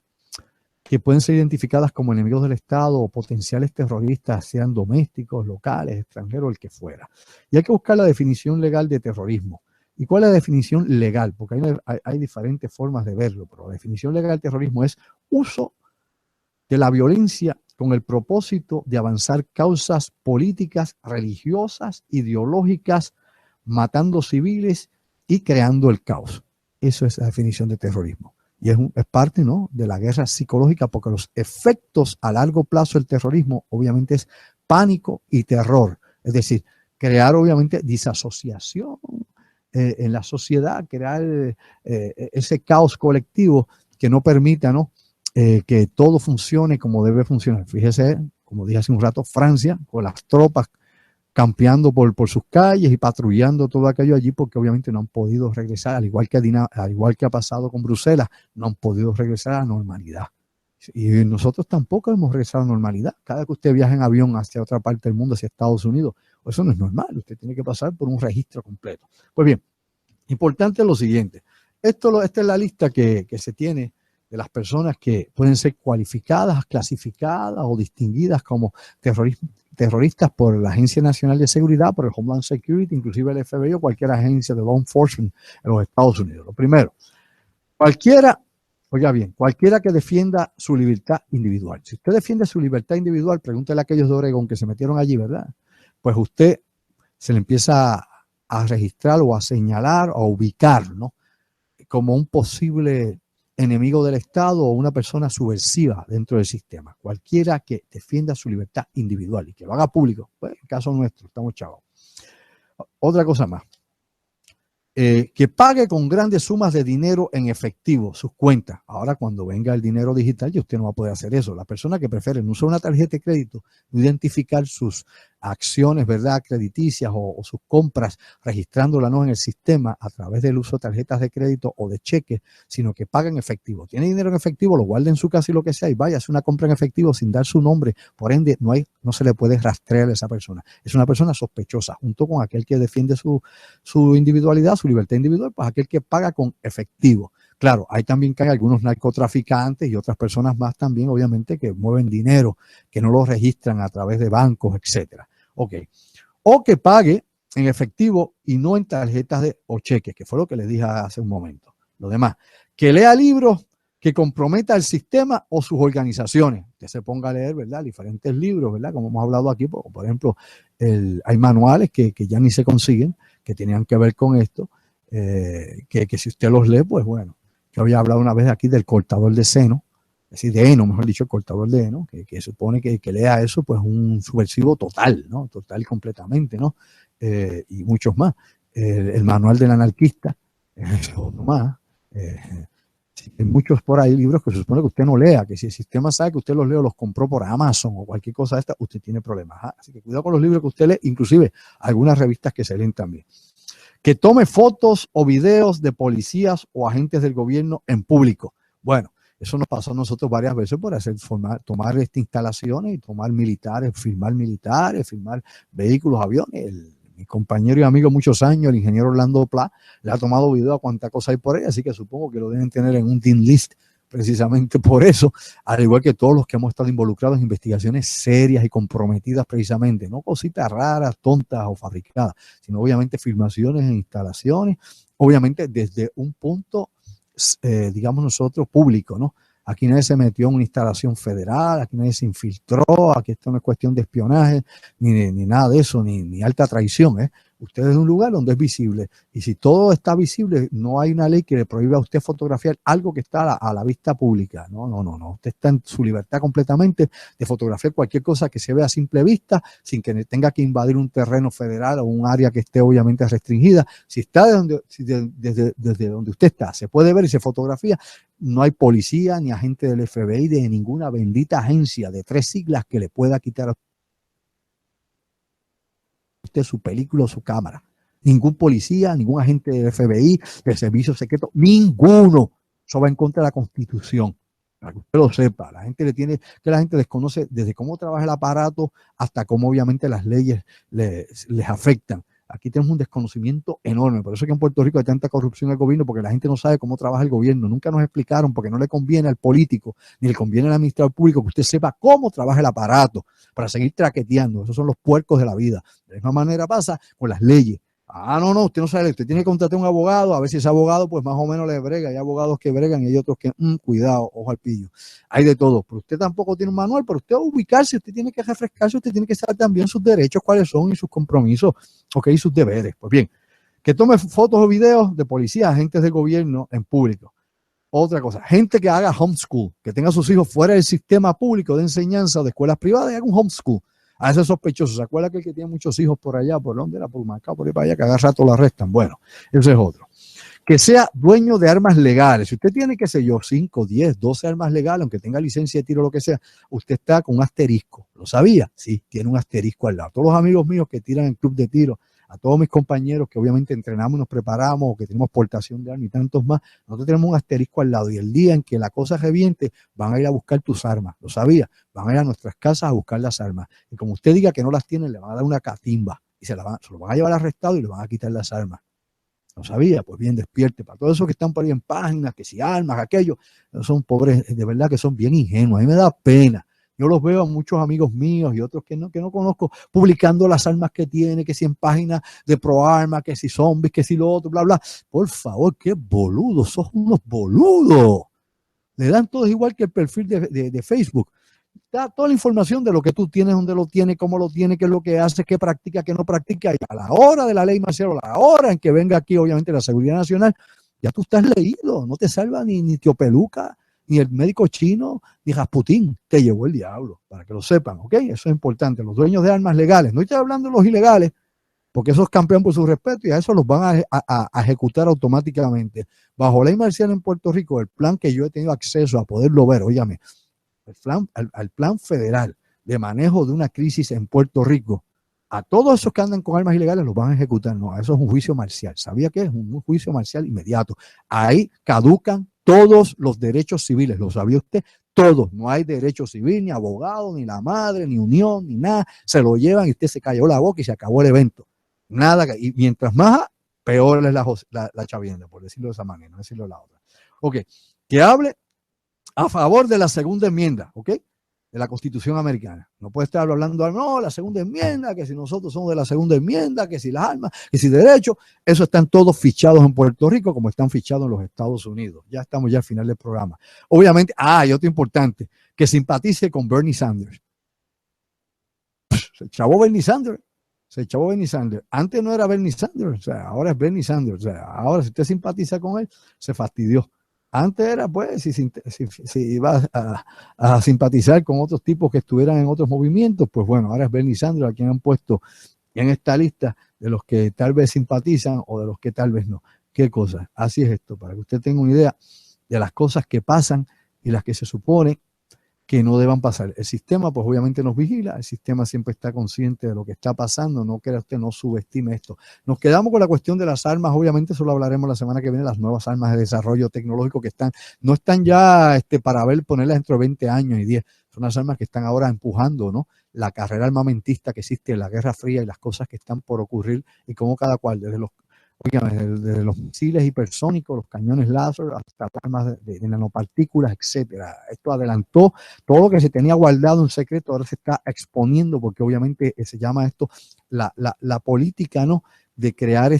pueden ser identificadas como enemigos del Estado o potenciales terroristas, sean domésticos, locales, extranjeros, el que fuera. Y hay que buscar la definición legal de terrorismo. ¿Y cuál es la definición legal? Porque hay diferentes formas de verlo, pero la definición legal de terrorismo es uso de la violencia con el propósito de avanzar causas políticas, religiosas, ideológicas, matando civiles y creando el caos. Eso es la definición de terrorismo. Y es parte, ¿no?, de la guerra psicológica, porque los efectos a largo plazo del terrorismo obviamente es pánico y terror. Es decir, crear obviamente disasociación en la sociedad, crear ese caos colectivo que no permita, ¿no?, que todo funcione como debe funcionar. Fíjese, como dije hace un rato, Francia, con las tropas campeando por sus calles y patrullando todo aquello allí, porque obviamente no han podido regresar, al igual que ha pasado con Bruselas, no han podido regresar a la normalidad. Y nosotros tampoco hemos regresado a la normalidad. Cada que usted viaja en avión hacia otra parte del mundo, hacia Estados Unidos, eso no es normal. Usted tiene que pasar por un registro completo. Pues bien, importante es lo siguiente. Esta es la lista que se tiene de las personas que pueden ser cualificadas, clasificadas o distinguidas como terroristas por la Agencia Nacional de Seguridad, por el Homeland Security, inclusive el FBI o cualquier agencia de law enforcement en los Estados Unidos. Lo primero, cualquiera que defienda su libertad individual. Si usted defiende su libertad individual, pregúntele a aquellos de Oregón que se metieron allí, ¿verdad? Pues usted se le empieza a registrar o a señalar o a ubicar, ¿no?, como un posible enemigo del Estado o una persona subversiva dentro del sistema. Cualquiera que defienda su libertad individual y que lo haga público. Pues en el caso nuestro, estamos chavos. Otra cosa más. Que pague con grandes sumas de dinero en efectivo sus cuentas. Ahora, cuando venga el dinero digital, ya usted no va a poder hacer eso. La persona que prefiere no usar una tarjeta de crédito, no identificar sus acciones, ¿verdad?, crediticias o sus compras, registrándolas no en el sistema a través del uso de tarjetas de crédito o de cheques, sino que paga en efectivo. Tiene dinero en efectivo, lo guarda en su casa y lo que sea, y vaya a hacer una compra en efectivo sin dar su nombre. Por ende, no se le puede rastrear a esa persona. Es una persona sospechosa, junto con aquel que defiende su individualidad, su libertad individual, pues aquel que paga con efectivo. Claro, hay también que hay algunos narcotraficantes y otras personas más también, obviamente, que mueven dinero, que no lo registran a través de bancos, etcétera. Ok. O que pague en efectivo y no en tarjetas o cheques, que fue lo que les dije hace un momento. Lo demás, que lea libros que comprometa el sistema o sus organizaciones. Que se ponga a leer, ¿verdad?, diferentes libros, ¿verdad?, como hemos hablado aquí. Por ejemplo, hay manuales que ya ni se consiguen, que tenían que ver con esto, que si usted los lee, pues bueno. Yo había hablado una vez aquí del cortador de seno, es decir, de heno, mejor dicho, el cortador de heno, que supone que lea eso, pues un subversivo total, ¿no? Total y completamente, ¿no? Y muchos más. El manual del anarquista, otro más. Hay muchos por ahí libros que se supone que usted no lea, que si el sistema sabe que usted los lee o los compró por Amazon o cualquier cosa de esta, usted tiene problemas. Así que cuidado con los libros que usted lee, inclusive algunas revistas que se leen también. Que tome fotos o videos de policías o agentes del gobierno en público. Bueno, eso nos pasó a nosotros varias veces por tomar instalaciones y tomar militares, filmar vehículos, aviones. Mi compañero y amigo muchos años, el ingeniero Orlando Pla, le ha tomado video a cuánta cosa hay por ahí, así que supongo que lo deben tener en un team list precisamente por eso, al igual que todos los que hemos estado involucrados en investigaciones serias y comprometidas precisamente, no cositas raras, tontas o fabricadas, sino obviamente filmaciones en instalaciones, obviamente desde un punto, digamos nosotros, público, ¿no? Aquí nadie se metió en una instalación federal, aquí nadie se infiltró, aquí esto no es cuestión de espionaje, ni nada de eso, ni alta traición, ¿eh? Usted es de un lugar donde es visible, y si todo está visible, no hay una ley que le prohíba a usted fotografiar algo que está a la vista pública. No. Usted está en su libertad completamente de fotografiar cualquier cosa que se vea a simple vista, sin que tenga que invadir un terreno federal o un área que esté obviamente restringida. Si está desde donde usted está, se puede ver y se fotografía. No hay policía ni agente del FBI de ninguna bendita agencia de 3 siglas que le pueda quitar a usted su película o su cámara. Ningún policía, ningún agente del FBI, del servicio secreto, ninguno. Eso va en contra de la Constitución, para que usted lo sepa. La gente desconoce desde cómo trabaja el aparato hasta cómo obviamente las leyes les afectan. Aquí tenemos un desconocimiento enorme. Por eso es que en Puerto Rico hay tanta corrupción al gobierno, porque la gente no sabe cómo trabaja el gobierno. Nunca nos explicaron, porque no le conviene al político, ni le conviene al administrador público que usted sepa cómo trabaja el aparato para seguir traqueteando. Esos son los puercos de la vida. De la misma manera pasa con las leyes. Ah, no, usted no sabe, usted tiene que contratar un abogado, a ver si ese abogado pues más o menos le brega, hay abogados que bregan y hay otros que, cuidado, ojo al pillo, hay de todo, pero usted tampoco tiene un manual, pero usted va a ubicarse, usted tiene que refrescarse, usted tiene que saber también sus derechos, cuáles son y sus compromisos, y sus deberes. Pues bien, que tome fotos o videos de policías, agentes del gobierno en público. Otra cosa, gente que haga homeschool, que tenga a sus hijos fuera del sistema público de enseñanza o de escuelas privadas y haga un homeschool. A ese sospechoso, ¿se acuerda que el que tiene muchos hijos por allá, por dónde era, por Macao, por ahí para allá, que cada rato lo arrestan? Bueno, ese es otro. Que sea dueño de armas legales. Si usted tiene, qué sé yo, 5, 10, 12 armas legales, aunque tenga licencia de tiro o lo que sea, usted está con un asterisco. ¿Lo sabía? Sí, tiene un asterisco al lado. Todos los amigos míos que tiran en club de tiro, a todos mis compañeros que obviamente entrenamos, nos preparamos, o que tenemos portación de armas y tantos más, nosotros tenemos un asterisco al lado y el día en que la cosa reviente van a ir a buscar tus armas, ¿lo sabía? Van a ir a nuestras casas a buscar las armas y como usted diga que no las tienen, le van a dar una catimba y se lo van a llevar arrestado y le van a quitar las armas. ¿No sabía? Pues bien, despierte. Para todos esos que están por ahí en páginas, que si armas, aquello, son pobres, de verdad que son bien ingenuos. A mí me da pena. Yo los veo a muchos amigos míos y otros que no conozco publicando las armas que tiene, que si en páginas de ProArma, que si zombies, que si lo otro, bla, bla. Por favor, qué boludos, sos unos boludos. Le dan todos igual que el perfil de Facebook. Está toda la información de lo que tú tienes, dónde lo tienes, cómo lo tienes, qué es lo que hace, qué practica, qué no practica. Y a la hora de la ley marcial, a la hora en que venga aquí, obviamente, la seguridad nacional, ya tú estás leído. No te salva ni Tío Peluca, ni el médico chino, ni Rasputín. Te llevó el diablo, para que lo sepan, ¿ok? Eso es importante. Los dueños de armas legales, no estoy hablando de los ilegales, porque esos campean por su respeto y a eso los van a ejecutar automáticamente. Bajo ley marcial en Puerto Rico, el plan que yo he tenido acceso a poderlo ver, óyame, al plan federal de manejo de una crisis en Puerto Rico, a todos esos que andan con armas ilegales los van a ejecutar. No, eso es un juicio marcial. ¿Sabía qué es? Un juicio marcial inmediato. Ahí caducan todos los derechos civiles. ¿Lo sabía usted? Todos. No hay derecho civil, ni abogado, ni la madre, ni unión, ni nada. Se lo llevan y usted se cayó la boca y se acabó el evento. Nada. Y mientras más, peor es la chavienda, por decirlo de esa manera, no decirlo de la otra. Ok. Que hable a favor de la segunda enmienda, ¿ok? De la Constitución americana. No puede estar hablando, no, la segunda enmienda, que si nosotros somos de la segunda enmienda, que si las armas, que si derechos, eso están todos fichados en Puerto Rico como están fichados en los Estados Unidos. Ya estamos ya al final del programa. Obviamente, y otro importante, que simpatice con Bernie Sanders. Se chavó Bernie Sanders. Antes no era Bernie Sanders, o sea, ahora es Bernie Sanders. O sea, ahora si usted simpatiza con él, se fastidió. Antes era, pues, si ibas a simpatizar con otros tipos que estuvieran en otros movimientos, pues bueno, ahora es Bernie Sanders a quien han puesto en esta lista de los que tal vez simpatizan o de los que tal vez no. ¿Qué cosa? Así es esto, para que usted tenga una idea de las cosas que pasan y las que se supone que no deban pasar. El sistema, pues obviamente nos vigila, el sistema siempre está consciente de lo que está pasando, no crea usted, no subestime esto. Nos quedamos con la cuestión de las armas, obviamente eso lo hablaremos la semana que viene, las nuevas armas de desarrollo tecnológico que no están ya para ponerlas dentro de 20 años y 10, son las armas que están ahora empujando, ¿no? La carrera armamentista que existe en la Guerra Fría y las cosas que están por ocurrir y cómo cada cual, desde los misiles hipersónicos, los cañones láser, hasta las armas de nanopartículas, etcétera. Esto adelantó todo lo que se tenía guardado en secreto, ahora se está exponiendo porque obviamente se llama esto la política, ¿no? De crear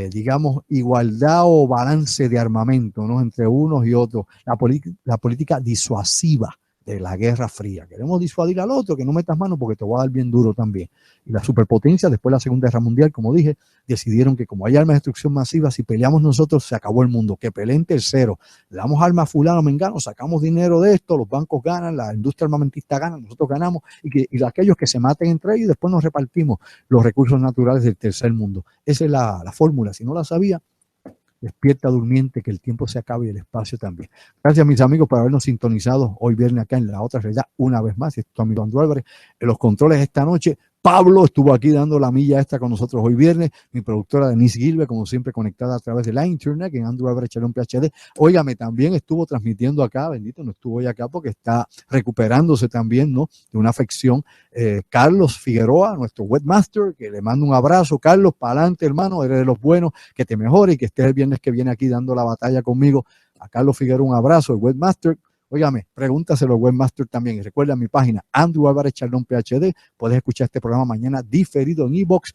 digamos, igualdad o balance de armamento, ¿no? Entre unos y otros. La política disuasiva de la Guerra Fría. Queremos disuadir al otro, que no metas mano porque te voy a dar bien duro también. Y las superpotencias, después de la Segunda Guerra Mundial, como dije, decidieron que como hay armas de destrucción masiva, si peleamos nosotros, se acabó el mundo. Que peleen tercero. Le damos armas a fulano, mengano, sacamos dinero de esto, los bancos ganan, la industria armamentista gana, nosotros ganamos, y aquellos que se maten entre ellos, y después nos repartimos los recursos naturales del tercer mundo. Esa es la fórmula. Si no la sabía, despierta durmiente, que el tiempo se acabe y el espacio también. Gracias, mis amigos, por habernos sintonizado hoy viernes acá en La Otra Realidad una vez más. Es tu amigo Andrew Álvarez en los controles esta noche. Pablo estuvo aquí dando la milla extra con nosotros hoy viernes. Mi productora Denise Gilbert, como siempre, conectada a través de la internet en Andrew Álvarez Chalón PhD. Óigame, también estuvo transmitiendo acá, bendito, no estuvo hoy acá porque está recuperándose también, ¿no? De una afección. Carlos Figueroa, nuestro webmaster, que le mando un abrazo. Carlos, para adelante, hermano, eres de los buenos, que te mejore y que estés el viernes que viene aquí dando la batalla conmigo. A Carlos Figueroa un abrazo, el webmaster. Óigame, pregúntaselo al Webmaster también. Y recuerda mi página, Andrew Álvarez Chardón PhD. Puedes escuchar este programa mañana diferido en iVoox.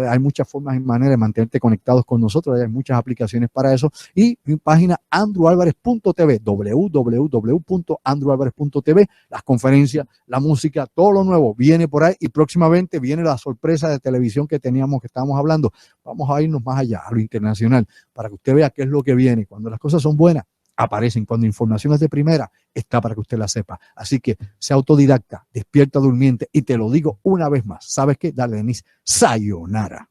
Hay muchas formas y maneras de mantenerte conectados con nosotros. Hay muchas aplicaciones para eso. Y mi página, andrewalvarez.tv, www.andrewalvarez.tv. Las conferencias, la música, todo lo nuevo viene por ahí. Y próximamente viene la sorpresa de televisión que estábamos hablando. Vamos a irnos más allá, a lo internacional, para que usted vea qué es lo que viene. Cuando las cosas son buenas, aparecen. Cuando información es de primera, está para que usted la sepa. Así que sea autodidacta, despierta durmiente, y te lo digo una vez más. ¿Sabes qué? Dale, Denise, sayonara.